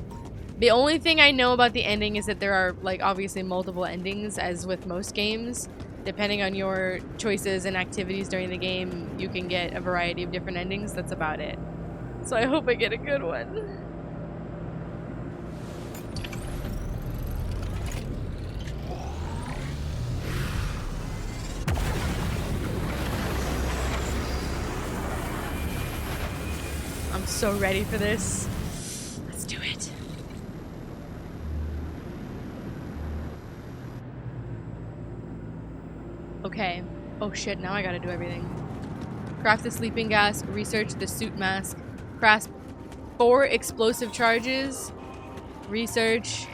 The only thing I know about the ending is that there are, like, obviously multiple endings, as with most games. Depending on your choices and activities during the game, you can get a variety of different endings. That's about it. So I hope I get a good one. I'm so ready for this. Let's do it. Okay. Oh shit, now I gotta do everything. Craft the sleeping gas, research the suit mask, craft 4 explosive charges, research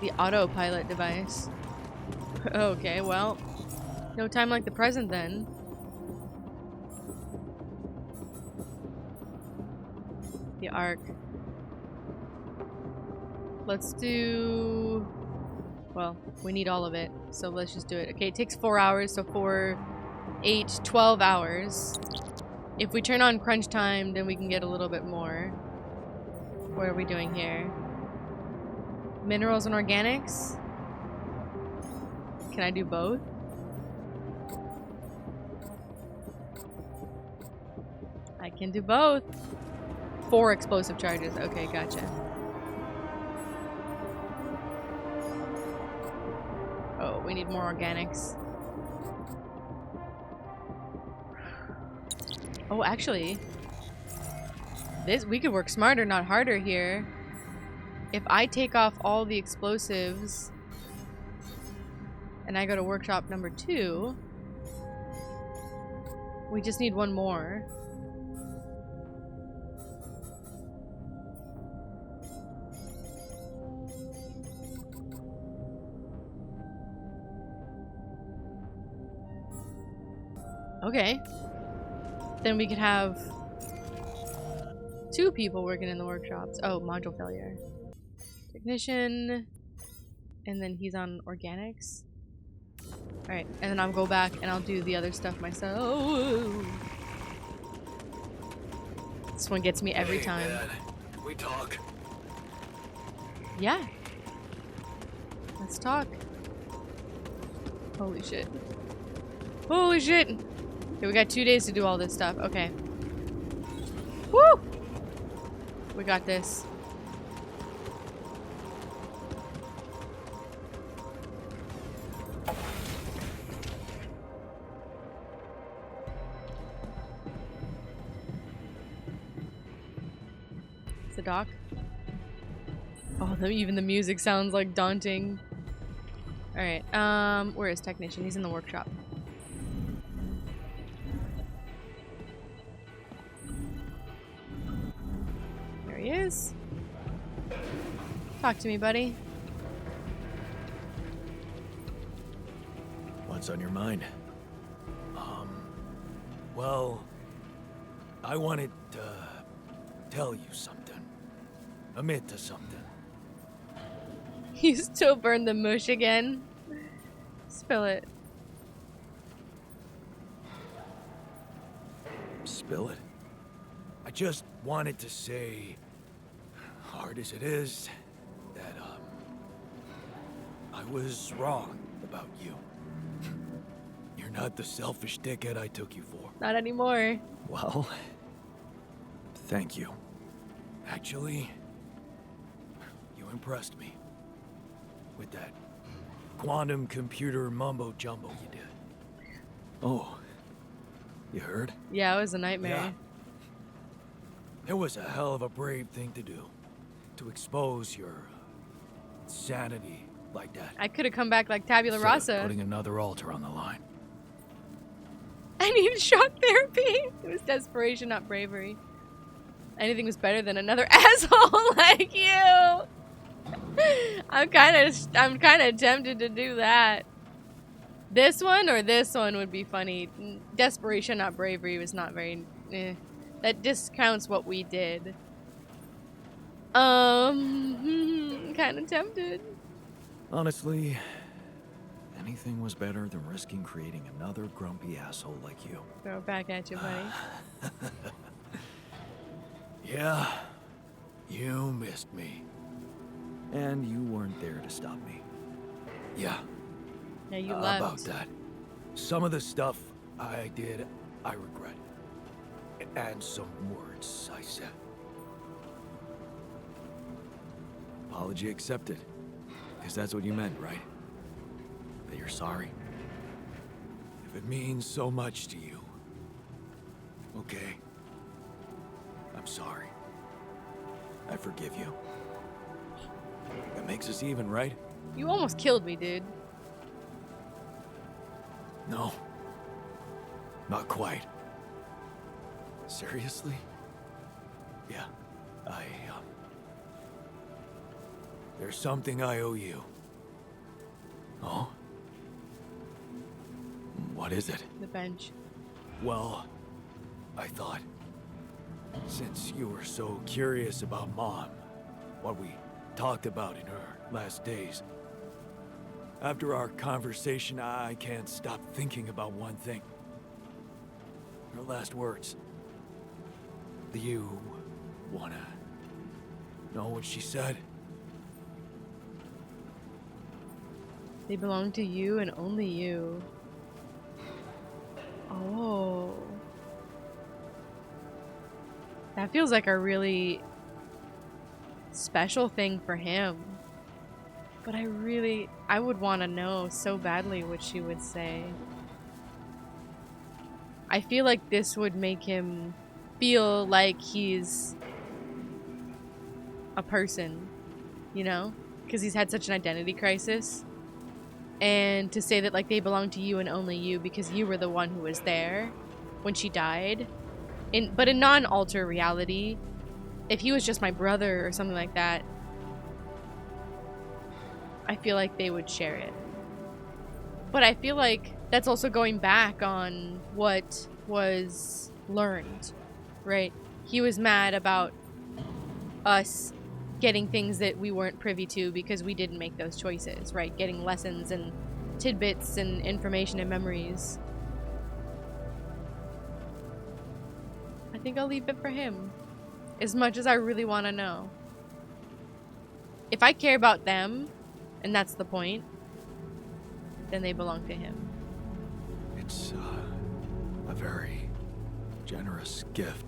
the autopilot device. Okay, well, no time like the present then. the arc. Let's do... Well, we need all of it, so let's just do it. Okay, it takes 4 hours, so 4, 8, 12 hours. If we turn on crunch time, then we can get a little bit more. What are we doing here? Minerals and organics? Can I do both? I can do both. 4 explosive charges. Okay, gotcha. Oh, we need more organics. Oh, actually, we could work smarter, not harder here. If I take off all the explosives and I go to workshop number 2, we just need 1 more. Okay. Then we could have 2 people working in the workshops. Oh, module failure. Technician. And then he's on organics. Alright, and then I'll go back and I'll do the other stuff myself. This one gets me every time. Man, can we talk? Yeah. Let's talk. Holy shit. Holy shit! Okay, we got 2 days to do all this stuff. Okay. Woo! We got this. It's a dock. Oh, even the music sounds like daunting. Alright, where is Technician? He's in the workshop. There he is. Talk to me, buddy. What's on your mind? Well, I wanted to tell you something. Admit to something. You still burn the mush again? Spill it. Spill it? I just wanted to say, hard as it is, that, I was wrong about you. You're not the selfish dickhead I took you for. Not anymore. Well, thank you. Actually, you impressed me with that quantum computer mumbo jumbo you did. Oh, you heard? Yeah, it was a nightmare. Yeah. It was a hell of a brave thing to do. To expose your insanity like that. I could have come back like Tabula Instead of Rasa. putting another altar on the line. I needed shock therapy. It was desperation, not bravery. Anything was better than another asshole like you. I'm kind of tempted to do that. This one or this one would be funny. Desperation, not bravery was not very... That discounts what we did. Kind of tempted. Honestly, anything was better than risking creating another grumpy asshole like you. Throw it back at you, buddy. Yeah, you missed me. And you weren't there to stop me. Yeah. Yeah, you About left. that. Some of the stuff I did, I regret. And some words I said. Apology accepted. Because that's what you meant, right? That you're sorry? If it means so much to you. Okay. I'm sorry. I forgive you. That makes us even, right? You almost killed me, dude. No. Not quite. Seriously? Yeah. There's something I owe you. Oh? What is it? The bench. Well, I thought Since you were so curious about Mom, what we talked about in her last days, after our conversation, I can't stop thinking about one thing. Her last words. Do you wanna know what she said? They belong to you and only you. Oh. That feels like a really special thing for him. But I would want to know so badly what she would say. I feel like this would make him feel like he's a person, you know? Because he's had such an identity crisis. And to say that like they belong to you and only you because you were the one who was there when she died. But in non-alter reality, if he was just my brother or something like that, I feel like they would share it. But I feel like that's also going back on what was learned, right? He was mad about us getting things that we weren't privy to because we didn't make those choices, right? Getting lessons and tidbits and information and memories. I think I'll leave it for him, as much as I really want to know. If I care about them, and that's the point, then they belong to him. It's a very generous gift,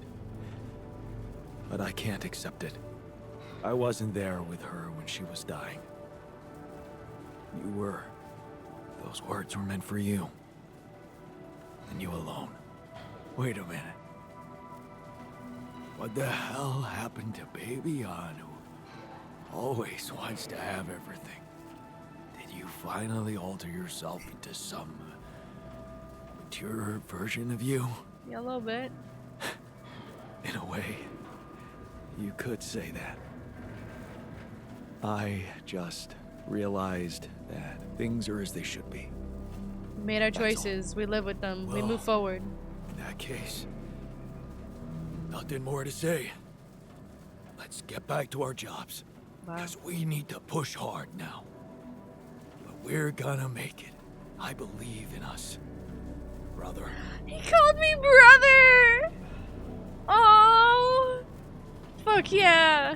but I can't accept it. I wasn't there with her when she was dying. You were. Those words were meant for you. And you alone. Wait a minute. What the hell happened to Baby Jan, who always wants to have everything? Did you finally alter yourself into some mature version of you? Yeah, a little bit. In a way, you could say that. I just realized that things are as they should be. We made our choices. We live with them. We move forward. In that case, nothing more to say. Let's get back to our jobs. Because we need to push hard now. But we're gonna make it. I believe in us. Brother. He called me brother! Oh! Fuck yeah.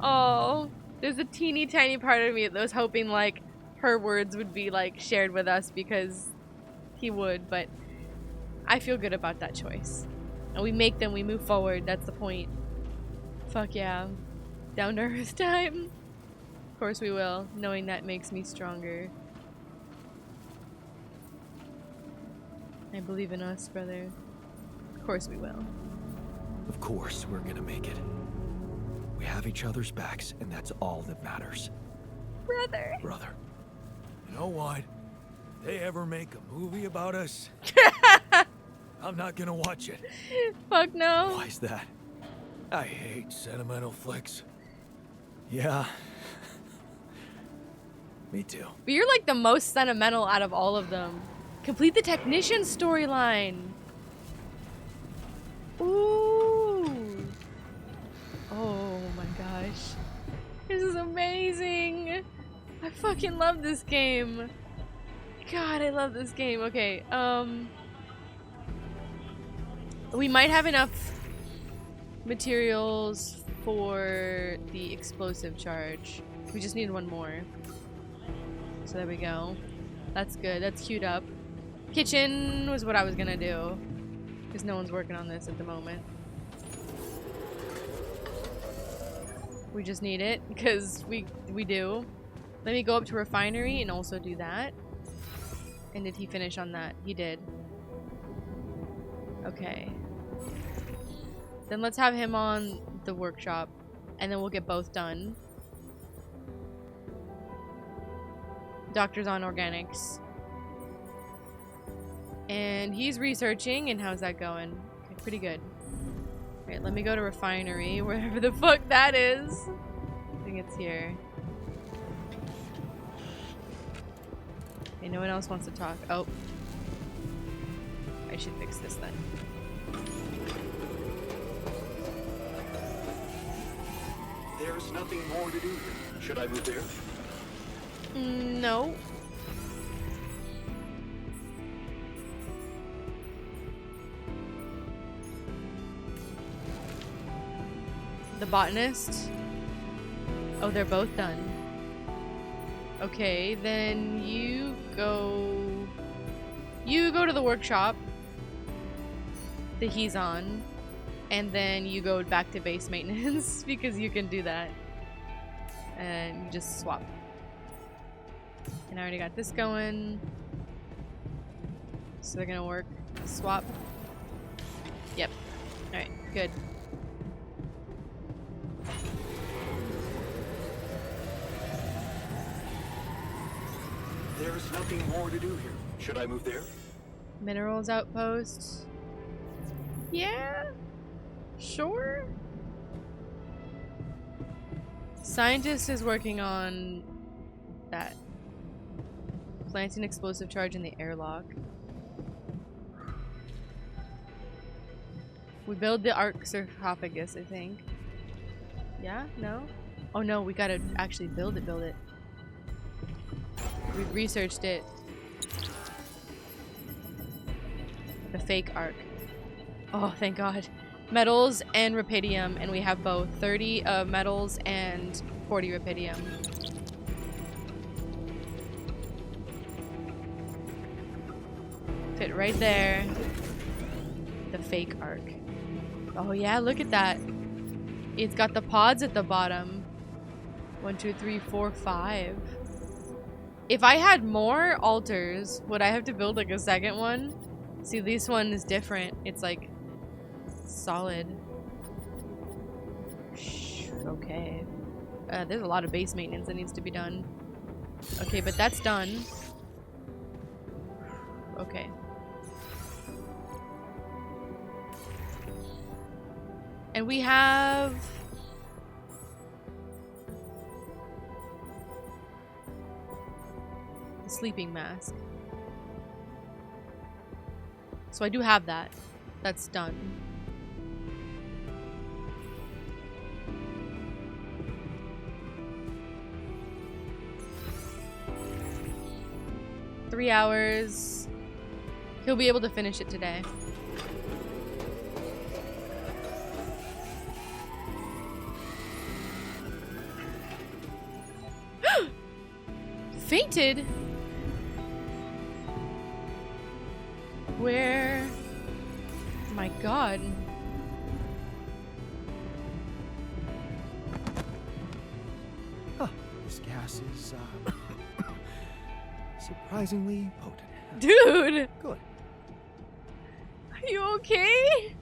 Oh. There's a teeny tiny part of me that was hoping like her words would be like shared with us because he would, but I feel good about that choice. And we make them, we move forward, that's the point. Fuck yeah. Down to earth time. Of course we will, knowing that makes me stronger. I believe in us, brother. Of course we will. Of course we're gonna make it. We have each other's backs, and that's all that matters. Brother. Brother. You know what? If they ever make a movie about us, I'm not gonna watch it. Fuck no. Why's that? I hate sentimental flicks. Yeah. Me too. But you're like the most sentimental out of all of them. Complete the technician storyline. Ooh. Oh my gosh. This is amazing. I fucking love this game. God, I love this game. Okay, we might have enough materials for the explosive charge. We just need one more. So there we go. That's good. That's queued up. Kitchen was what I was gonna do. Because no one's working on this at the moment. We just need it. Because we do. Let me go up to refinery and also do that. And did he finish on that? He did. Okay. Then let's have him on the workshop. And then we'll get both done. Doctor's on organics. And he's researching, and how's that going? Okay, pretty good. Alright, let me go to refinery, wherever the fuck that is. I think it's here. Okay, no one else wants to talk. Oh. I should fix this then. There's nothing more to do here. Should I move there? No. The botanist? Oh, they're both done. Okay, then you go to the workshop that he's on, and then you go back to base maintenance because you can do that. And you just swap. And I already got this going. So they're gonna work. Swap. Yep. Alright, good. There's nothing more to do here. Should I move there? Minerals outpost. Yeah. Sure. Scientist is working on that. Planting explosive charge in the airlock. We build the arc sarcophagus, I think. Yeah? No? Oh no, we gotta actually build it. We researched it. The fake arc. Oh, thank God. Metals and Rapidium, and we have both 30 metals and 40 Rapidium. Fit right there. The fake arc. Oh yeah, look at that. It's got the pods at the bottom. 1, 2, 3, 4, 5. If I had more altars, would I have to build like a second one? See, this one is different. It's like solid. Okay. There's a lot of base maintenance that needs to be done. Okay, but that's done. Okay. And we have... a sleeping mask. So I do have that. That's done. Three hours. He'll be able to finish it today. Fainted? Where? My God. Huh. This gas is, surprisingly potent. Dude! Good. Are you okay?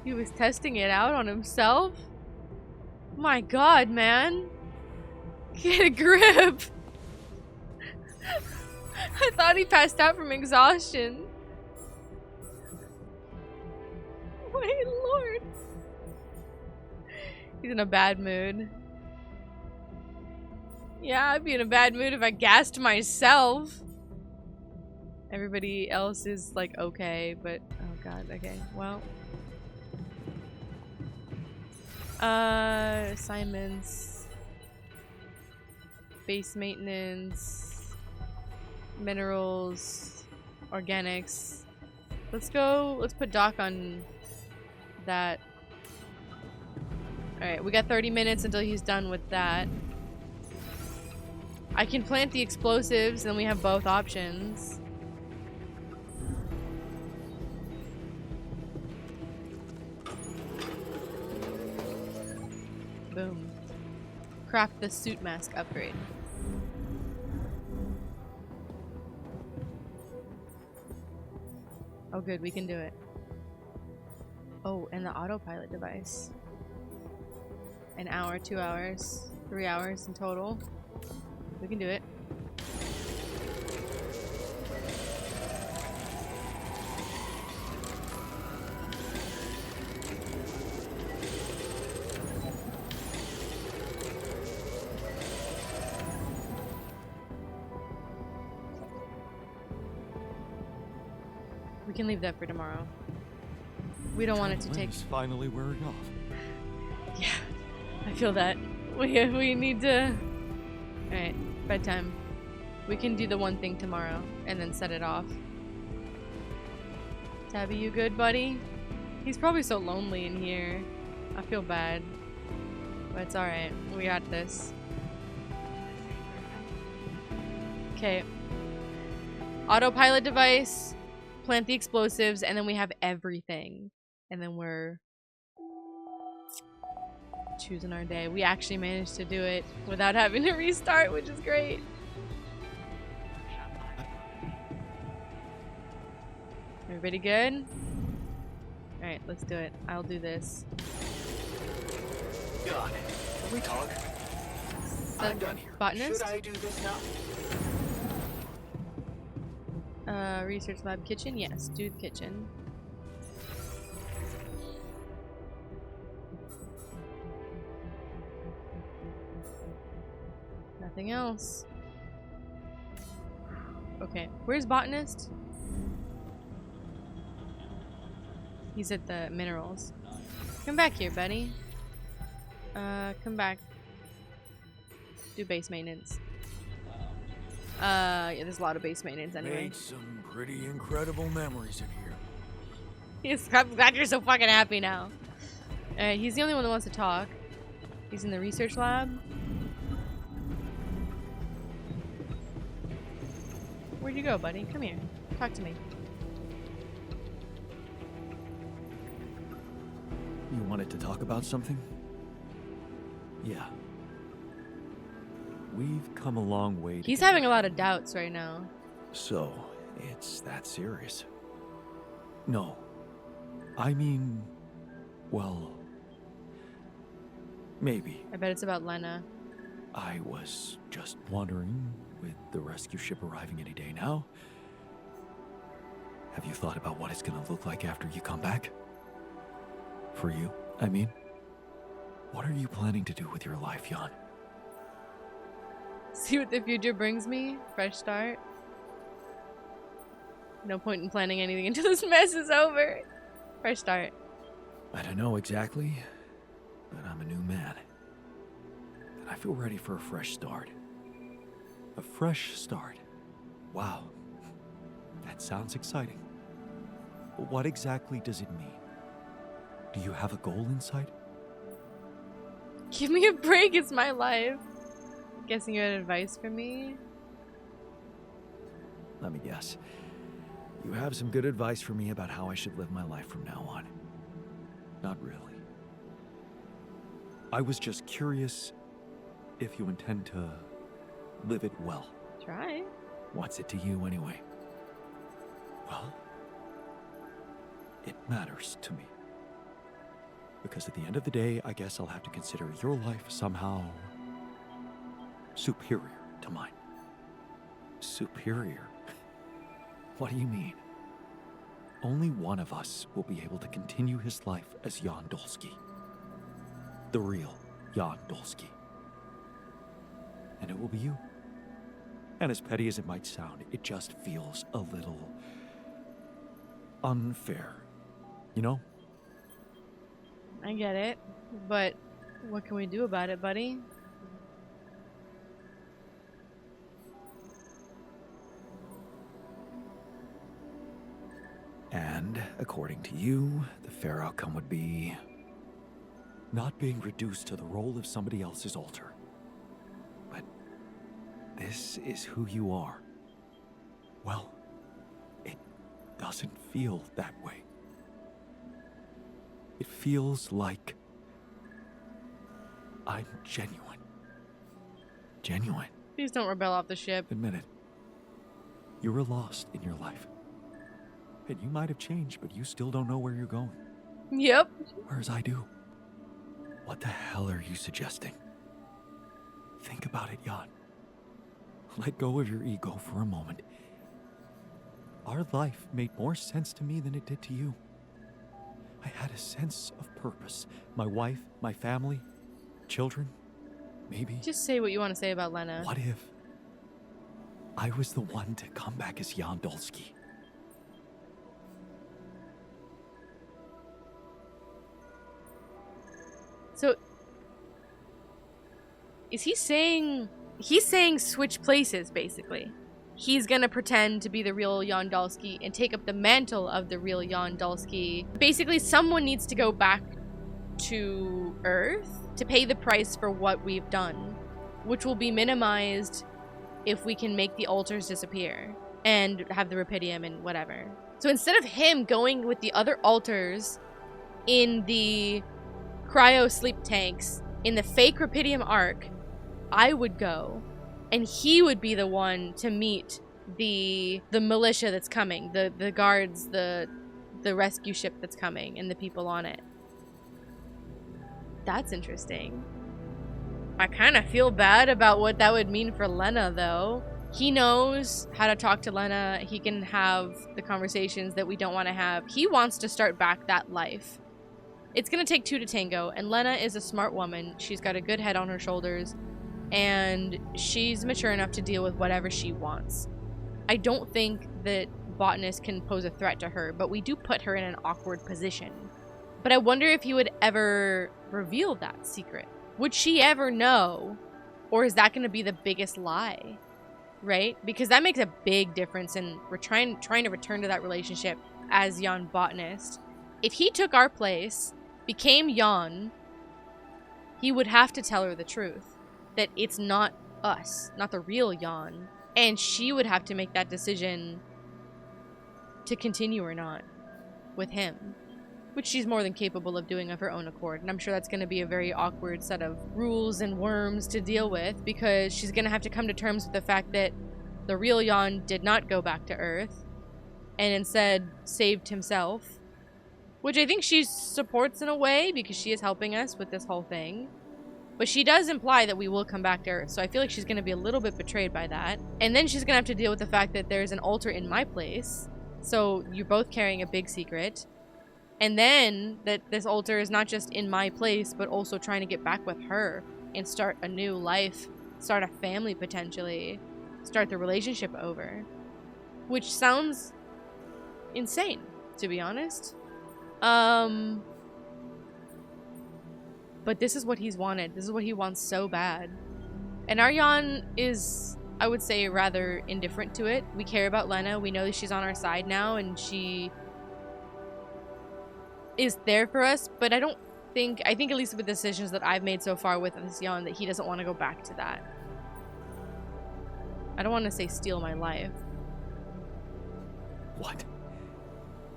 He was testing it out on himself? My God, man. Get a grip. I thought he passed out from exhaustion. My Lord. He's in a bad mood. Yeah, I'd be in a bad mood if I gassed myself. Everybody else is like okay, but oh God, okay, well. Assignments. Base maintenance. Minerals. Organics. Let's put Doc on that. Alright, we got 30 minutes until he's done with that. I can plant the explosives, then we have both options. Boom. Craft the suit mask upgrade. Oh good, we can do it. Oh, and the autopilot device. An hour, 2 hours, 3 hours in total. We can do it. We can leave that for tomorrow. We don't want it to take. It's finally wearing off. Yeah, I feel that. We need to. All right, bedtime. We can do the one thing tomorrow and then set it off. Tabby, you good, buddy? He's probably so lonely in here. I feel bad, but it's all right. We got this. Okay. Autopilot device. Plant the explosives, and then we have everything. And then we're choosing our day. We actually managed to do it without having to restart, which is great. Everybody good? Alright, let's do it. I'll do this. Done. Can we talk? I'm done here. Botanist? Should I do this now? Research lab kitchen? Yes, do the kitchen. Nothing else. Okay, where's botanist? He's at the minerals. Come back here, buddy. Come back. Do base maintenance. Yeah, there's a lot of base maintenance anyway. Made some pretty incredible memories in here. Yes, I'm glad you're so fucking happy now. Alright, he's the only one that wants to talk. He's in the research lab. Where'd you go, buddy? Come here. Talk to me. You wanted to talk about something? Yeah. We've come a long way. He's having a lot of doubts right now. So, it's that serious? No. I mean, well, maybe. I bet it's about Lena. I was just wondering, with the rescue ship arriving any day now, have you thought about what it's gonna look like after you come back? For you, I mean. What are you planning to do with your life, Jan? See what the future brings me? Fresh start. No point in planning anything until this mess is over. Fresh start. I don't know exactly, but I'm a new man. And I feel ready for a fresh start. A fresh start. Wow. That sounds exciting. But what exactly does it mean? Do you have a goal in sight? Give me a break, it's my life. Guessing you had advice for me? Let me guess. You have some good advice for me about how I should live my life from now on. Not really. I was just curious if you intend to live it well. Try. What's it to you anyway? Well, it matters to me. Because at the end of the day, I guess I'll have to consider your life somehow superior to mine. Superior? What do you mean? Only one of us will be able to continue his life as Jan Dolski. The real Jan Dolski. And it will be you. And as petty as it might sound, it just feels a little unfair. You know? I get it, but what can we do about it, buddy? And according to you, the fair outcome would be not being reduced to the role of somebody else's altar. But this is who you are. Well, it doesn't feel that way. It feels like I'm genuine. Genuine. Please don't rebel off the ship. Admit it. You were lost in your life. And you might have changed, but you still don't know where you're going. Yep. Whereas I do. What the hell are you suggesting? Think about it, Jan. Let go of your ego for a moment. Our life made more sense to me than it did to you. I had a sense of purpose. My wife, my family, children, maybe. Just say what you want to say about Lena. What if I was the one to come back as Jan Dolski? So, is he saying... He's saying switch places, basically. He's gonna pretend to be the real Jan Dolski and take up the mantle of the real Jan Dolski. Basically, someone needs to go back to Earth to pay the price for what we've done, which will be minimized if we can make the altars disappear and have the Rapidium and whatever. So instead of him going with the other altars in the cryo sleep tanks in the fake Rapidium arc, I would go, and he would be the one to meet the militia that's coming, the guards, the rescue ship that's coming, and the people on it. That's interesting. I kind of feel bad about what that would mean for Lena, though. He knows how to talk to Lena. He can have the conversations that we don't want to have. He wants to start back that life. It's gonna take two to tango, and Lena is a smart woman. She's got a good head on her shoulders, and she's mature enough to deal with whatever she wants. I don't think that Botanist can pose a threat to her, but we do put her in an awkward position. But I wonder if he would ever reveal that secret. Would she ever know? Or is that going to be the biggest lie? Right? Because that makes a big difference in trying to return to that relationship as Jan Botanist. If he took our place, became Jan, he would have to tell her the truth. That it's not us, not the real Jan. And she would have to make that decision to continue or not with him. Which she's more than capable of doing of her own accord. And I'm sure that's going to be a very awkward set of rules and worms to deal with, because she's going to have to come to terms with the fact that the real Jan did not go back to Earth and instead saved himself. Which I think she supports in a way, because she is helping us with this whole thing. But she does imply that we will come back to Earth, so I feel like she's going to be a little bit betrayed by that. And then she's going to have to deal with the fact that there's an altar in my place, so you're both carrying a big secret. And then that this altar is not just in my place, but also trying to get back with her and start a new life, start a family potentially, start the relationship over. Which sounds insane, to be honest. But this is what he's wanted. This is what he wants so bad. And Arjan is, I would say, rather indifferent to it. We care about Lena. We know that she's on our side now, and she is there for us, but I think at least with the decisions that I've made so far with this Jan, that he doesn't want to go back to that. I don't want to say steal my life. What?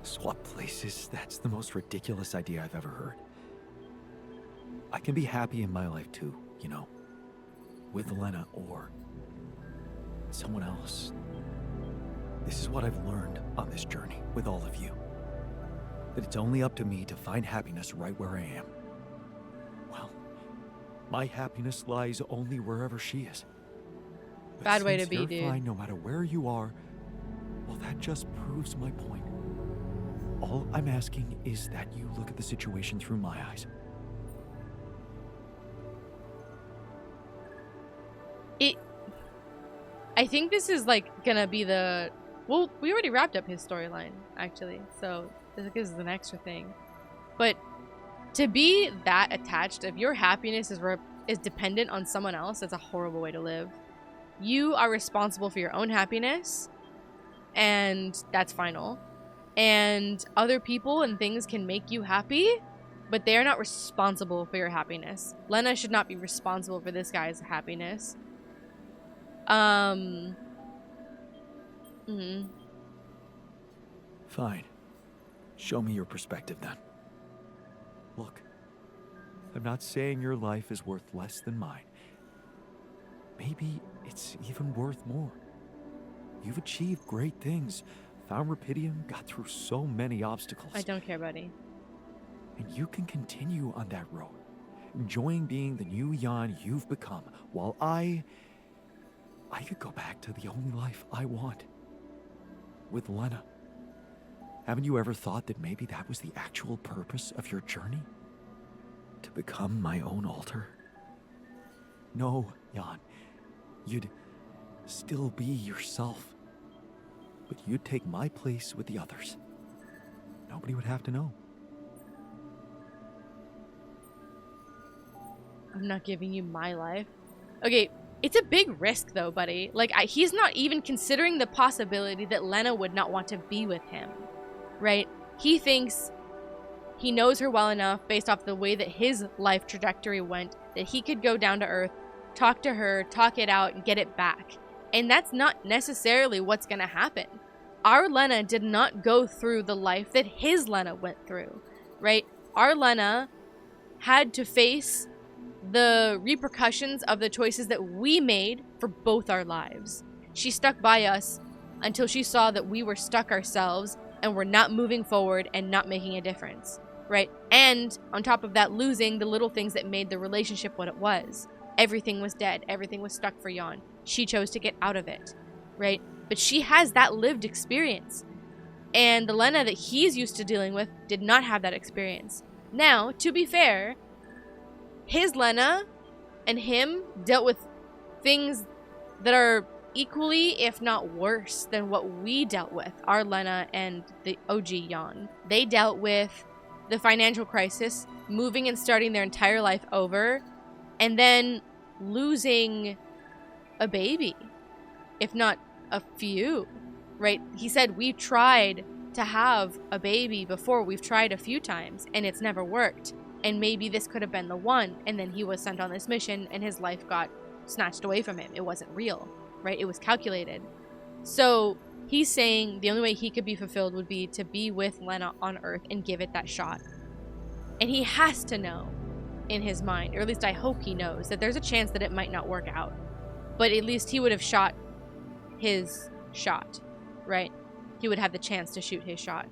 Swap places? That's the most ridiculous idea I've ever heard. I can be happy in my life too, you know, with Lena or someone else. This is what I've learned on this journey with all of you. That it's only up to me to find happiness right where I am. Well, my happiness lies only wherever she is. But bad way to since be, you're dude. fine no matter where you are, well, that just proves my point. All I'm asking is that you look at the situation through my eyes. I think this is like gonna be the... Well, we already wrapped up his storyline, actually, so this gives us an extra thing. But to be that attached, if your happiness is dependent on someone else, that's a horrible way to live. You are responsible for your own happiness, and that's final. And other people and things can make you happy, but they are not responsible for your happiness. Lena should not be responsible for this guy's happiness. Fine. Show me your perspective then. Look, I'm not saying your life is worth less than mine. Maybe it's even worth more. You've achieved great things, found Rapidium, got through so many obstacles. I don't care, buddy. And you can continue on that road, enjoying being the new Jan you've become, while I could go back to the only life I want. With Lena. Haven't you ever thought that maybe that was the actual purpose of your journey? To become my own altar? No, Jan. You'd still be yourself. But you'd take my place with the others. Nobody would have to know. I'm not giving you my life. Okay, it's a big risk though, buddy. Like, he's not even considering the possibility that Lena would not want to be with him, right? He thinks he knows her well enough based off the way that his life trajectory went that he could go down to Earth, talk to her, talk it out, and get it back. And that's not necessarily what's gonna happen. Our Lena did not go through the life that his Lena went through, right? Our Lena had to face the repercussions of the choices that we made for both our lives. She stuck by us until she saw that we were stuck ourselves and were not moving forward and not making a difference, right? And on top of that, losing the little things that made the relationship what it was. Everything was dead. Everything was stuck for Jan. She chose to get out of it, right? But she has that lived experience. And the Lena that he's used to dealing with did not have that experience. Now, to be fair, his Lena and him dealt with things that are equally, if not worse, than what we dealt with, our Lena and the OG Jan. They dealt with the financial crisis, moving and starting their entire life over, and then losing a baby, if not a few, right? He said, we've tried to have a baby before, we've tried a few times, and it's never worked. And maybe this could have been the one. And then he was sent on this mission and his life got snatched away from him. It wasn't real, right? It was calculated. So he's saying the only way he could be fulfilled would be to be with Lena on Earth and give it that shot. And he has to know in his mind, or at least I hope he knows, that there's a chance that it might not work out. But at least he would have shot his shot, right? He would have the chance to shoot his shot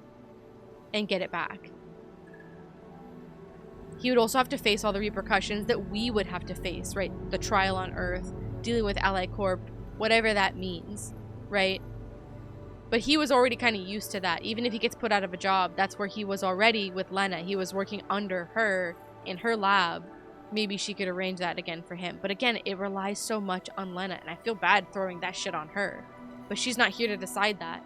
and get it back. He would also have to face all the repercussions that we would have to face, right? The trial on Earth, dealing with Ally Corp, whatever that means, right? But he was already kind of used to that. Even if he gets put out of a job, that's where he was already with Lena. He was working under her in her lab. Maybe she could arrange that again for him. But again, it relies so much on Lena, and I feel bad throwing that shit on her. But she's not here to decide that.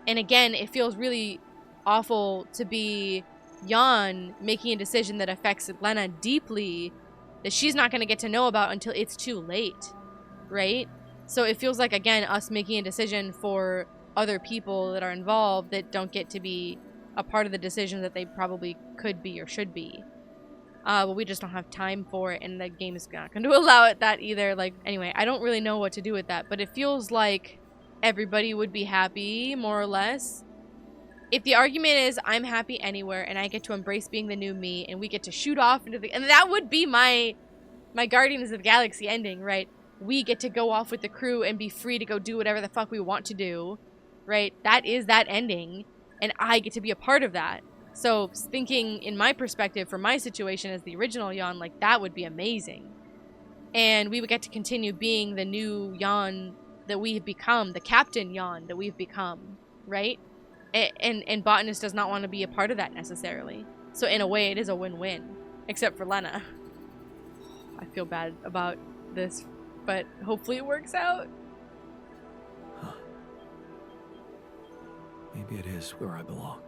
And again, it feels really awful to be Jan making a decision that affects Lena deeply that she's not going to get to know about until it's too late, right? So it feels like, again, us making a decision for other people that are involved that don't get to be a part of the decision that they probably could be or should be. But we just don't have time for it, and the game is not going to allow it that either. Like, anyway, I don't really know what to do with that, but it feels like everybody would be happy, more or less. If the argument is I'm happy anywhere and I get to embrace being the new me and we get to shoot off into the... And that would be my Guardians of the Galaxy ending, right? We get to go off with the crew and be free to go do whatever the fuck we want to do, right? That is that ending, and I get to be a part of that. So thinking in my perspective for my situation as the original Jan, like, that would be amazing. And we would get to continue being the new Jan that we've become, the Captain Jan that we've become, right? And Botanist does not want to be a part of that necessarily. So in a way, it is a win-win. Except for Lena. I feel bad about this, but hopefully it works out. Huh. Maybe it is where I belong.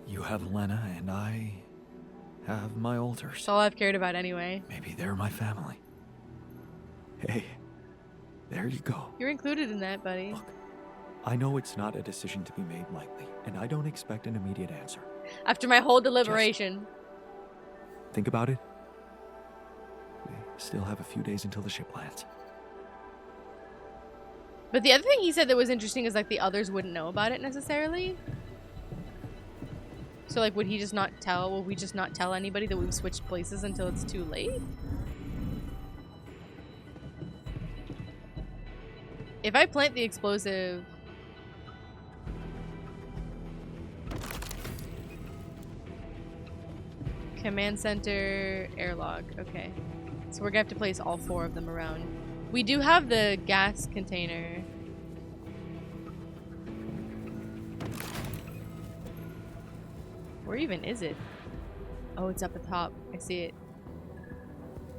You have Lena, and I have my alters. That's all I've cared about anyway. Maybe they're my family. Hey, there you go. You're included in that, buddy. Look, I know it's not a decision to be made lightly, and I don't expect an immediate answer. After my whole deliberation. Just think about it. We still have a few days until the ship lands. But the other thing he said that was interesting is, like, the others wouldn't know about it necessarily. So, like, would he just not tell? Will we just not tell anybody that we've switched places until it's too late? If I plant the explosive... Command center, airlock. Okay. So we're gonna have to place all 4 of them around. We do have the gas container. Where even is it? Oh, it's up at the top. I see it.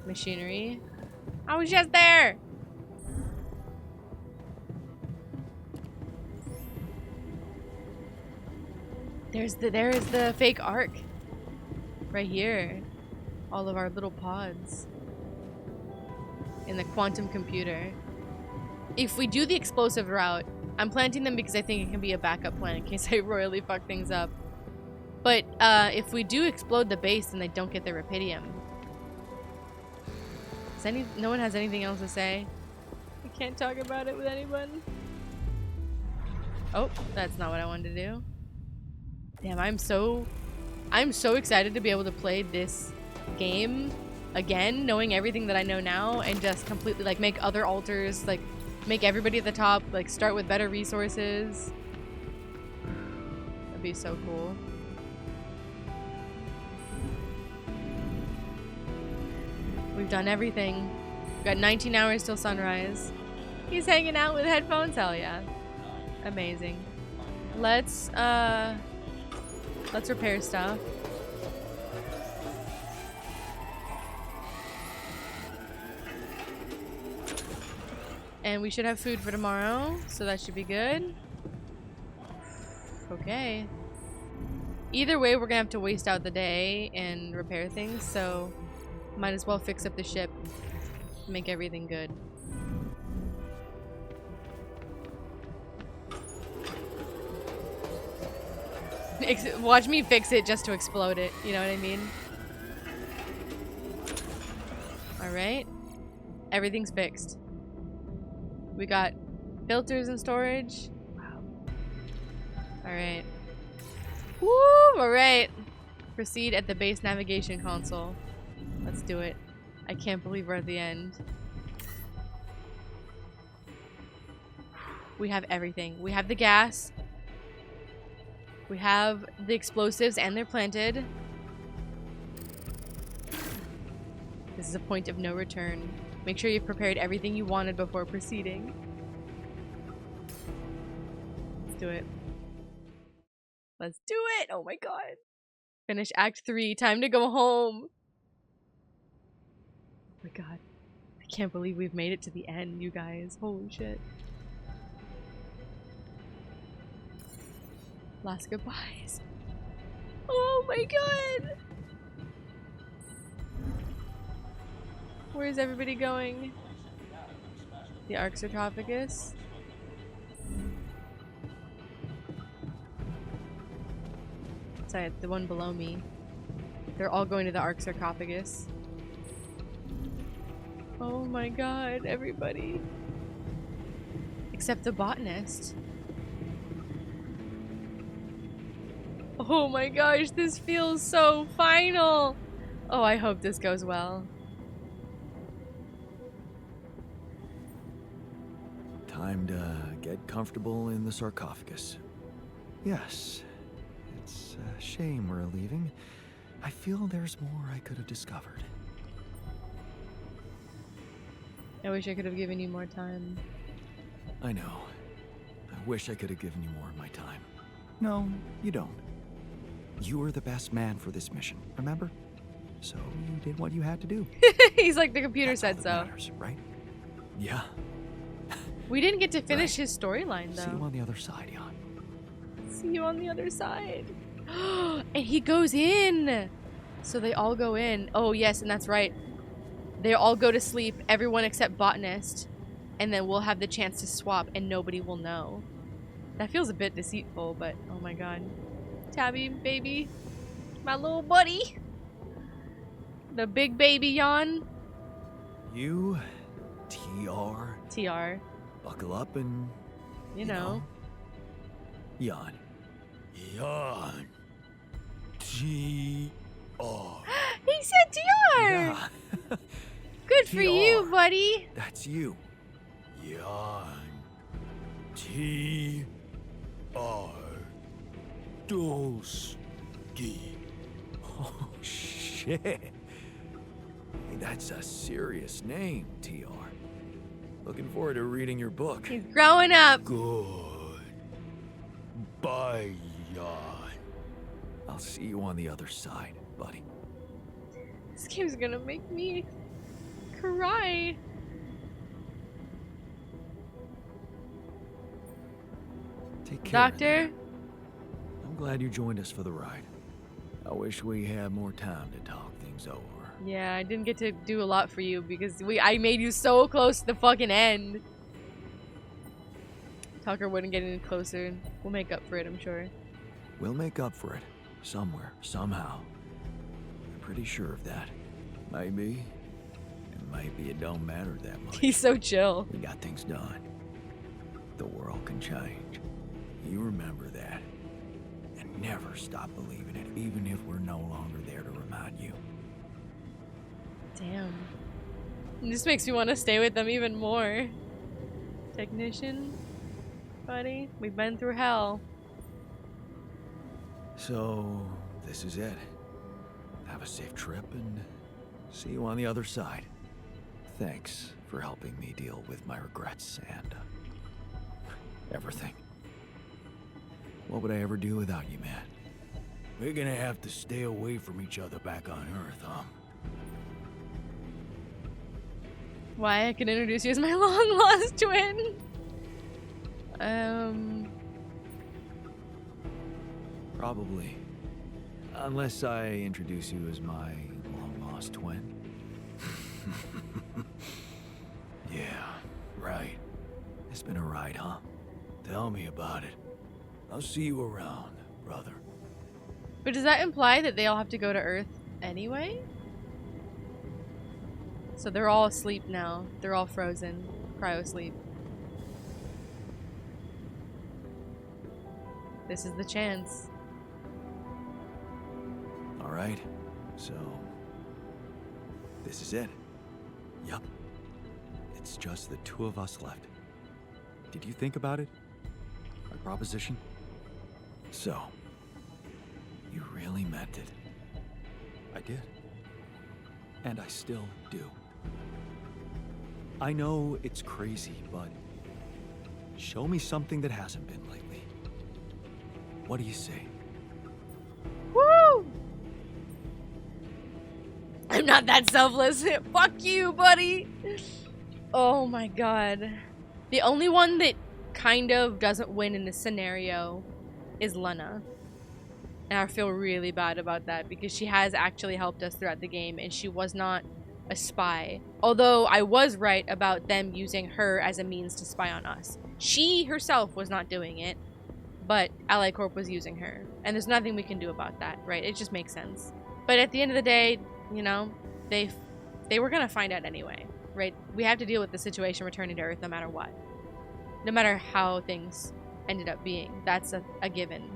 Machinery. I was just there! There is the fake arc. Right here. all of our little pods in the quantum computer. If we do the explosive route, I'm planting them because I think it can be a backup plan in case I royally fuck things up. But if we do explode the base, then they don't get the Rapidium. No one has anything else to say? I can't talk about it with anyone. Oh, that's not what I wanted to do. Damn, I'm so excited to be able to play this game again, knowing everything that I know now, and just completely like make other alters, like make everybody at the top, like start with better resources. That'd be so cool. We've done everything. We've got 19 hours till sunrise. He's hanging out with headphones? Hell yeah. Amazing. Let's repair stuff. And we should have food for tomorrow, so that should be good. Okay. Either way, we're gonna have to waste out the day and repair things, so might as well fix up the ship, make everything good. Watch me fix it just to explode it, you know what I mean? Alright. Everything's fixed. We got filters and storage. Wow. Alright. Woo! Alright. Proceed at the base navigation console. Let's do it. I can't believe we're at the end. We have everything. We have the gas. We have the explosives and they're planted. This is a point of no return. Make sure you've prepared everything you wanted before proceeding. Let's do it. Let's do it! Oh my god. Finish Act 3. Time to go home. Oh my god. I can't believe we've made it to the end, you guys. Holy shit. Last goodbyes. Oh my god! Where's everybody going? The Ark sarcophagus? Sorry, the one below me. They're all going to the Ark sarcophagus. Oh my god, everybody. Except the botanist. Oh my gosh, this feels so final. Oh, I hope this goes well. Time to get comfortable in the sarcophagus. Yes, it's a shame we're leaving. I feel there's more I could have discovered. I wish I could have given you more time. I know. I wish I could have given you more of my time. No, you don't. You were the best man for this mission, remember? So you did what you had to do. He's like, the computer said so. Matters, right? Yeah. We didn't get to finish his storyline, though. See you on the other side, Jan. See you on the other side. And he goes in! So they all go in. Oh, yes, and that's right. They all go to sleep, everyone except botanist. And then we'll have the chance to swap and nobody will know. That feels a bit deceitful, but oh my god. Tabby, baby. My little buddy. The big baby Jan. You, TR. TR. Buckle up and... You know. Jan. Jan. TR. He said TR! Yeah. Good for you, buddy. That's you. Jan. TR. Dolski. Oh, shit. Hey, that's a serious name, TR. Looking forward to reading your book. He's growing up. Good. Bye, Jan. I'll see you on the other side, buddy. This game's gonna make me cry. Take care. Doctor? I'm glad you joined us for the ride. I wish we had more time to talk things everything's over. Yeah, I didn't get to do a lot for you because I made you so close to the fucking end. Tucker wouldn't get any closer. We'll make up for it, I'm sure. We'll make up for it. Somewhere, somehow. I'm pretty sure of that. Maybe. And maybe it don't matter that much. He's so chill. We got things done. The world can change. You remember that. And never stop believing it, even if we're no longer there to remind you. Damn. This makes me want to stay with them even more. Technician, buddy, we've been through hell. So, this is it. Have a safe trip and see you on the other side. Thanks for helping me deal with my regrets and everything. What would I ever do without you, man? We're gonna have to stay away from each other back on Earth, huh? Why, I can introduce you as my long-lost twin. Probably. Unless I introduce you as my long-lost twin. Yeah, right. It's been a ride, huh? Tell me about it. I'll see you around, brother. But does that imply that they all have to go to Earth anyway? So they're all asleep now. They're all frozen. Cryo sleep. This is the chance. All right. So, this is it. Yup. It's just the two of us left. Did you think about it? My proposition? So, you really meant it. I did. And I still do. I know it's crazy, but show me something that hasn't been lately. What do you say? Woo! I'm not that selfless. Fuck you, buddy. Oh my god. The only one that kind of doesn't win in this scenario is Lena. And I feel really bad about that because she has actually helped us throughout the game and she was not a spy. Although I was right about them using her as a means to spy on us. She herself was not doing it, but Ally Corp was using her. And there's nothing we can do about that, right? It just makes sense. But at the end of the day, you know, they were gonna find out anyway, right? We have to deal with the situation returning to Earth no matter what. No matter how things ended up being. That's a given.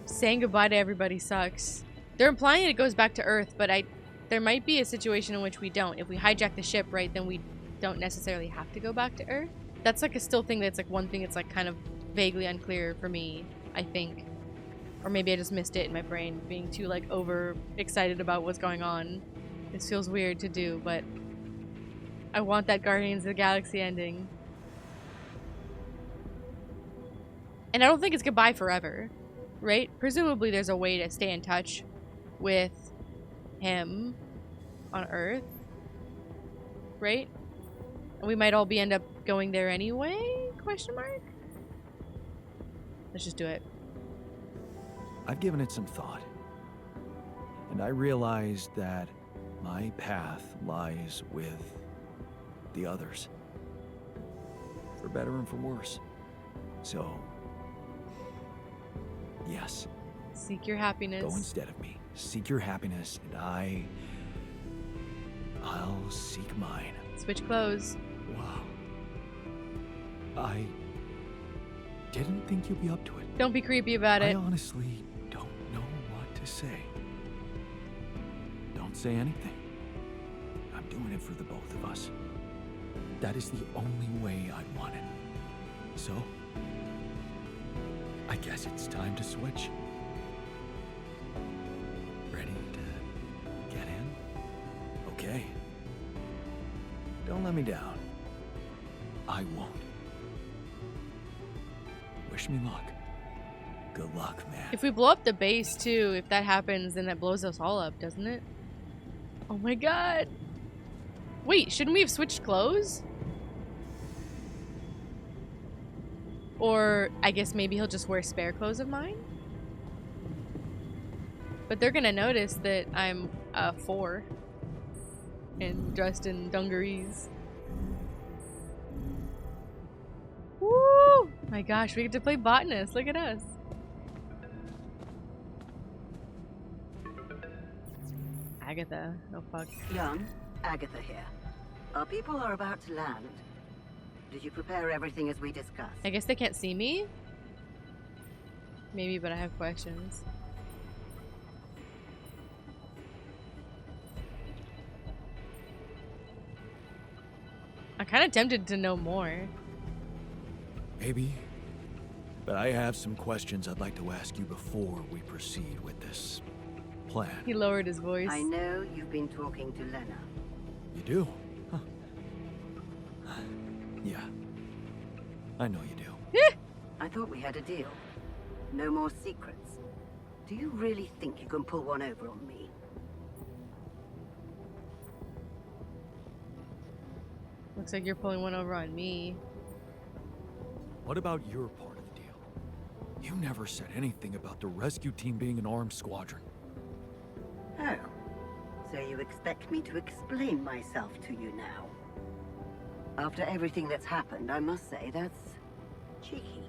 Saying goodbye to everybody sucks. They're implying it goes back to Earth, but there might be a situation in which we don't. If we hijack the ship, right, then we don't necessarily have to go back to Earth. That's like a still thing that's like one thing that's like kind of vaguely unclear for me, I think. Or maybe I just missed it in my brain, being too like over excited about what's going on. This feels weird to do, but I want that Guardians of the Galaxy ending. And I don't think it's goodbye forever, right? Presumably there's a way to stay in touch with him on Earth, right? And we might all end up going there anyway? Question mark? Let's just do it. I've given it some thought. And I realized that my path lies with the others. For better and for worse. So, yes. Seek your happiness. Go instead of me. Seek your happiness, and I'll seek mine. Switch clothes. Wow. I didn't think you'd be up to it. Don't be creepy about it. I honestly don't know what to say. Don't say anything. I'm doing it for the both of us. That is the only way I want it. So, I guess it's time to switch. Ready to get in? Okay. Don't let me down. I won't. Wish me luck. Good luck, man. If we blow up the base too, if that happens, then that blows us all up, doesn't it? Oh my god. Wait, shouldn't we have switched clothes? Or I guess maybe he'll just wear spare clothes of mine? But they're gonna notice that I'm 4. and dressed in dungarees. Woo! My gosh, we get to play botanist. Look at us. Agatha. Oh fuck. Jan, Agatha here. Our people are about to land. Did you prepare everything as we discussed? I guess they can't see me? Maybe, but I have questions. I'm kind of tempted to know more. Maybe. But I have some questions I'd like to ask you before we proceed with this plan. He lowered his voice. I know you've been talking to Lena. You do? Huh. Yeah. I know you do. I thought we had a deal. No more secrets. Do you really think you can pull one over on me? Looks like you're pulling one over on me. What about your part of the deal? You never said anything about the rescue team being an armed squadron. Oh. So you expect me to explain myself to you now? After everything that's happened, I must say that's cheeky.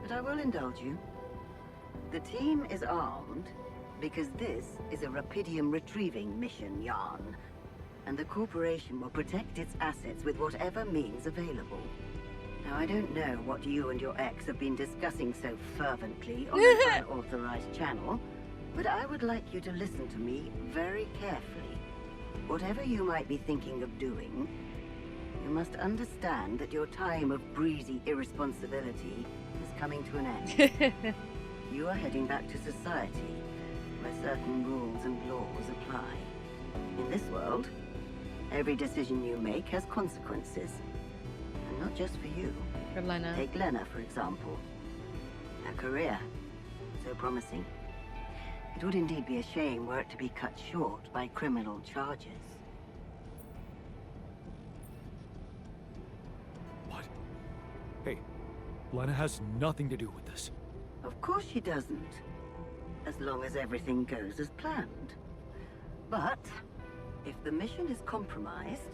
But I will indulge you. The team is armed because this is a Rapidium retrieving mission, Jan. And the corporation will protect its assets with whatever means available. Now, I don't know what you and your ex have been discussing so fervently on an unauthorized channel, but I would like you to listen to me very carefully. Whatever you might be thinking of doing, you must understand that your time of breezy irresponsibility is coming to an end. You are heading back to society, where certain rules and laws apply. In this world, every decision you make has consequences. And not just for you. For Lena. Take Lena, for example. Her career, so promising. It would indeed be a shame were it to be cut short by criminal charges. What? Hey, Lena has nothing to do with this. Of course she doesn't. As long as everything goes as planned. But if the mission is compromised,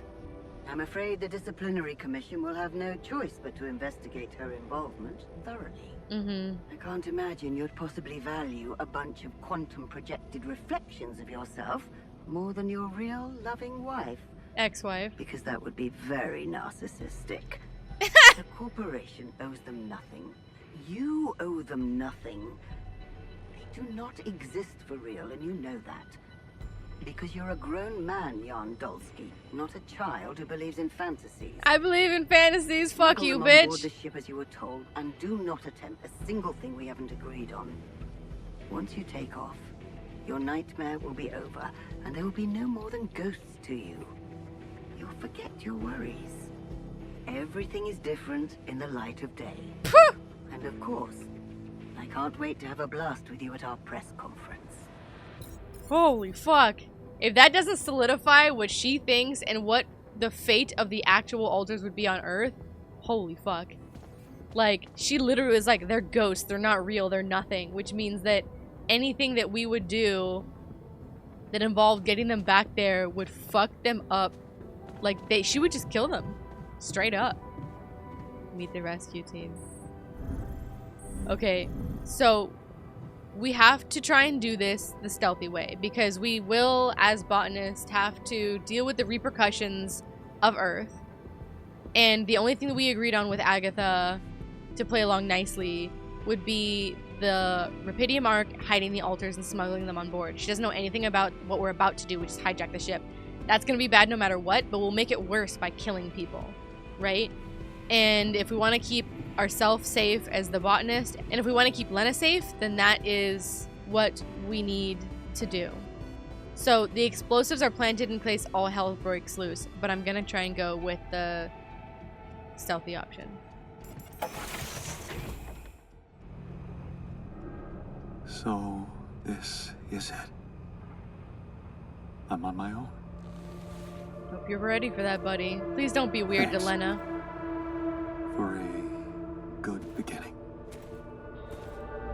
I'm afraid the disciplinary commission will have no choice but to investigate her involvement thoroughly. I can't imagine you'd possibly value a bunch of quantum projected reflections of yourself more than your real loving wife. Ex-wife. Because that would be very narcissistic. The corporation owes them nothing. You owe them nothing. They do not exist for real, and you know that. Because you're a grown man, Jan Dolski, not a child who believes in fantasies. I believe in fantasies. Fuck you, Go on board bitch. the ship as you were told, and do not attempt a single thing we haven't agreed on. Once you take off, your nightmare will be over, and there will be no more than ghosts to you. You'll forget your worries. Everything is different in the light of day. And of course, I can't wait to have a blast with you at our press conference. Holy fuck. If that doesn't solidify what she thinks and what the fate of the actual alters would be on Earth, holy fuck. Like, she literally was like, they're ghosts, they're not real, they're nothing. Which means that anything that we would do that involved getting them back there would fuck them up. Like, she would just kill them. Straight up. Meet the rescue team. Okay, so we have to try and do this the stealthy way, because we will, as botanists, have to deal with the repercussions of Earth. And the only thing that we agreed on with Agatha to play along nicely would be the Rapidium Ark hiding the altars and smuggling them on board. She doesn't know anything about what we're about to do, which is hijack the ship. That's going to be bad no matter what, but we'll make it worse by killing people, right? And if we want to keep ourselves safe as the botanist, and if we want to keep Lena safe, then that is what we need to do. So the explosives are planted in case all hell breaks loose, but I'm gonna try and go with the stealthy option. So, this is it. I'm on my own. Hope you're ready for that, buddy. Please don't be weird to Lena. For a good beginning.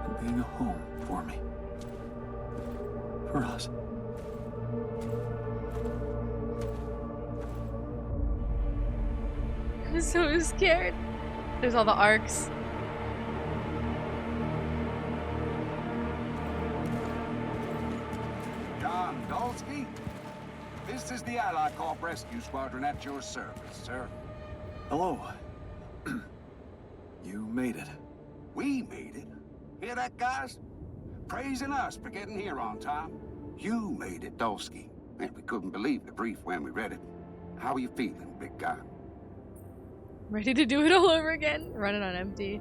And being a home for me. For us. I'm so scared. There's all the arcs. Jan Dolski? This is the Ally Corp Rescue Squadron at your service, sir. Hello. You made it. We made it. Hear that, guys? Praising us for getting here on time. You made it, Dolski. And we couldn't believe the brief when we read it. How are you feeling, big guy? Ready to do it all over again? Running on empty.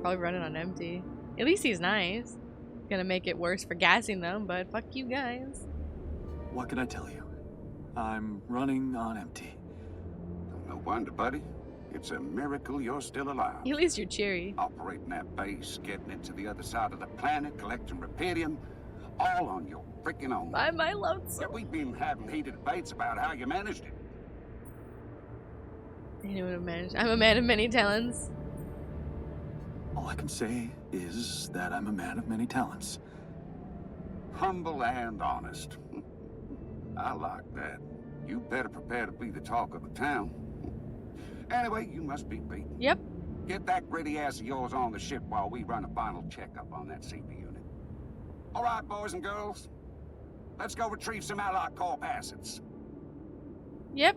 Probably running on empty. At least he's nice. Gonna make it worse for gassing them, but fuck you guys. What can I tell you? I'm running on empty. No wonder, buddy. It's a miracle you're still alive. At least you're cheery. Operating that base, getting it to the other side of the planet, collecting Rapidium, all on your freaking own. By my lonesome. Yeah, we've been having heated debates about how you managed it. Anyone who managed. I'm a man of many talents. All I can say is that I'm a man of many talents. Humble and honest. I like that. You better prepare to be the talk of the town. Anyway, you must be beaten. Yep. Get that gritty ass of yours on the ship while we run a final checkup on that CP unit. All right, boys and girls. Let's go retrieve some Allied Corp assets. Yep.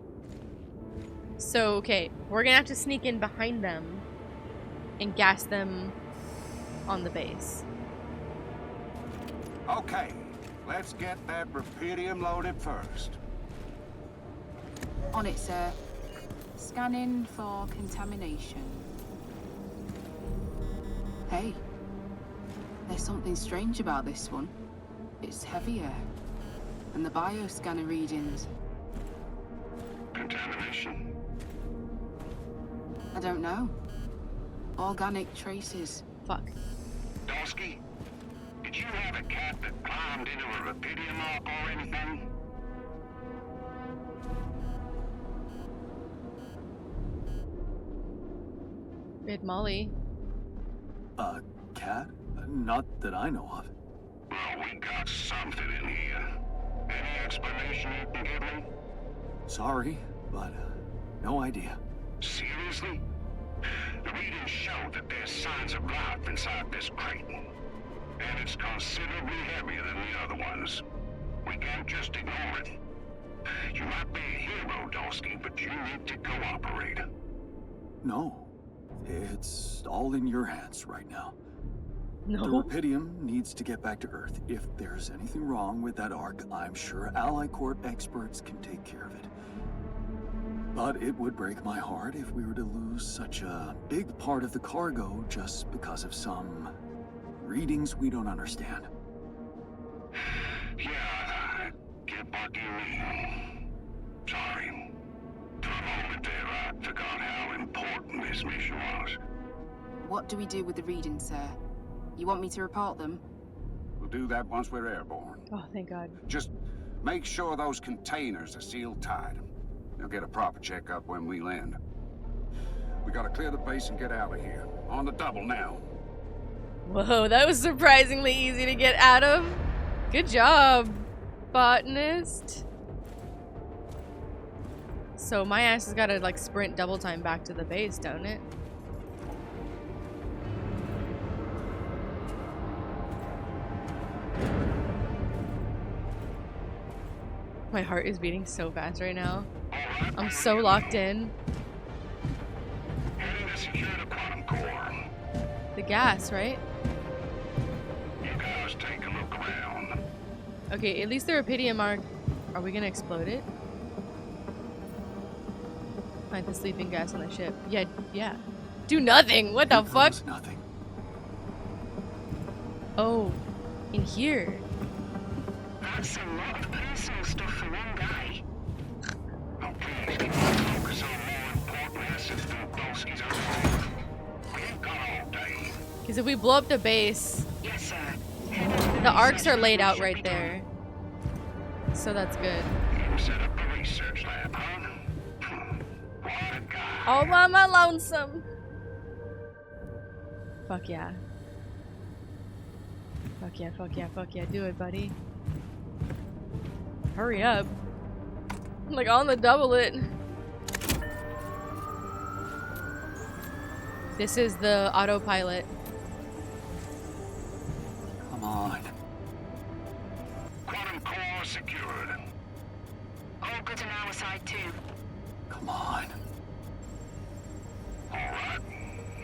So, okay. We're gonna have to sneak in behind them and gas them on the base. Okay. Let's get that Rapidium loaded first. On it, sir. Scanning for contamination. Hey, there's something strange about this one. It's heavier. And the bioscanner readings. Contamination? I don't know. Organic traces. Fuck. Dolski, did you have a cat that climbed into a Rapidium arc or anything? Bit Molly. A cat? Not that I know of. Well, we got something in here. Any explanation you can give me? Sorry, but no idea. Seriously? The readings show that there's signs of life inside this crate. And it's considerably heavier than the other ones. We can't just ignore it. You might be a hero, Dolski, but you need to cooperate. No. It's all in your hands right now. No. The Rapidium needs to get back to Earth. If there's anything wrong with that arc, I'm sure Ally Corp experts can take care of it. But it would break my heart if we were to lose such a big part of the cargo just because of some readings we don't understand. Yeah, I get what you mean. Sorry. For a moment there, I forgot how important this mission was. What do we do with the readings, sir? You want me to report them? We'll do that once we're airborne. Oh, thank God. Just make sure those containers are sealed tight. They'll get a proper checkup when we land. We gotta clear the base and get out of here. On the double now. Whoa, that was surprisingly easy to get out of. Good job, botanist. So my ass has gotta like sprint double time back to the base, don't it? My heart is beating so fast right now. I'm so locked in. Heading to secure the quantum core. The gas, right? You guys take a look around. Okay, at least the Rapidium arc. Are we gonna explode it? Like the sleeping gas on the ship. Yeah, yeah. Do nothing! What the fuck? Nothing. Oh, in here. That's a lot of personal stuff for one guy. Oh, please, can you focus on more important assets than Dolski's own? We ain't got all day. Because if we blow up the base, Yes, sir. the arcs are laid out right there. So that's good. You set up a research lab, huh? What a guy. All by my lonesome. Fuck yeah. Fuck yeah, fuck yeah, fuck yeah. Do it, buddy. Hurry up. I'm like on the double it. This is the autopilot. Come on. Quantum core secured. All good on our side too. Come on. All right.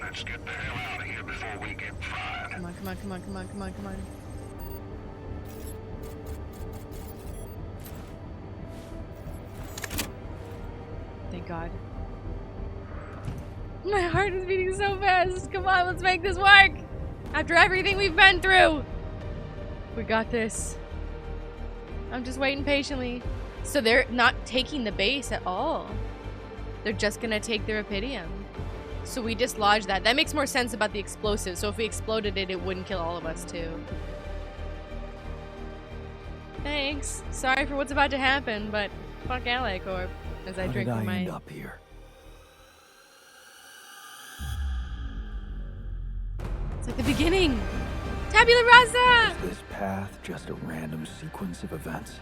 Let's get the hell out of here before we get fried. Come on, come on, come on, come on, come on, come on. Thank God. My heart is beating so fast. Come on, let's make this work. After everything we've been through. We got this. I'm just waiting patiently. So they're not taking the base at all. They're just gonna take the Rapidium. So we dislodged that. That makes more sense about the explosive. So if we exploded it, it wouldn't kill all of us too. Thanks. Sorry for what's about to happen, but fuck Ally Corp. As I drink How from did I my... end up here? It's like the beginning. Tabula rasa! Is this path just a random sequence of events?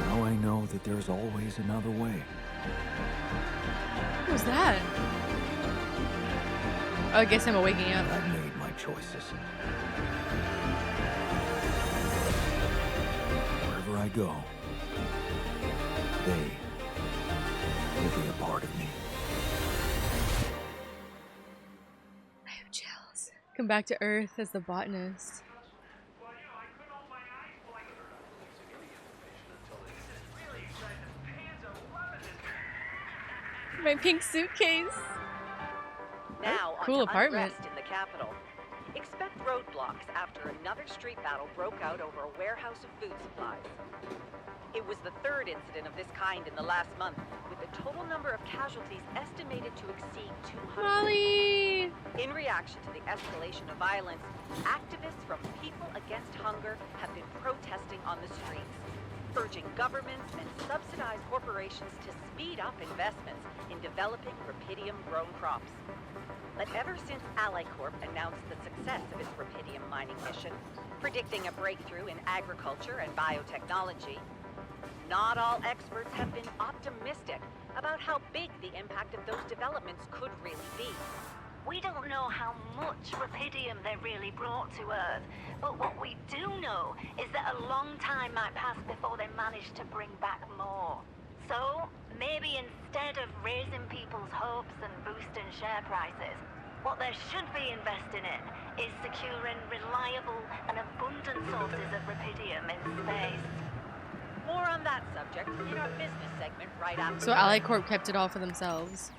Now I know that there's always another way. What was that? Oh, I guess I'm waking up. I made my choices. Wherever I go, they will be a part of me. I have chills. Come back to Earth as the botanist. My pink suitcase. Now, cool onto apartment. unrest in the capital. Expect roadblocks after another street battle broke out over a warehouse of food supplies. It was the third incident of this kind in the last month, with the total number of casualties estimated to exceed 200. Molly! In reaction to the escalation of violence, activists from People Against Hunger have been protesting on the streets, urging governments and subsidized corporations to speed up investments in developing Rapidium-grown crops. But ever since Ally Corp announced the success of its Rapidium mining mission, predicting a breakthrough in agriculture and biotechnology, not all experts have been optimistic about how big the impact of those developments could really be. We don't know how much Rapidium they really brought to Earth, but what we do know is that a long time might pass before they manage to bring back more. So, maybe instead of raising people's hopes and boosting share prices, what they should be investing in is securing reliable and abundant sources of Rapidium in space. More on that subject in our business segment right after. So Ally Corp kept it all for themselves.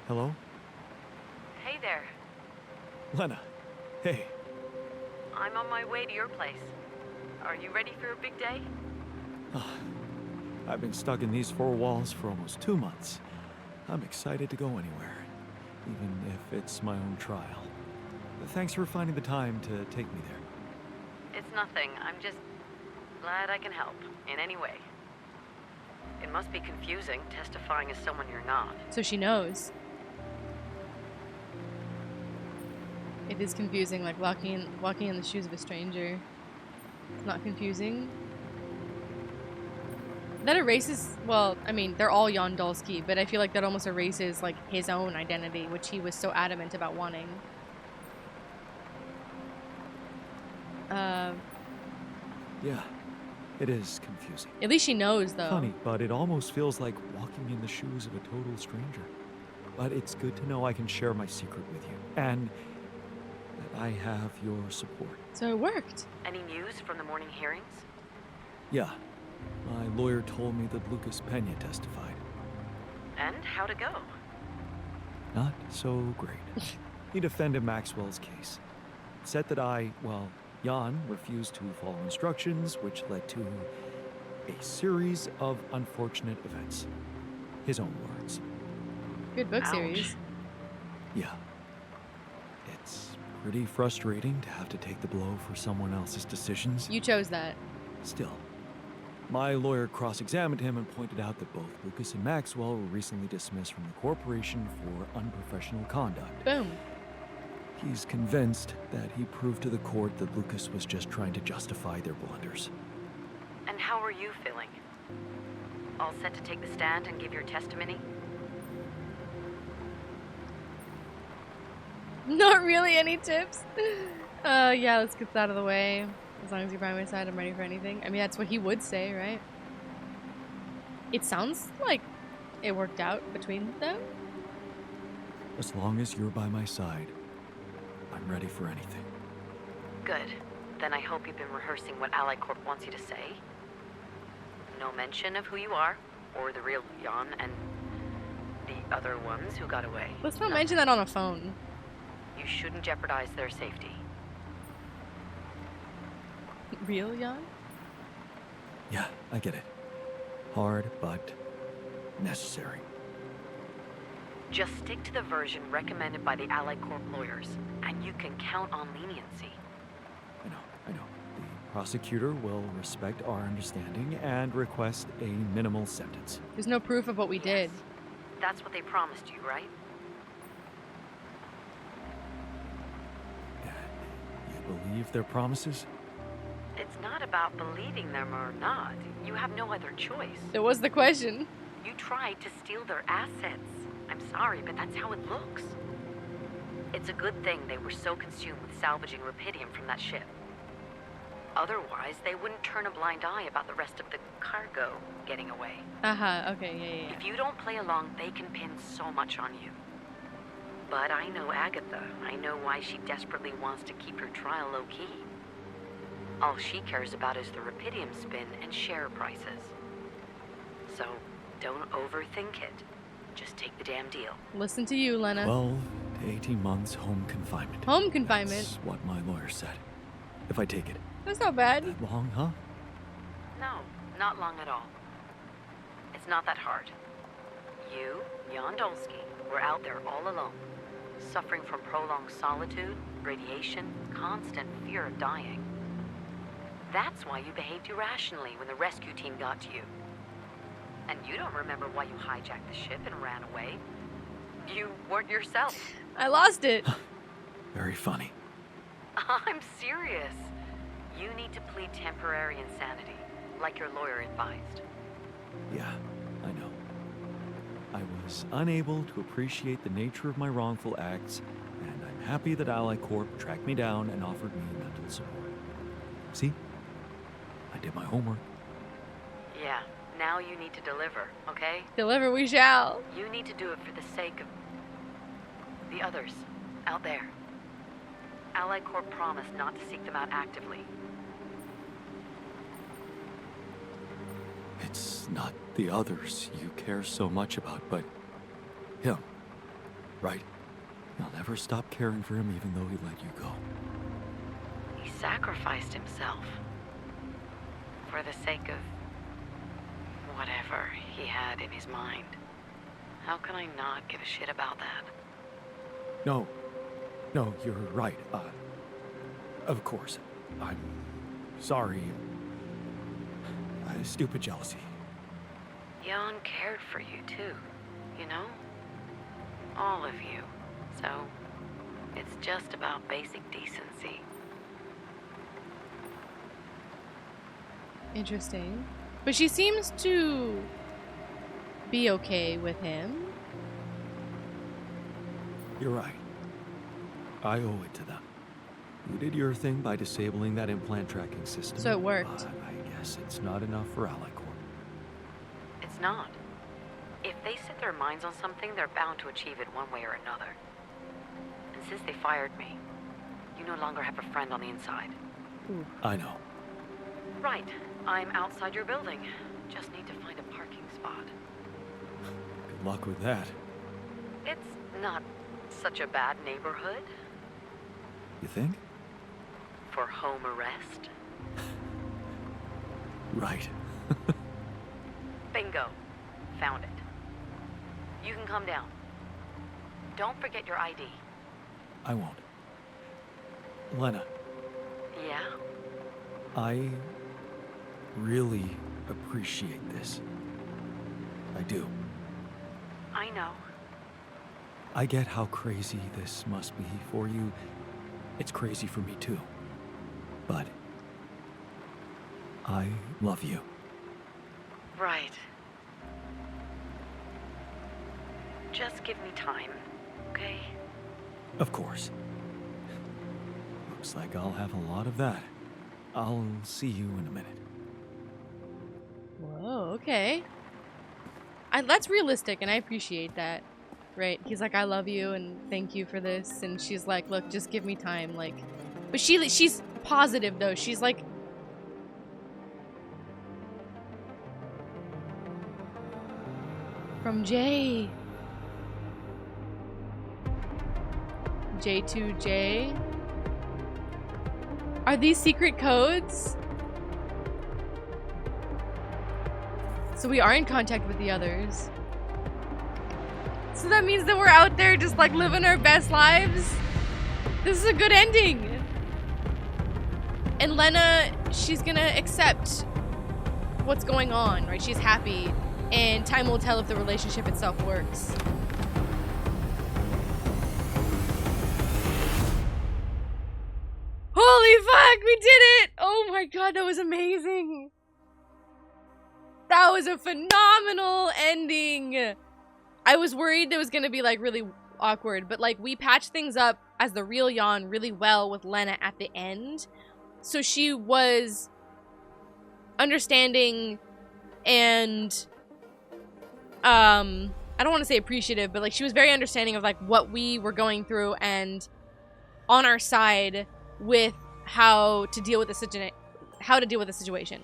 Hello? Hey there. Lena. Hey. I'm on my way to your place. Are you ready for a big day? I've been stuck in these four walls for almost 2 months. I'm excited to go anywhere, even if it's my own trial. Thanks for finding the time to take me there. It's nothing. I'm just glad I can help in any way. It must be confusing testifying as someone you're not. So she knows. It is confusing, like walking in the shoes of a stranger. It's not confusing. That erases, well, I mean, they're all Jan Dolski, but I feel like that almost erases like his own identity, which he was so adamant about wanting. Yeah, it is confusing. At least she knows, though. Funny, but it almost feels like walking in the shoes of a total stranger. But it's good to know I can share my secret with you, and that I have your support. So it worked. Any news from the morning hearings? Yeah, my lawyer told me that Lucas Pena testified. And how'd it go? Not so great. He defended Maxwell's case. Said that Jan refused to follow instructions, which led to a series of unfortunate events. His own words. Good book series. Yeah. It's pretty frustrating to have to take the blow for someone else's decisions. You chose that. Still, my lawyer cross-examined him and pointed out that both Lucas and Maxwell were recently dismissed from the corporation for unprofessional conduct. Boom. He's convinced that he proved to the court that Lucas was just trying to justify their blunders. And how are you feeling? All set to take the stand and give your testimony? Not really any tips. Yeah, let's get that out of the way. As long as you're by my side, I'm ready for anything. I mean, that's what he would say, right? It sounds like it worked out between them. As long as you're by my side, I'm ready for anything. Good. Then I hope you've been rehearsing what Ally Corp wants you to say. No mention of who you are, or the real Jan, and the other ones who got away. Let's not mention that on a phone. You shouldn't jeopardize their safety. Real Jan? Yeah, I get it. Hard, but necessary. Just stick to the version recommended by the Ally Corp lawyers, and you can count on leniency. I know. The prosecutor will respect our understanding and request a minimal sentence. There's no proof of what we did. That's what they promised you, right? You believe their promises? It's not about believing them or not. You have no other choice. That was the question. You tried to steal their assets. I'm sorry, but that's how it looks. It's a good thing they were so consumed with salvaging Rapidium from that ship. Otherwise, they wouldn't turn a blind eye about the rest of the cargo getting away. Okay, yeah. If you don't play along, they can pin so much on you. But I know Agatha. I know why she desperately wants to keep her trial low-key. All she cares about is the Rapidium spin and share prices. So, don't overthink it. Just take the damn deal. Listen to you, Lena. 12 to 18 months home confinement. Home confinement? That's what my lawyer said. If I take it. That's not bad. That long, huh? No, not long at all. It's not that hard. You, Jan Dolski, were out there all alone, suffering from prolonged solitude, radiation, constant fear of dying. That's why you behaved irrationally when the rescue team got to you. And you don't remember why you hijacked the ship and ran away. You weren't yourself. I lost it. Very funny. I'm serious. You need to plead temporary insanity, like your lawyer advised. Yeah, I know. I was unable to appreciate the nature of my wrongful acts, and I'm happy that Ally Corp tracked me down and offered me mental support. See? I did my homework. Yeah, now you need to deliver, okay? Deliver we shall. You need to do it for the sake of the others out there. Ally Corp promised not to seek them out actively. It's not the others you care so much about, but him, right? You'll never stop caring for him even though he let you go. He sacrificed himself for the sake of whatever he had in his mind. How can I not give a shit about that? No, you're right. Of course. I'm sorry. Stupid jealousy. Jan cared for you too, you know? All of you. So, it's just about basic decency. Interesting. But she seems to be okay with him. You're right. I owe it to them. You did your thing by disabling that implant tracking system. So it worked. But I guess it's not enough for Ally Corp. It's not. If they set their minds on something, they're bound to achieve it one way or another. And since they fired me, you no longer have a friend on the inside. Ooh. I know. Right. I'm outside your building. Just need to find a parking spot. Good luck with that. It's not such a bad neighborhood. You think? For home arrest? Right. Bingo. Found it. You can come down. Don't forget your ID. I won't. Lena, Yeah? I really appreciate this. I do. I know. I get how crazy this must be for you. It's crazy for me too. But I love you. Right. Just give me time, okay? Of course. Looks like I'll have a lot of that. I'll see you in a minute. Whoa, okay. That's realistic, and I appreciate that. Right? He's like, I love you, and thank you for this. And she's like, look, just give me time. Like, but she's positive, though. She's like... From J. J2J. Are these secret codes? So we are in contact with the others. So that means that we're out there just like living our best lives. This is a good ending. And Lena, she's gonna accept what's going on, right? She's happy. And time will tell if the relationship itself works. Holy fuck, we did it! Oh my god, that was amazing. That was a phenomenal ending. I was worried it was gonna be like really awkward, but like we patched things up as the real Jan really well with Lena at the end. So she was understanding and I don't want to say appreciative, but like she was very understanding of like what we were going through and on our side with how to deal with the situation.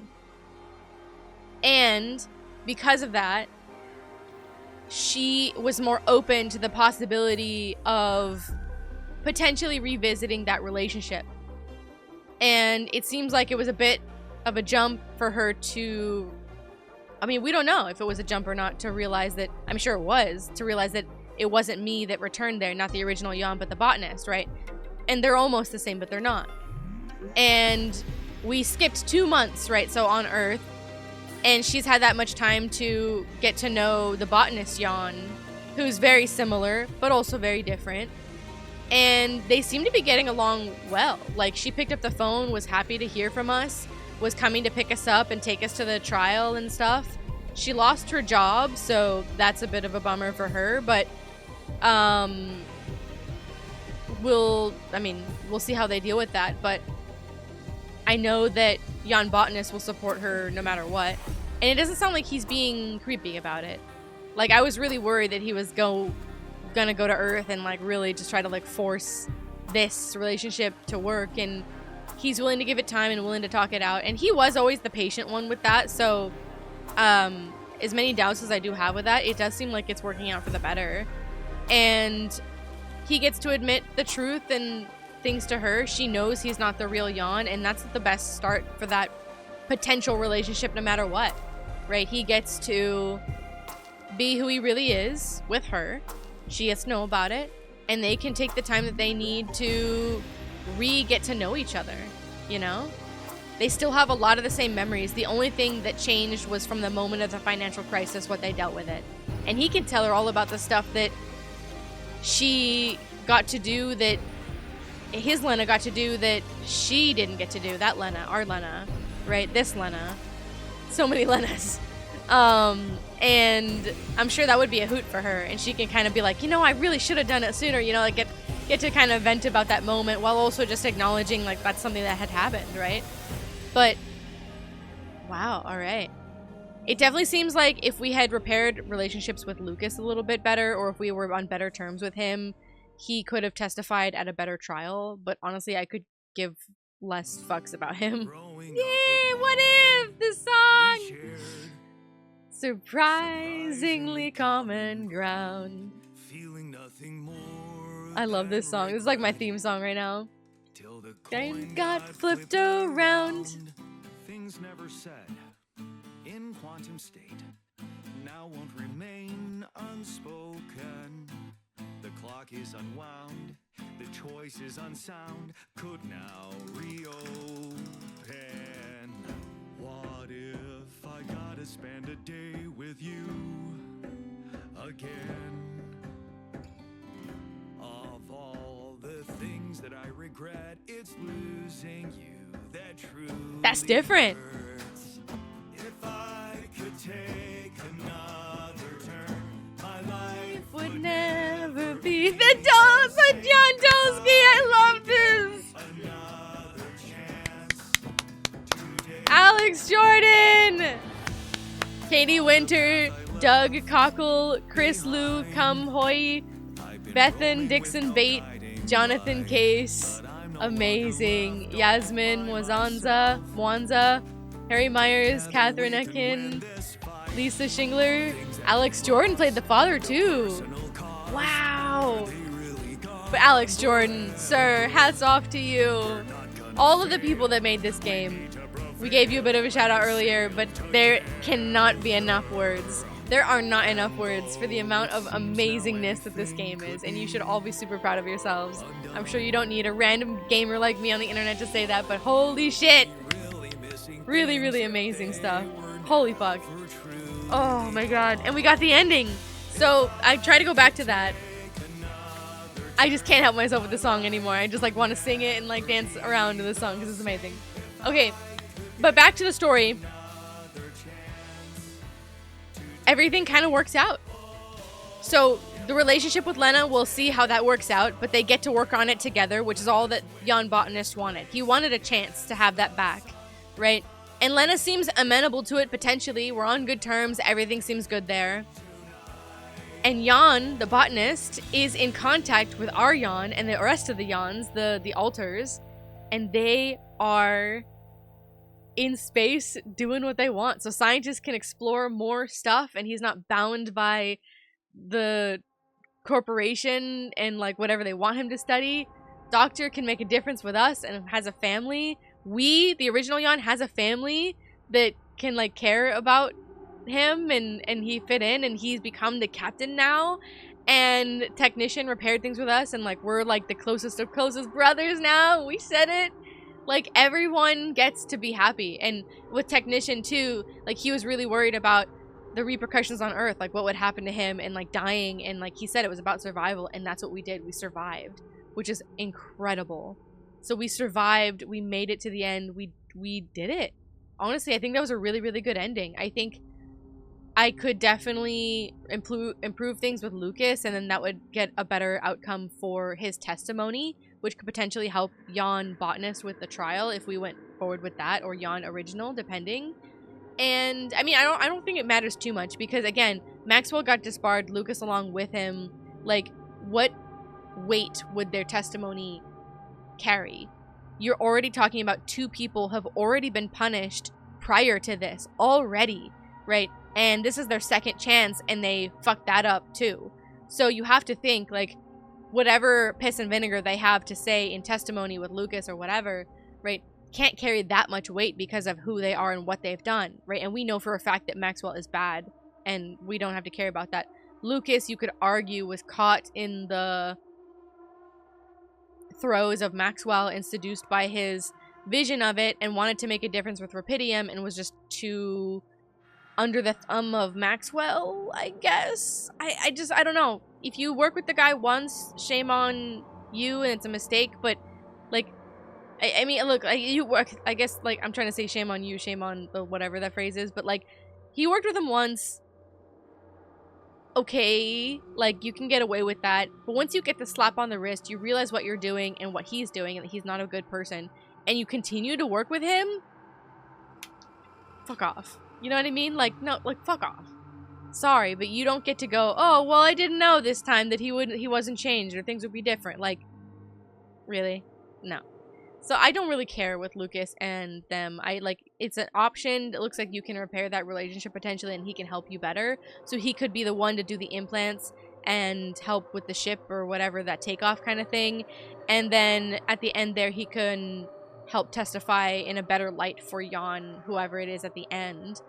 And because of that, she was more open to the possibility of potentially revisiting that relationship. And it seems like it was a bit of a jump for her to... I mean, we don't know if it was a jump or not to realize that... I'm sure it was, to realize that it wasn't me that returned there, not the original Jan, but the botanist, right? And they're almost the same, but they're not. And we skipped 2 months, right? So on Earth. And she's had that much time to get to know the botanist Jan, who's very similar, but also very different. And they seem to be getting along well. Like, she picked up the phone, was happy to hear from us, was coming to pick us up and take us to the trial and stuff. She lost her job, so that's a bit of a bummer for her, but we'll see how they deal with that, but I know that Jan Botanist will support her no matter what. And it doesn't sound like he's being creepy about it. Like, I was really worried that he was gonna go to Earth and like really just try to like force this relationship to work, and he's willing to give it time and willing to talk it out. And he was always the patient one with that, so as many doubts as I do have with that, it does seem like it's working out for the better. And he gets to admit the truth and things to her. She knows he's not the real Jan, and that's the best start for that potential relationship no matter what, right? He gets to be who he really is with her. She gets to know about it, and they can take the time that they need to get to know each other, you know? They still have a lot of the same memories. The only thing that changed was from the moment of the financial crisis, what they dealt with it. And he can tell her all about the stuff that she got to do, that his Lena got to do, that she didn't get to do. That Lena, our Lena, right? This Lena. So many Lenas. And I'm sure that would be a hoot for her. And she can kind of be like, you know, I really should have done it sooner. You know, like get to kind of vent about that moment while also just acknowledging like that's something that had happened, right? But, wow, all right. It definitely seems like if we had repaired relationships with Lucas a little bit better, or if we were on better terms with him, he could have testified at a better trial. But honestly, I could give less fucks about him. Yeah, what if? This song! Surprisingly common ground. I love this song. This is like my theme song right now. And got flipped around. Things never said in quantum state now won't remain unspoken. The clock is unwound, the choice is unsound, could now reopen. What if I gotta spend a day with you again? That's different. Life would never be the Jan Dolski. I love this. Alex Jordan, Katie Winter, Doug Cockle, Chris Liu, Kum Hoy, Bethan Dixon Bate, Jonathan Case, amazing. Yasmin Mwanza, Harry Myers, Catherine Ekin, Lisa Shingler, Alex Jordan played the father too. Wow. But Alex Jordan, sir, hats off to you. All of the people that made this game. We gave you a bit of a shout out earlier, but there cannot be enough words. There are not enough words for the amount of amazingness that this game is, and you should all be super proud of yourselves. I'm sure you don't need a random gamer like me on the internet to say that, but holy shit! Really, really amazing stuff. Holy fuck. Oh my god. And we got the ending! So, I try to go back to that. I just can't help myself with the song anymore. I just like want to sing it and like dance around to the song because it's amazing. Okay. But back to the story. Everything kind of works out. So the relationship with Lena, we'll see how that works out, but they get to work on it together, which is all that Jan Botanist wanted. He wanted a chance to have that back, right? And Lena seems amenable to it potentially. We're on good terms. Everything seems good there. And Jan, the botanist, is in contact with our Jan and the rest of the Jans, the alters, and they are in space doing what they want. So scientists can explore more stuff and he's not bound by the corporation and like whatever they want him to study. Doctor can make a difference with us and has a family. The original Jan, has a family that can like care about him and he fit in and he's become the captain now. And Technician repaired things with us and like we're like the closest of closest brothers now. We said it. Like, everyone gets to be happy. And with Technician, too, like, he was really worried about the repercussions on Earth. Like, what would happen to him and, like, dying. And, like, he said it was about survival. And that's what we did. We survived. Which is incredible. So we survived. We made it to the end. We did it. Honestly, I think that was a really, really good ending. I think I could definitely improve things with Lucas. And then that would get a better outcome for his testimony, which could potentially help Jan Botanist with the trial if we went forward with that, or Jan Original, depending. And I mean, I don't think it matters too much because again, Maxwell got disbarred, Lucas along with him. Like, what weight would their testimony carry? You're already talking about two people who have already been punished prior to this already, right? And this is their second chance, and they fucked that up too. So you have to think like, whatever piss and vinegar they have to say in testimony with Lucas or whatever, right, can't carry that much weight because of who they are and what they've done, right? And we know for a fact that Maxwell is bad, and we don't have to care about that. Lucas, you could argue, was caught in the throes of Maxwell and seduced by his vision of it and wanted to make a difference with Rapidium and was just too under the thumb of Maxwell, I guess. I don't know. If you work with the guy once, shame on you and it's a mistake, but like I mean, look, you work, I guess, like, I'm trying to say shame on you, shame on the whatever that phrase is, but like, he worked with him once, okay, like, you can get away with that, but once you get the slap on the wrist, you realize what you're doing and what he's doing and that he's not a good person, and you continue to work with him, fuck off. You know what I mean? Like, no, like, fuck off. Sorry, but you don't get to go, oh, well, I didn't know this time that he wasn't changed or things would be different. Like, really? No. So I don't really care with Lucas and them. It's an option. It looks like you can repair that relationship potentially and he can help you better. So he could be the one to do the implants and help with the ship or whatever, that takeoff kind of thing. And then at the end there, he can help testify in a better light for Jan, whoever it is at the end.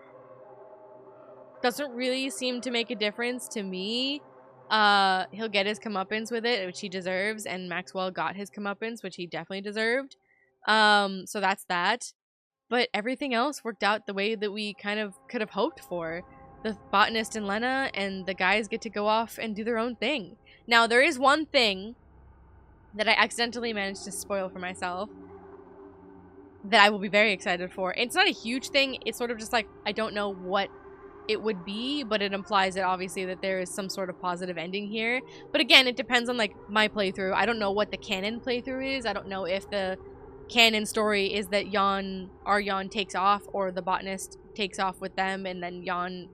Doesn't really seem to make a difference to me. He'll get his comeuppance with it, which he deserves, and Maxwell got his comeuppance, which he definitely deserved. So that's that. But everything else worked out the way that we kind of could have hoped for. The botanist and Lena and the guys get to go off and do their own thing. Now, there is one thing that I accidentally managed to spoil for myself that I will be very excited for. It's not a huge thing. It's sort of just like, I don't know what it would be, but it implies that obviously that there is some sort of positive ending here. But again, it depends on like my playthrough. I don't know what the canon playthrough is. I don't know if the canon story is that our Jan takes off, or the botanist takes off with them and then Jan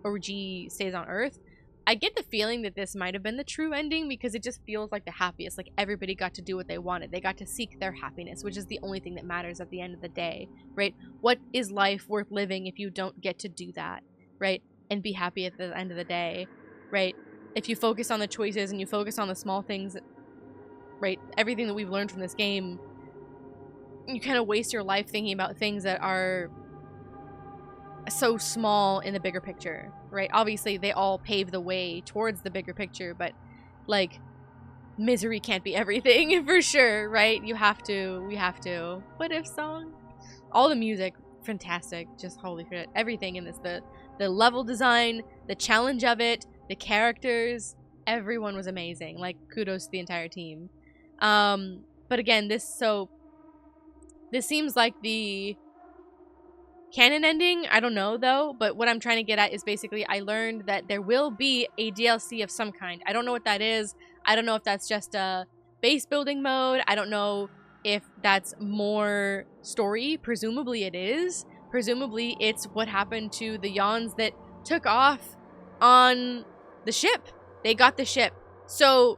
or G stays on Earth. I get the feeling that this might have been the true ending because it just feels like the happiest. Like everybody got to do what they wanted. They got to seek their happiness, which is the only thing that matters at the end of the day, right? What is life worth living if you don't get to do that, right? And be happy at the end of the day, right? If you focus on the choices and you focus on the small things, right? Everything that we've learned from this game, you kind of waste your life thinking about things that are so small in the bigger picture, right? Obviously, they all pave the way towards the bigger picture, but like misery can't be everything for sure, right? We have to. What if song? All the music, fantastic. Just holy shit. Everything in this, the level design, the challenge of it, the characters, everyone was amazing. Like kudos to the entire team. But again, this seems like the canon ending. I don't know though, but what I'm trying to get at is basically I learned that there will be a DLC of some kind. I don't know what that is. I don't know if that's just a base building mode. I don't know if that's more story. Presumably it is. Presumably it's what happened to the Jans that took off on the ship. They got the ship. So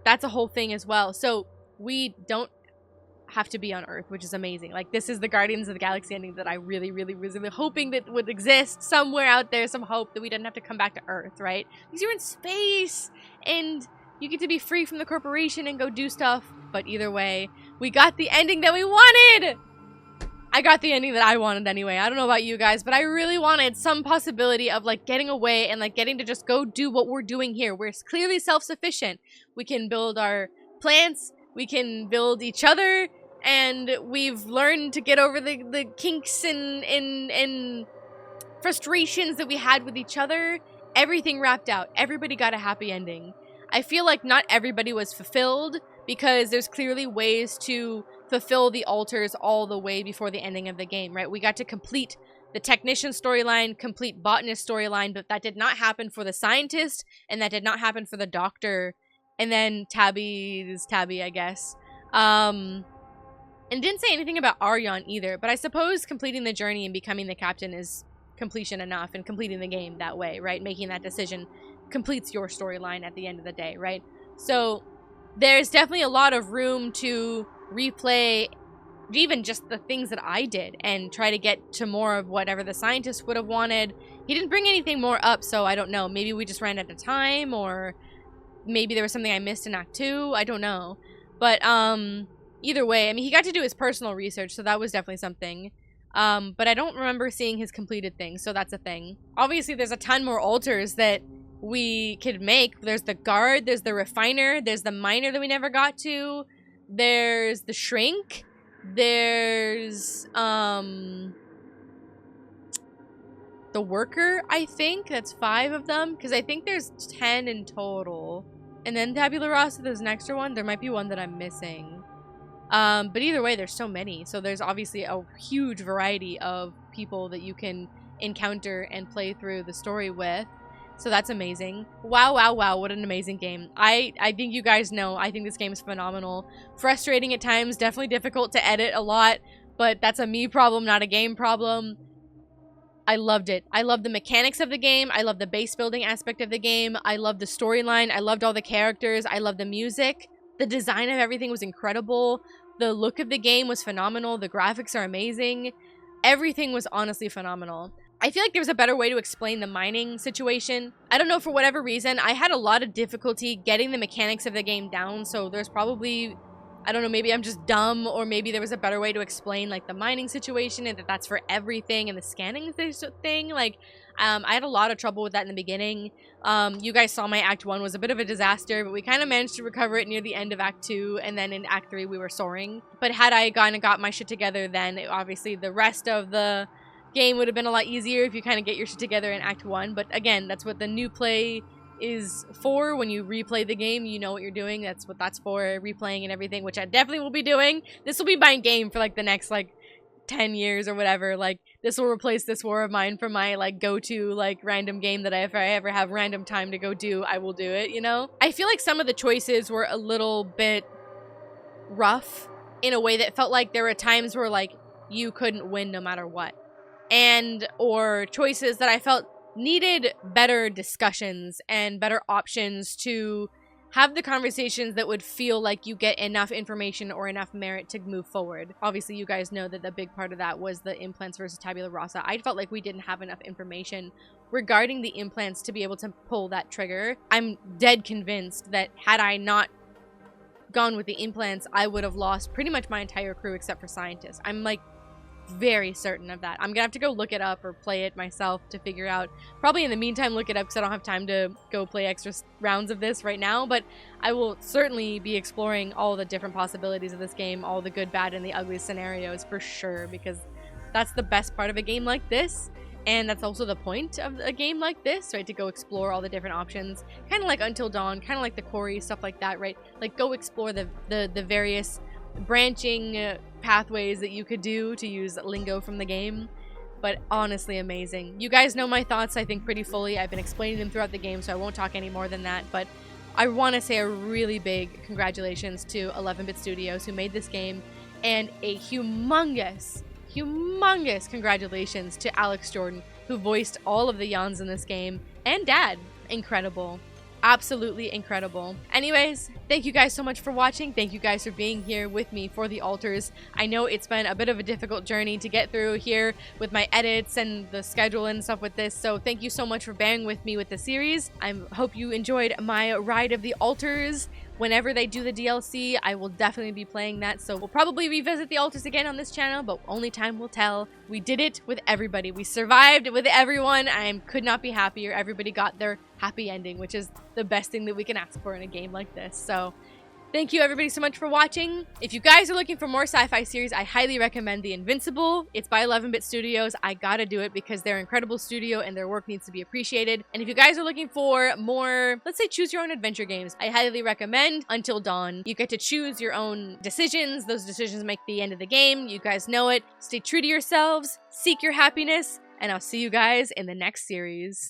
that's a whole thing as well. So we don't have to be on Earth, which is amazing. Like, this is the Guardians of the Galaxy ending that I really, really, really hoping that would exist somewhere out there, some hope that we didn't have to come back to Earth, right? Because you're in space, and you get to be free from the corporation and go do stuff. But either way, we got the ending that we wanted! I got the ending that I wanted anyway. I don't know about you guys, but I really wanted some possibility of, like, getting away and, like, getting to just go do what we're doing here. We're clearly self-sufficient. We can build our plants, we can build each other, and we've learned to get over the kinks and frustrations that we had with each other. Everything wrapped out. Everybody got a happy ending. I feel like not everybody was fulfilled, because there's clearly ways to fulfill the altars all the way before the ending of the game, right? We got to complete the technician storyline, complete botanist storyline, but that did not happen for the scientist, and that did not happen for the doctor, and then Tabby's Tabby, I guess. And didn't say anything about Aryan either, but I suppose completing the journey and becoming the captain is completion enough, and completing the game that way, right? Making that decision completes your storyline at the end of the day, right? So there's definitely a lot of room to replay even just the things that I did and try to get to more of whatever the scientist would have wanted. He didn't bring anything more up, so I don't know. Maybe we just ran out of time, or maybe there was something I missed in Act 2. I don't know. But either way, I mean, he got to do his personal research, so that was definitely something. But I don't remember seeing his completed things, so that's a thing. Obviously, there's a ton more altars that we could make. There's the guard, there's the refiner, there's the miner that we never got to, there's the shrink, there's the worker, I think. That's 5 of them, because I think there's 10 in total. And then Tabula Rasa, there's an extra one. There might be one that I'm missing. But either way, there's so many. So there's obviously a huge variety of people that you can encounter and play through the story with. So that's amazing. Wow, wow, wow, what an amazing game. I think you guys know, I think this game is phenomenal. Frustrating at times, definitely difficult to edit a lot, but that's a me problem, not a game problem. I loved it. I love the mechanics of the game. I love the base building aspect of the game. I love the storyline. I loved all the characters. I love the music. The design of everything was incredible. The look of the game was phenomenal. The graphics are amazing. Everything was honestly phenomenal. I feel like there was a better way to explain the mining situation. I don't know, for whatever reason, I had a lot of difficulty getting the mechanics of the game down, so there's probably, I don't know, maybe I'm just dumb, or maybe there was a better way to explain, like, the mining situation, and that's for everything, and the scanning thing. Like, I had a lot of trouble with that in the beginning. You guys saw my Act 1 was a bit of a disaster, but we kind of managed to recover it near the end of Act 2, and then in Act 3 we were soaring. But had I kind of got my shit together then, obviously the rest of the game would have been a lot easier if you kind of get your shit together in Act 1. But again, that's what the new play is for. When you replay the game, you know what you're doing. That's what that's for, replaying and everything, which I definitely will be doing. This will be my game for like the next like 10 years or whatever. Like, this will replace this war of mine for my like go-to like random game that if I ever have random time to go do, I will do it, you know? I feel like some of the choices were a little bit rough in a way that felt like there were times where like you couldn't win no matter what, and or choices that I felt needed better discussions and better options to have the conversations that would feel like you get enough information or enough merit to move forward. Obviously, you guys know that the big part of that was the implants versus tabula rasa. I felt like we didn't have enough information regarding the implants to be able to pull that trigger. I'm dead convinced that had I not gone with the implants, I would have lost pretty much my entire crew except for scientists. I'm like very certain of that. I'm gonna have to go look it up or play it myself to figure out. Probably in the meantime look it up because I don't have time to go play extra rounds of this right now, but I will certainly be exploring all the different possibilities of this game, all the good, bad, and the ugly scenarios for sure, because that's the best part of a game like this. And that's also the point of a game like this, right? To go explore all the different options. Kind of like Until Dawn, kind of like the Quarry, stuff like that, right? Like, go explore the various branching pathways that you could do, to use lingo from the game. But honestly amazing. You guys know my thoughts, I think, pretty fully. I've been explaining them throughout the game, so I won't talk any more than that. But I want to say a really big congratulations to 11-Bit Studios, who made this game, and a humongous congratulations to Alex Jordan, who voiced all of the Jans in this game, and Dad. Incredible. Absolutely incredible. Anyways, thank you guys so much for watching. Thank you guys for being here with me for the altars. I know it's been a bit of a difficult journey to get through here with my edits and the schedule and stuff with this, so thank you so much for bearing with me with the series. I hope you enjoyed my ride of the altars. Whenever they do the DLC, I will definitely be playing that, so we'll probably revisit the altars again on this channel, but only time will tell. We did it with everybody. We survived with everyone. I could not be happier. Everybody got their happy ending, which is the best thing that we can ask for in a game like this. So thank you everybody so much for watching. If you guys are looking for more sci-fi series, I highly recommend The Invincible. It's by 11-Bit Studios. I gotta do it because they're an incredible studio and their work needs to be appreciated. And if you guys are looking for more, let's say, choose your own adventure games, I highly recommend Until Dawn. You get to choose your own decisions. Those decisions make the end of the game. You guys know it. Stay true to yourselves, seek your happiness, and I'll see you guys in the next series.